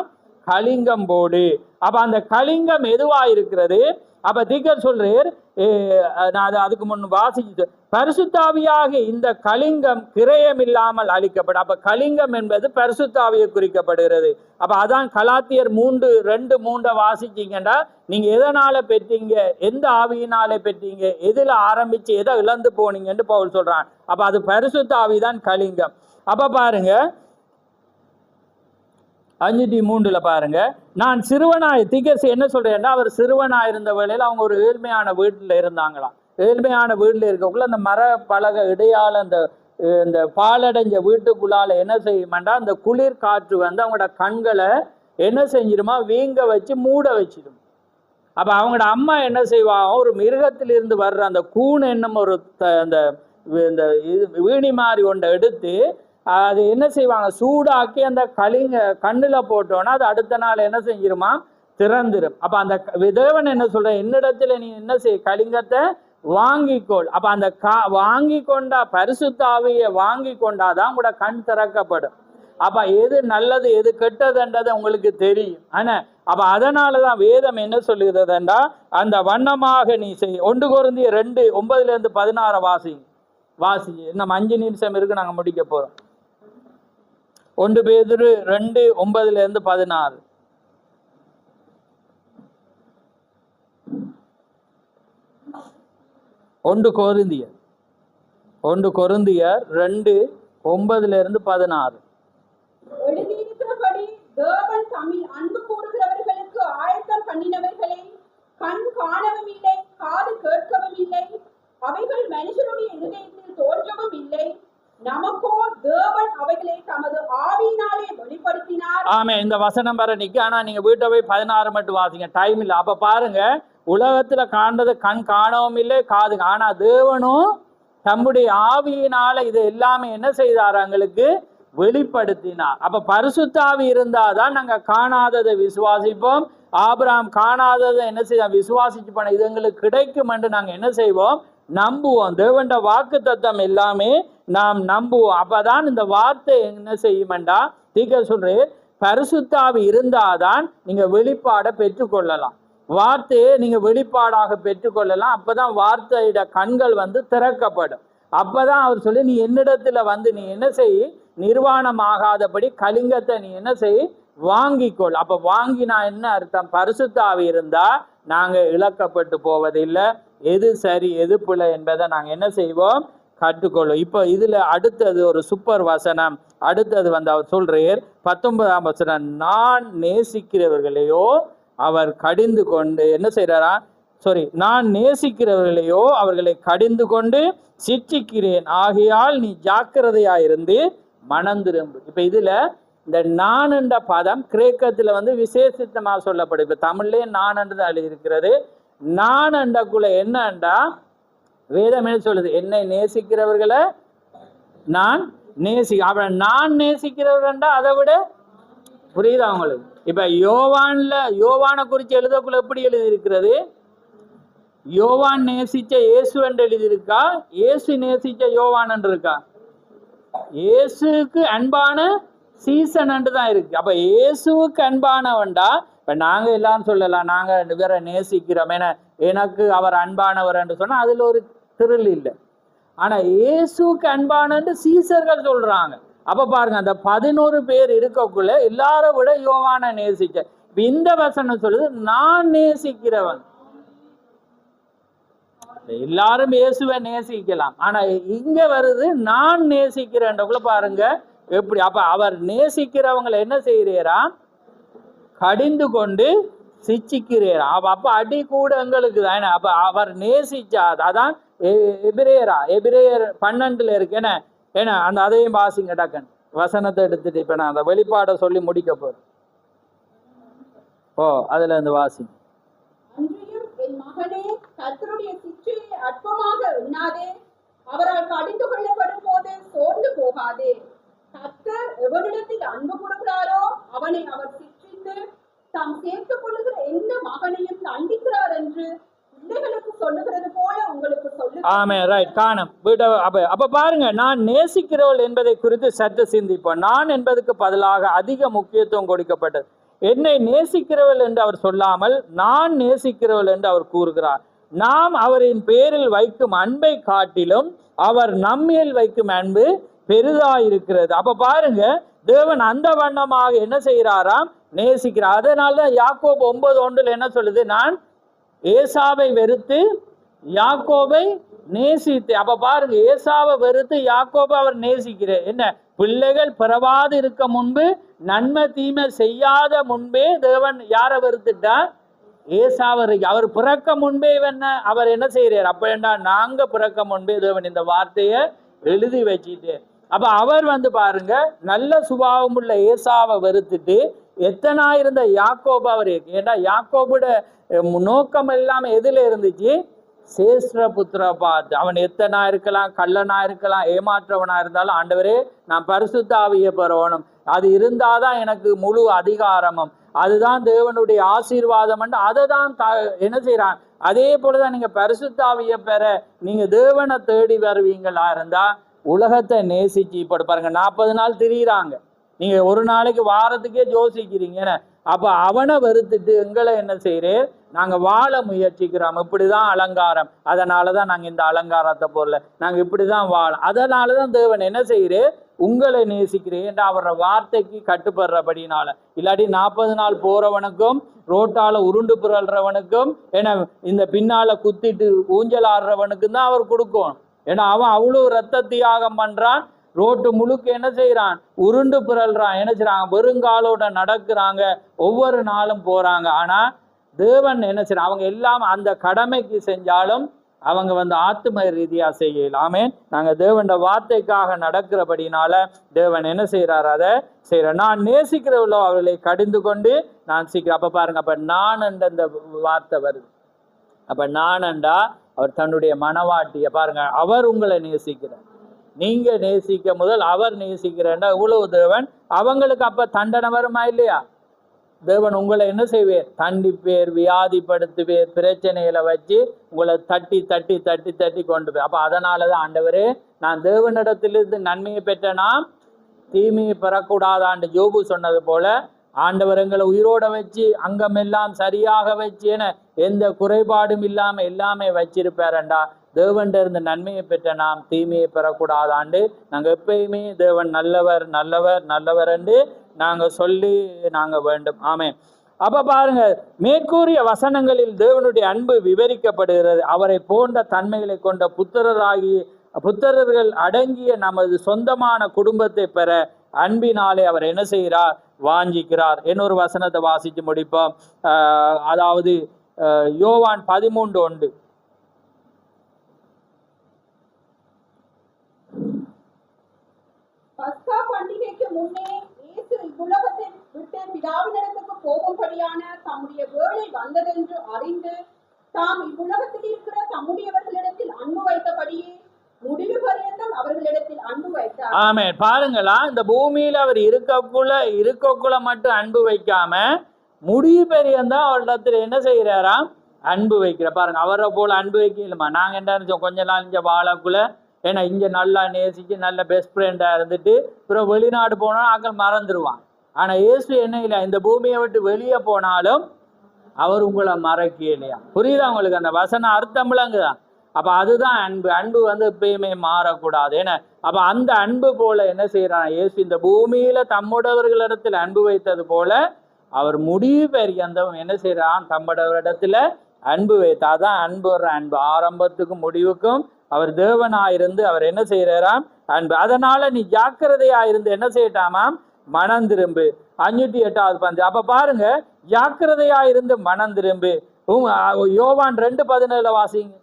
கலிங்கம் போடு. அப்ப அந்த கலிங்கம் எதுவா இருக்கிறது? அப்ப தீக்கர் சொல்றேர், நான் அதுக்கு முன் வாசிச்சு, பரிசுத்தாவியாக இந்த கலிங்கம் கிரயம் இல்லாமல் அழிக்கப்படும். அப்ப கலிங்கம் என்பது பரிசுத்தாவியை குறிக்கப்படுகிறது. அப்ப அதான் கலாத்தியர் 3:2-3 வாசிச்சீங்கன்னா நீங்க எதனால பெற்றீங்க, எந்த ஆவியினால பெற்றீங்க, எதுல ஆரம்பிச்சு எதை இழந்து போனீங்கன்னு பவுல் சொல்றான். அப்ப அது பரிசுத்த ஆவிதான் கலிங்கம். அப்ப பாருங்க 5:3 பாருங்க, நான் சிறுவனாய், திகஸ் என்ன சொல்றேன்னா அவர் சிறுவனா இருந்த வேளையில் அவங்க ஒரு ஏழ்மையான வீட்டுல இருந்தாங்களாம். ஏழ்மையான வீட்டுல இருக்கக்குள்ள அந்த மர பலகை இடையால இந்த பாலடைஞ்ச வீட்டுக்குள்ளால என்ன செய்யுமாண்டா அந்த குளிர் காற்று அவங்களோட கண்களை என்ன செஞ்சிருமா, வீங்க வச்சு மூட வச்சிடும். அப்ப அவங்களோட அம்மா என்ன செய்வாங்க, ஒரு மிருகத்திலிருந்து வர்ற அந்த கூன் என்னும் ஒரு அந்த வீணி மாதிரி ஒன்றை எடுத்து அது என்ன செய்வாங்க, சூடாக்கி அந்த கண்ணுல போட்டோன்னா அது அடுத்த நாள் என்ன செஞ்சிருமா, திறந்துடும். அப்ப அந்த தேவன் என்ன சொல்ற, என்னிடத்துல நீ என்ன செய், கலிங்கத்தை வாங்கிக்கொள். அப்ப அந்த வாங்கி கொண்டா, பரிசுத்த ஆவியை வாங்கி கொண்டாதான் உங்களோட கண் திறக்கப்படும். அப்ப எது நல்லது எது கெட்டதுன்றது உங்களுக்கு தெரியும். ஆனா அப்ப அதனாலதான் வேதம் என்ன சொல்லுகிறதுண்டா, அந்த வண்ணமாக நீ செய். 1 கொரிந்தியர் 2:9-16 வாசி. இன்னும் 5 நிமிஷம் இருக்கு, நாங்க முடிக்க போறோம். 1 பேதுரு 2:9-16. 1 கொரிந்தியர் 2:9-16. எழுதியிருக்கிறபடி தேவன் தம்மில் அன்பு கூறுகிறவர்களுக்கு ஆயத்தம் பண்ணினவைகளை கண் காணவும் இல்லை, காது கேட்கவும் இல்லை, அவைகள் மனுஷனுடைய இருதயத்தில் தோன்றவும் இல்லை. நமக்கோ தேவன் அவைகளை தமது ஆவியினாலே வெளிப்படுத்தினார். ஆமே, இந்த வசனம் வர நிக்க. ஆனா நீங்க வீட்டை போய் 16 மட்டும் வாசிங்க, டைம் இல்லை. அப்ப பாருங்க, உலகத்துல காண்றது கண் காணவும் இல்லை, காது. ஆனா தேவனும் தம்முடைய ஆவியினால இது எல்லாமே என்ன செய்தார், எங்களுக்கு வெளிப்படுத்தினார். அப்ப பரிசுத்தாவி இருந்தாதான் நாங்க காணாததை விசுவாசிப்போம். ஆபிரகாம் காணாததை என்ன செய்ய விசுவாசிச்சு பண்ண இது எங்களுக்கு கிடைக்கும் என்று நாங்க என்ன செய்வோம், நம்புவோம். தேவண்ட வாக்கு தத்தம் எல்லாமே நாம் நம்புவோம். அப்பதான் இந்த வார்த்தை என்ன செய்யுமெண்டா, தீக்க சொல்றேன், பரிசுத்தாவி இருந்தாதான் நீங்க வெளிப்பாடை பெற்றுக்கொள்ளலாம். வார்த்தையை நீங்க வெளிப்பாடாக பெற்றுக்கொள்ளலாம். அப்பதான் வார்த்தையோட கண்கள் திறக்கப்படும். அப்பதான் அவர் சொல்லி, நீ என்னிடத்துல நீ என்ன செய், நிர்வாணமாகாதபடி கலிங்கத்தை நீ என்ன செய், வாங்கிக்கொள். அப்ப வாங்கினா என்ன அர்த்தம், பரிசுத்தாவி இருந்தா நாங்க இழக்கப்பட்டு போவதில்லை. எது சரி எது பிழை என்பதை நாங்க என்ன செய்வோம், கற்றுக்கொள்ளும். இப்போ இதுல அடுத்தது ஒரு சூப்பர் வசனம். அடுத்தது அவர் சொல்றார் 19ஆம் வசனம், நான் நேசிக்கிறவர்களையோ அவர் கடிந்து கொண்டு என்ன செய்யறாரா, நான் நேசிக்கிறவர்களையோ அவர்களை கடிந்து கொண்டு சிட்சிக்கிறேன், ஆகையால் நீ ஜாக்கிரதையாயிருந்து மனம் திரும்பு. இப்ப இதுல இந்த நான் என்ற பதம் கிரேக்கத்துல விசேஷித்தமா சொல்லப்படும். இப்ப தமிழ்லயே நான் என்று எழுதியிருக்கிறது. நான் என்றக்குள்ள என்னண்டா, வேதம் என்ன சொல்லுது, என்னை நேசிக்கிறவர்களை நான் நான் நேசிக்கிறவர்கள்டா அதை விட புரியுதா உங்களுக்கு? இப்ப யோவானை குறித்து எழுதக்குள்ள எப்படி எழுதி இருக்கிறது, யோவான் நேசிச்ச இயேசு என்று எழுதியிருக்கா, இயேசு நேசிச்ச யோவான் என்று இருக்கா? இயேசுக்கு அன்பான சீசன் என்று தான் இருக்கு. அப்ப இயேசுக்கு அன்பானவன்டா. இப்ப நாங்க எல்லாரும் சொல்லலாம், நாங்க வேற நேசிக்கிறோம், எனக்கு அவர் அன்பானவர் என்று சொன்னா அதுல ஒரு திரில் இல்லை. ஆனா இயேசுக்கு அன்பானன்னு சீசர்கள் சொல்றாங்க. அப்ப பாருங்க, அந்த 11 பேர் இருக்கக்குள்ள எல்லாரும் விட யோவானை நேசிச்ச. இந்த வசனம் சொல்லுது, நான் நேசிக்கிறவன். எல்லாரும் இயேசுவை நேசிக்கலாம், ஆனா இங்க வருது நான் நேசிக்கிறேன்றக்குள்ள பாருங்க எப்படி. அப்ப அவர் நேசிக்கிறவங்களை என்ன செய்யறா, கடிந்து கொண்டு சிச்சிக்கிறேரா. அப்ப அடி கூட எங்களுக்கு தான். அப்ப அவர் நேசிச்சா, அதான் எபிரேயர் 12 இருக்கு. ஏன்னா அந்த அதையும் வாசிங்க டக்கன், வசனத்தை எடுத்துட்டு. இப்ப நான் அந்த வெளிப்பாடை சொல்லி முடிக்க போறேன். அதுல இருந்து வாசிங்க. என் மகனே, கர்த்தருடைய சிற்றையை அற்பமாக எண்ணாதே, அவரால் கடிந்து கொள்ளப்படும் போது சோர்ந்து போகாதே. கர்த்தர் எவனிடத்தில் அன்பு கொடுக்கிறாரோ அவனை அவர் சிற்றித்து தாம் சேர்த்துக் கொள்ளுகிற எந்த மகனையும் தண்டிக்கிறார் என்று பிள்ளைகளுக்கு சொல்லுகிறது போல உங்களுக்கு சொல்லு. ஆமே, ரைட். காணும். அப்ப பாருங்க, நான் நேசிக்கிறவள் என்பதை குறித்து சற்று சிந்திப்போம். நான் என்பதற்கு பதிலாக அதிக முக்கியத்துவம் கொடுக்கப்பட்டது. என்னை நேசிக்கிறவள் என்று அவர் சொல்லாமல் நான் நேசிக்கிறவள் என்று அவர் கூறுகிறார். நாம் அவரின் பேரில் வைக்கும் அன்பை காட்டிலும் அவர் நம்மேல் வைக்கும் அன்பு பெரிதாயிருக்கிறது. அப்ப பாருங்க, தேவன் அந்த வண்ணமாக என்ன செய்கிறாராம், நேசிக்கிறார். அதனாலதான் யாக்கோபு 9:1 என்ன சொல்லுது, நான் ஏசாவை வெறுத்து யாக்கோபை நேசித்து. அப்ப பாருங்க, ஏசாவை வெறுத்து யாக்கோபை அவர் நேசிக்கிறார். என்ன, பிள்ளைகள் பிறவாது இருக்க முன்பு, நன்மை தீமை செய்யாத முன்பே தேவன் யாரை வெறுத்துட்டார், ஏசாவை. அவர் பிறக்க முன்பே அவர் என்ன செய்யறார், அப்ப என்ன, நாங்க பிறக்க முன்பே தேவன் இந்த வார்த்தையை எழுதி வச்சுட்டு. அப்ப அவர் பாருங்க, நல்ல சுபாவம் உள்ள ஏசாவை வெறுத்துட்டு எத்தனா இருந்த யாக்கோபு அவர். ஏன்னா யாக்கோபோட நோக்கம் எல்லாம் எதுல இருந்துச்சு, சேஷ்ட புத்திர பார்த்து. அவன் எத்தனா இருக்கலாம், கள்ளனா இருக்கலாம், ஏமாற்றவனா இருந்தாலும், ஆண்டவரே நான் பரிசுத்த ஆவியை பெறணும், அது இருந்தாதான் எனக்கு முழு அதிகாரமும், அதுதான் தேவனுடைய ஆசீர்வாதம். அதை தான் என்ன செய்யறான். அதே போலதான் நீங்க பரிசுத்த ஆவியை பெற நீங்க தேவனை தேடி வருவீங்களா இருந்தா உலகத்தை நேசிச்சு. இப்ப பாருங்க, 40 நாள் திரியிறாங்க, நீங்க ஒரு நாளைக்கு வாரத்துக்கே யோசிக்கிறீங்க. அப்ப அவனை வெறுத்துட்டு எங்களை என்ன செய்யறேன், நாங்க வாழ முயற்சிக்கிறோம். இப்படிதான் அலங்காரம், அதனாலதான் நாங்க இந்த அலங்காரத்தை போடல, நாங்க இப்படிதான் வாழ. அதனாலதான் தேவன் என்ன செய்யறேன், உங்களை நேசிக்கிறேன் என்று அவரோட வார்த்தைக்கு கட்டுப்படுறபடினால. இல்லாட்டி 40 நாள் போறவனுக்கும் ரோட்டால உருண்டு புரள்றவனுக்கும் ஏன்னா இந்த பின்னால குத்திட்டு ஊஞ்சல் ஆடுறவனுக்கும் தான் அவர் கொடுக்கும். ஏன்னா அவன் அவ்வளவு ரத்த தியாகம் பண்றான், ரோட்டு முழுக்க என்ன செய்யறான், உருண்டு புரள்றான், என்ன செய்யறாங்க, வெறுங்காலோட நடக்கிறாங்க, ஒவ்வொரு நாளும் போறாங்க. ஆனா தேவன் என்ன செய்ய அவங்க எல்லாம் அந்த கடமைக்கு செஞ்சாலும் அவங்க ஆத்ம ரீதியா செய்யல. ஆமென். நாங்க தேவன் வார்த்தைக்காக நடக்கிறபடினால தேவன் என்ன செய்யறாரு, அதை செய்யற. நான் நேசிக்கிறவளோ அவர்களை கடிந்து கொண்டு நான் சீக்கிரம். அப்ப பாருங்க, அப்ப நான் அந்த வார்த்தை வருது. அப்ப நானண்டா அவர் தன்னுடைய மனவாட்டிய பாருங்க, அவர் உங்களை நேசிக்கிறார். நீங்க நேசிக்க முதல் அவர் நேசிக்கிறேன்டா இவ்வளவு தேவன் அவங்களுக்கு அப்ப தண்டனை வருமா இல்லையா? தேவன் உங்களை என்ன செய்வேர், தண்டிப்பேர், வியாதிப்படுத்துவேர், பிரச்சனைகளை வச்சு உங்களை தட்டி தட்டி தட்டி தட்டி கொண்டு போய். அப்ப அதனாலதான் ஆண்டவரே, நான் தேவனிடத்திலிருந்து நன்மையை பெற்ற நாம் தீமையை பெறக்கூடாதான்னு யோபு சொன்னது போல ஆண்டவர் எங்களை உயிரோட வச்சு அங்கமெல்லாம் சரியாக வச்சு என எந்த குறைபாடும் இல்லாம எல்லாமே வச்சிருப்பாரண்டா. தேவன் இருந்து நன்மையை பெற்ற நாம் தீமையை பெறக்கூடாதாண்டு நாங்க எப்பயுமே தேவன் நல்லவர் நல்லவர் நல்லவர் என்று நாங்க சொல்லி நாங்க வேண்டும். ஆமென். அப்ப பாருங்க, மேற்கூறிய வசனங்களில் தேவனுடைய அன்பு விவரிக்கப்படுகிறது. அவரை போன்ற தன்மைகளை கொண்ட புத்திரர்கள் அடங்கிய நமது சொந்தமான குடும்பத்தை பெற அன்பினாலே அவர் என்ன செய்கிறார், வாஞ்சிக்கிறார். இன்னொரு வசனத்தை வாசித்து முடிப்போம். அதாவது யோவான் 13:1. பஸ்கா பண்டிகைக்கு முன்னே இயேசு இவ்வுலகத்தை விட்டு பிதாவினிடத்துக்கு போகும்படியான தம்முடைய வேளை வந்ததென்று அறிந்து தாம் இவ்வுலகத்தில் இருக்கிற தம்முடையவர்களிடத்தில் அன்பு வைத்தபடியே முடிவு பரியந்தம் அவர்களிடத்தில் அன்பு வைத்தார். ஆமென். பாருங்களா, இந்த பூமியில அவர் இருக்கக்குள்ள மட்டும் அன்பு வைக்காம முடிவு பரியந்தம் அவரிடத்துல என்ன செய்யறாராம், அன்பு வைக்கிற. பாருங்க, அவரை போல அன்பு வைக்கலுமா? நாங்க என்ன கொஞ்ச நாள் இங்க வாழக்குள்ள ஏன்னா இங்க நல்லா நேசிச்சு நல்ல பெஸ்ட் ஃப்ரெண்டா இருந்துட்டு அப்புறம் வெளிநாடு போனா ஆக்கள் மறந்துடுவான். ஆனா இயேசு என்ன இல்லை, இந்த பூமியை விட்டு வெளியே போனாலும் அவர் உங்களை மறக்கலையா? புரியுதா உங்களுக்கு? அந்த வசன அர்த்தம் விளங்குதான். அப்ப அதுதான் அன்பு. அன்பு எப்பயுமே மாறக்கூடாது. ஏன்னா அப்ப அந்த அன்பு போல என்ன செய்யறான் இயேசு, இந்த பூமியில தம்முடையவர்களிடத்துல அன்பு வைத்தது போல அவர் முடிவு பரியந்தம் என்ன செய்யறான், தம்முடையவரிடத்துல அன்பு வைத்தாதான் அன்பு. அன்பு ஆரம்பத்துக்கும் முடிவுக்கும் அவர் தேவனாயிருந்து அவர் என்ன செய்யறாராம், அன்பு. அதனால நீ ஜாக்கிரதையாயிருந்து என்ன செய்யட்டாமாம், மனம் திரும்பு. 508வது பந்தி. அப்ப பாருங்க, ஜாக்கிரதையாயிருந்து மனம் திரும்பு. யோவான் 2:17 வாசிங்க.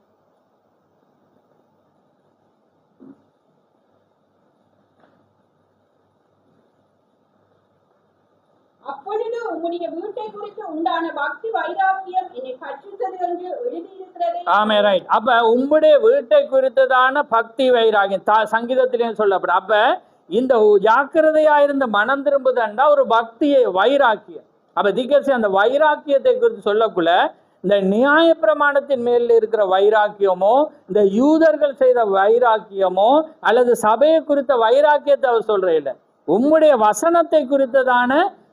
அப்பொழுது உம்முடைய வீட்டை குறித்து உண்டான பக்தி வைராக்கியம் என்னை பற்றித்தது என்று எழுதியிருக்கிறது. ஆமே, ரைட். அப்ப உம்முடைய வீட்டை குறித்ததான பக்தி வைராக்கியம் சங்கீதத்திலேயும் சொல்லப்படும். அப்ப இந்த ஜாக்கிரதையாயிருந்த மனம் திரும்புதண்டா ஒரு பக்தியை வைராக்கியம். அப்ப தீக்கர்சி அந்த வைராக்கியத்தை குறித்து சொல்லக்குள்ள இந்த நியாய பிரமாணத்தின் மேல் இருக்கிற வைராக்கியமோ, இந்த யூதர்கள் செய்த வைராக்கியமோ, அல்லது சபையை குறித்த வைராக்கியத்தை அவர் சொல்ற இல்லை, உம்முடைய வசனத்தை குறித்ததான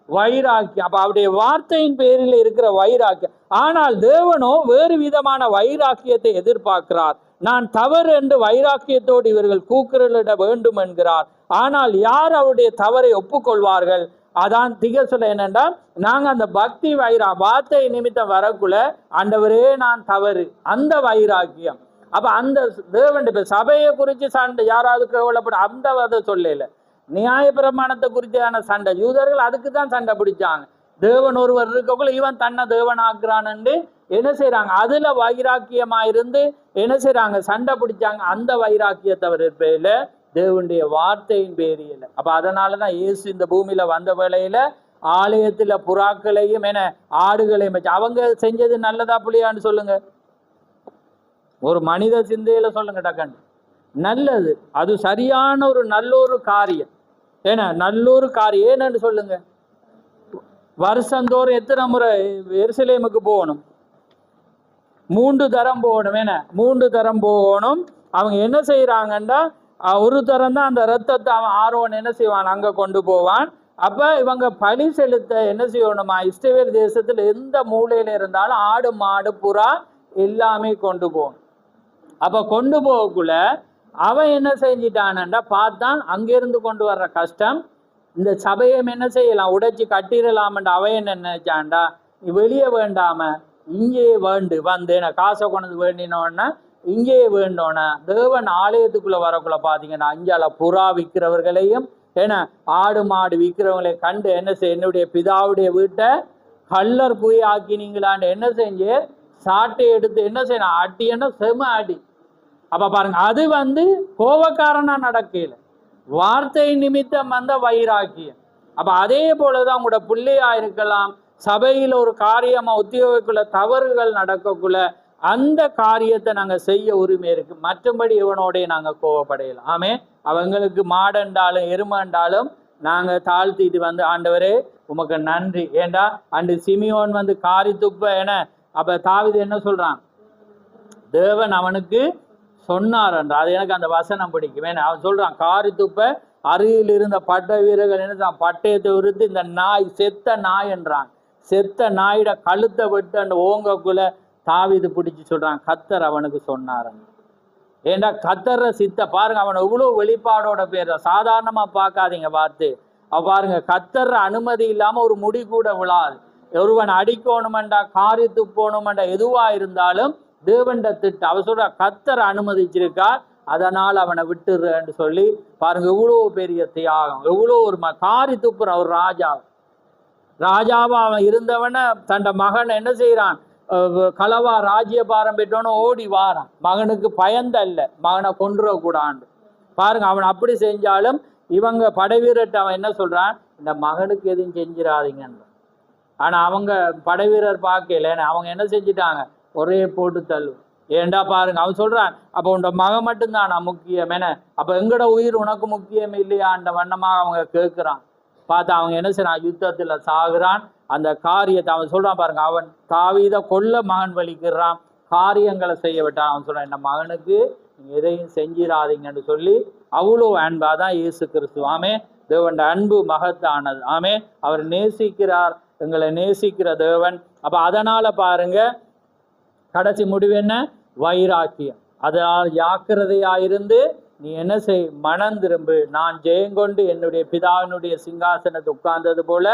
வைராக்கியம். அப்ப அவருடைய வார்த்தையின் பேரில் இருக்கிற வைராக்கியம். ஆனால் தேவனோ வேறு விதமான வைராக்கியத்தை எதிர்பார்க்கிறார். நான் தவறு என்று வைராக்கியத்தோடு இவர்கள் கூக்குரலிட வேண்டும் என்கிறார். ஆனால் யார் அவருடைய தவறை ஒப்புக்கொள்வார்கள்? அதான் திக சொல்ல என்னன்னா, நாங்க அந்த பக்தி வார்த்தை நிமித்தம் வரக்குள்ள ஆண்டவரே நான் தவறு, அந்த வைராக்கியம். அப்ப அந்த தேவன் சபையை குறித்து சண்டை யாராவது கேவலப்பட அந்த அதை சொல்லல. நியாய பிரமாணத்தை குறித்தான சண்டை யூதர்கள் அதுக்கு தான் சண்டை பிடிச்சாங்க. தேவன் ஒருவர் இருக்கக்குள்ள இவன் தன்னை தேவன் ஆக்குறான்னு என்ன செய்யறாங்க, அதுல வைராக்கியமாயிருந்து என்ன செய்யறாங்க, சண்டை பிடிச்சாங்க. அந்த வைராக்கியத்தவர் இருப்பையில தேவனுடைய வார்த்தையின் பேரியில். அப்ப அதனாலதான் இயேசு இந்த பூமியில வந்த வேளையில ஆலயத்துல புறாக்களையும் என ஆடுகளையும் வச்சு அவங்க செஞ்சது நல்லதா புள்ளியான்னு சொல்லுங்க, ஒரு மனித சிந்தையில சொல்லுங்க டக்கன். நல்லது, அது சரியான ஒரு நல்லொரு காரியம். ஏன்னா நல்லொரு காரியம் ஏன்னு சொல்லுங்க. வருஷந்தோறும் எத்தனை முறை எருசலேமுக்கு போகணும்? 3 தரம் போகணும். ஏன்னா 3 தரம் போகணும். அவங்க என்ன செய்யறாங்கன்னா, ஒரு தரம் தான் அந்த ரத்தத்தை அவன் ஆரோன் என்ன செய்வான், அங்க கொண்டு போவான். அப்ப இவங்க பலி செலுத்த என்ன செய்யணுமா, இஸ்ரவேல் தேசத்துல எந்த மூலையில இருந்தாலும் ஆடு மாடு புறா எல்லாமே கொண்டு போகணும். அப்ப கொண்டு போகக்குள்ள அவன் என்ன செஞ்சிட்டான்டா, பார்த்தான் அங்கிருந்து கொண்டு வர்ற கஷ்டம், இந்த சபையை என்ன செய்யலாம், உடைச்சி கட்டிடலாம்டா. அவன் என்ன நினைச்சான்டா, வெளியே வேண்டாம இங்கேயே வந்து காசை கொண்டு வேண்டினோன்னா இங்கேயே வேண்டோன்னா தேவன் ஆலயத்துக்குள்ள வரக்குள்ள பாத்தீங்கன்னா அஞ்சால புறா விற்கிறவர்களையும் ஏன்னா ஆடு மாடு விற்கிறவங்களை கண்டு என்ன செய்ய, என்னுடைய பிதாவுடைய வீட்டை கள்ளர் குழி ஆக்கினீங்களான்னு என்ன செஞ்சு சாட்டை எடுத்து என்ன செய்யணும், அட்டியன்னா செம அடி. அப்ப பாருங்க, அது கோபக்காரனா நடக்கல, வார்த்தை நிமித்தம் வந்த வைராக்கியம். அப்ப அதே போலதான் உங்களோட பிள்ளையா இருக்கலாம், சபையில் ஒரு காரியமா உத்தியோகக்குள்ள தவறுகள் நடக்கக்குள்ள அந்த காரியத்தை நாங்க செய்ய உரிமை இருக்கு. மற்றபடி இவனோட நாங்க கோவப்படையலாம். ஆமே, அவங்களுக்கு மாடண்டாலும் எருமண்டாலும் நாங்க தாழ்த்திட்டு ஆண்டவரே உமக்கு நன்றி. ஏண்டா அண்டு சிமியோன் காரி துப்ப என. அப்ப தாவீது என்ன சொல்றான், தேவன் அவனுக்கு சொன்னார் என்று. அது எனக்கு அந்த வசனம் பிடிக்கும். ஏன்னா அவன் சொல்றான், காரி துப்ப அருகில் இருந்த பட்ட வீரர்கள் என்ன பட்டயத்தை உறுத்து இந்த நாய், செத்த நாய் என்றான். செத்த நாயிட கழுத்தை விட்டு அந்த ஓங்கக்குள்ள தாவீது பிடிச்சு சொல்றான், கத்தர் அவனுக்கு சொன்னார். ஏண்டா கத்தர்ற சித்த பாருங்க, அவன் எவ்வளவு வெளிப்பாடோட பேர், சாதாரணமா பார்க்காதீங்க பார்த்து. பாருங்க, கத்தர்ற அனுமதி இல்லாம ஒரு முடி கூட விழாது. ஒருவன் அடிக்கணுமெண்டா, காரி துப்பணுமெண்டா, எதுவா இருந்தாலும் தேவண்ட திட்டு. அவ சொல்ற கத்தர் அனுமதிச்சிருக்கார், அதனால் அவனை விட்டுறன்னு சொல்லி பாருங்க, எவ்வளோ பெரிய தியாகம், எவ்வளோ ஒரு காரி துப்புற ஒரு ராஜாவா அவன் இருந்தவன தன் மகன் என்ன செய்யறான், களவா ராஜ்யபாரம் பெற்றவன ஓடி வாரான். மகனுக்கு பயந்தல்ல, மகனை கொன்றுடக்கூடாண்டு. பாருங்க, அவன் அப்படி செஞ்சாலும் இவங்க படைவீரர்கிட்ட அவன் என்ன சொல்றான், இந்த மகனுக்கு எதுவும் செஞ்சிடாதீங்கன்ற. ஆனா அவங்க படைவீரர் பார்க்கல, அவங்க என்ன செஞ்சிட்டாங்க, ஒரே போட்டு தள்ளு. ஏண்டா பாருங்க, அவன் சொல்றான், அப்ப உன் மகன் மட்டும்தான் நான் முக்கியம் என, அப்ப எங்கட உயிர் உனக்கு முக்கியம் இல்லையான்ற வண்ணமாக அவங்க கேட்கிறான். பார்த்தா அவங்க என்ன செய்யறான், யுத்தத்துல சாகுறான். அந்த காரியத்தை அவன் சொல்றான் பாருங்க, அவன் தாவீதை கொல்ல மகன் வலிக்கிறான், காரியங்களை செய்ய விட்டான். அவன் சொல்றான், இந்த மகனுக்கு நீங்க எதையும் செஞ்சிடாதீங்கன்னு சொல்லி அவ்வளோ அன்பாதான் இயேசு கிறிஸ்து. ஆமே, தேவன் அன்பு மகத்தானது. ஆமே, அவர் நேசிக்கிறார், எங்களை நேசிக்கிற தேவன். அப்ப அதனால பாருங்க, கடைசி முடிவு என்ன, வைராக்கியம். அதனால் ஜாக்கிரதையாயிருந்து நீ என்ன செய், மனம் திரும்பு. நான் ஜெயங்கொண்டு என்னுடைய பிதாவினுடைய சிங்காசனத்தை உட்கார்ந்தது போல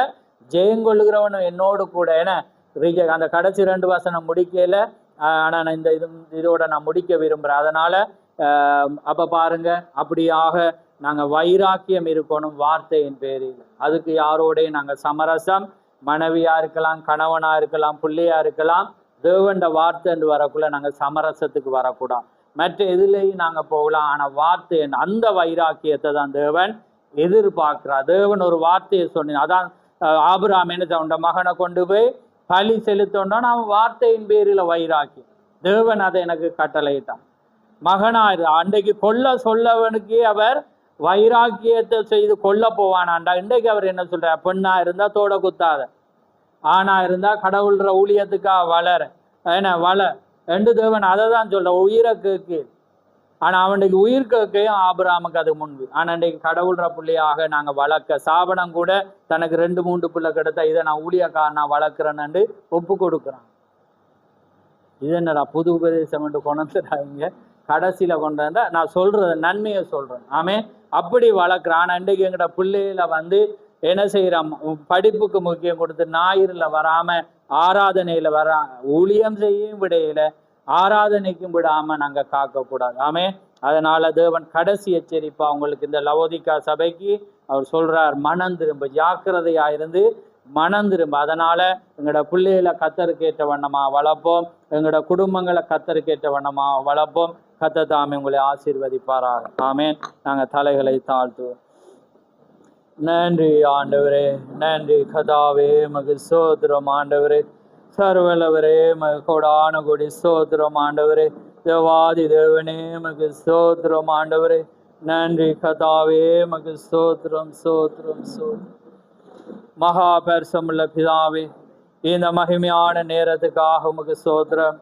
ஜெயங்கொள்ளுகிறவனும் என்னோடு கூட என. அந்த கடைசி 2 வசனம் முடிக்கல, ஆனா நான் இதோட நான் முடிக்க விரும்புறேன். அதனால அப்ப பாருங்க, அப்படியாக நாங்க வைராக்கியம் இருக்கணும் வார்த்தையின் பேரில். அதுக்கு யாரோடையும் நாங்க சமரசம், மனைவியா இருக்கலாம், கணவனா இருக்கலாம், பிள்ளையா இருக்கலாம், தேவண்ட வார்த்தை என்று வரக்குள்ள நாங்க சமரசத்துக்கு வரக்கூடாது. மற்ற எதுலேயும் நாங்க போகலாம், ஆனா வார்த்தை அந்த வைராக்கியத்தை தான் தேவன் எதிர்பார்க்கிறார். தேவன் ஒரு வார்த்தையை சொன்ன, அதான் ஆபிரகாம் என்ன அவனோட மகனை கொண்டு போய் பலி செலுத்தோன்னா அவன் வார்த்தையின் பேரில் வைராக்கியம். தேவன் அதை எனக்கு கட்டளையிட்டான். மகனாரு அன்றைக்கு கொல்ல சொல்லவனுக்கே அவர் வைராக்கியத்தை செய்து கொல்ல போவானாண்டா. இன்றைக்கு அவர் என்ன சொல்றார், பெண்ணா இருந்தா தோட குத்தாத, ஆனா இருந்தா கடவுள்ற ஊழியத்துக்காக வளர ஏன்னா ரெண்டு தேவன் அதை தான் சொல்ற, உயிரை கேட்கு. ஆனா அவனுக்கு உயிர் கேட்கையும் ஆபிரகாமுக்கு அது முன்பு. ஆனா இன்றைக்கு கடவுள்ற பிள்ளையாக நாங்க வளர்க்க, சாபனம் கூட தனக்கு 2-3 பிள்ளை கிடைத்தா இதை நான் ஊழியக்காரனா வளர்க்குறேன்னு ஒப்பு கொடுக்குறான். இது என்னடா புது உபதேசம் என்று கொண்டுறாங்க, கடைசியில கொண்டாந்தா நான் சொல்றது நன்மையை சொல்றேன். ஆமே, அப்படி வளர்க்குறான். ஆனா இன்றைக்கு எங்கட பிள்ளையில என்ன செய்யறான், படிப்புக்கு முக்கியம் கொடுத்து ஞாயிறுல வராம ஆராதனையில ஊழியம் செய்யும் விடையில ஆராதனைக்கும் விடாம நாங்க காக்கக்கூடாது. ஆமே, அதனால தேவன் கடைசி எச்சரிப்பா உங்களுக்கு இந்த லவோதிக்கா சபைக்கு அவர் சொல்றார், மனம் திரும்ப, ஜாக்கிரதையா இருந்து மனம் திரும்ப. அதனால எங்களோட பிள்ளைகளை கத்தருக்கேற்ற வண்ணமா வளர்ப்போம், எங்களோட குடும்பங்களை கத்தருக்கேற்ற வண்ணமா வளர்ப்போம். கர்த்தர் தாமே உங்களை ஆசீர்வதிப்பாராக. ஆமேன். நாங்க தலைகளை தாழ்த்துவோம். நன்றி ஆண்டவரே, நன்றி கதாவே, மகு சோதரம் ஆண்டவரே, சர்வலவரே, மகு கொடான கொடி சோதரம் ஆண்டவரே, தேவாதி தேவனே, மகு சோதரம் ஆண்டவரே, நன்றி கதாவே, மகு சோதரம் சோதரம் சோதரம். மகா பரிசுமுள்ள பிதாவே, இந்த மகிமையான நேரத்துக்காக உமக்கு சோதரம்.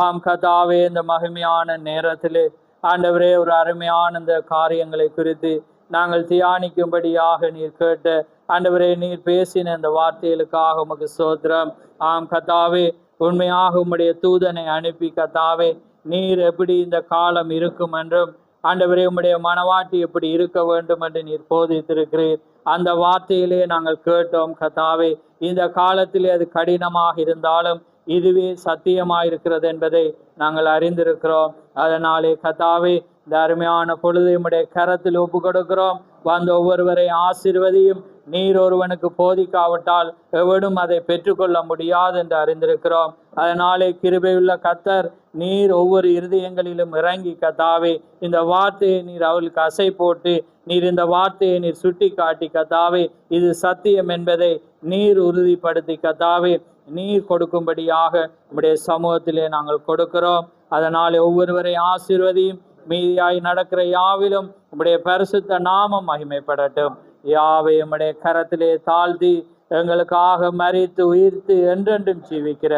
ஆம் கதாவே, இந்த மகிமையான நேரத்திலே ஆண்டவரே ஒரு அருமையான இந்த காரியங்களை குறித்து நாங்கள் தியானிக்கும்படியாக நீர் கேட்ட ஆண்டவரே, நீர் பேசின இந்த வார்த்தைகளுக்காக உமக்கு சோத்திரம். ஆம் கத்தாவே, உண்மையாக உம்முடைய தூதனை அனுப்பி கத்தாவே நீர் எப்படி இந்த காலம் இருக்கும் என்றும் ஆண்டவரே உம்முடைய மனவாட்டி எப்படி இருக்க வேண்டும் என்று நீர் போதித்திருக்கிறீர். அந்த வார்த்தையிலே நாங்கள் கேட்டோம் கத்தாவே. இந்த காலத்திலே அது கடினமாக இருந்தாலும் இதுவே சத்தியமாயிருக்கிறது என்பதை நாங்கள் அறிந்திருக்கிறோம். அதனாலே கத்தாவே, இந்த அருமையான பொழுது உம்முடைய கரத்தில் ஒப்பு கொடுக்கிறோம். வந்த ஒவ்வொருவரை ஆசீர்வதியும், நீர் ஒருவனுக்கு போதிக்காவிட்டால் எவனும் அதை பெற்றுக்கொள்ள முடியாது என்று அறிந்திருக்கிறோம். அதனாலே கிருபையுள்ள கர்த்தர் நீர் ஒவ்வொரு இருதயங்களிலும் இறங்கி கர்த்தாவே இந்த வார்த்தையை நீர் அவர்களுக்கு அசை போட்டு நீர் இந்த வார்த்தையை நீர் சுட்டி காட்டி கர்த்தாவே இது சத்தியம் என்பதை நீர் உறுதிப்படுத்தி கர்த்தாவே நீர் கொடுக்கும்படியாக உம்முடைய சமூகத்திலே நாங்கள் கொடுக்கிறோம். அதனாலே ஒவ்வொருவரை ஆசீர்வதியும். மீதியாய் நடக்கிற யாவிலும் உம்முடைய பரிசுத்த நாமம் மகிமைப்படட்டும். யாவை உம்முடைய கரத்திலே தாழ்த்தி எங்களுக்காக மரித்து உயிர்த்து என்றென்றும் ஜீவிக்கிற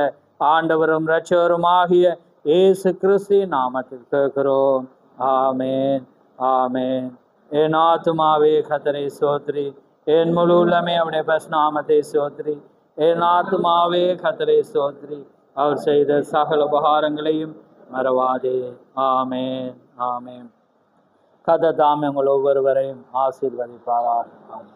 ஆண்டவரும் இரட்சகரும் ஆகிய இயேசு கிறிஸ்து நாமத்தில் கேட்கிறோம். ஆமேன், ஆமேன். என் ஆத்துமாவே கர்த்தரை ஸ்தோத்திரி, என் முழு உள்ளமே அவருடைய பரிசுநாமத்தை ஸ்தோத்திரி. என் ஆத்துமாவே கர்த்தரை ஸ்தோத்திரி, அவர் செய்த சகல உபகாரங்களையும் மறவாதே. ஆமேன், ஆமேன். கர்த்தர் தாமே உங்கள் ஒவ்வொருவரையும் ஆசீர்வதிப்பாராக. ஆமென்.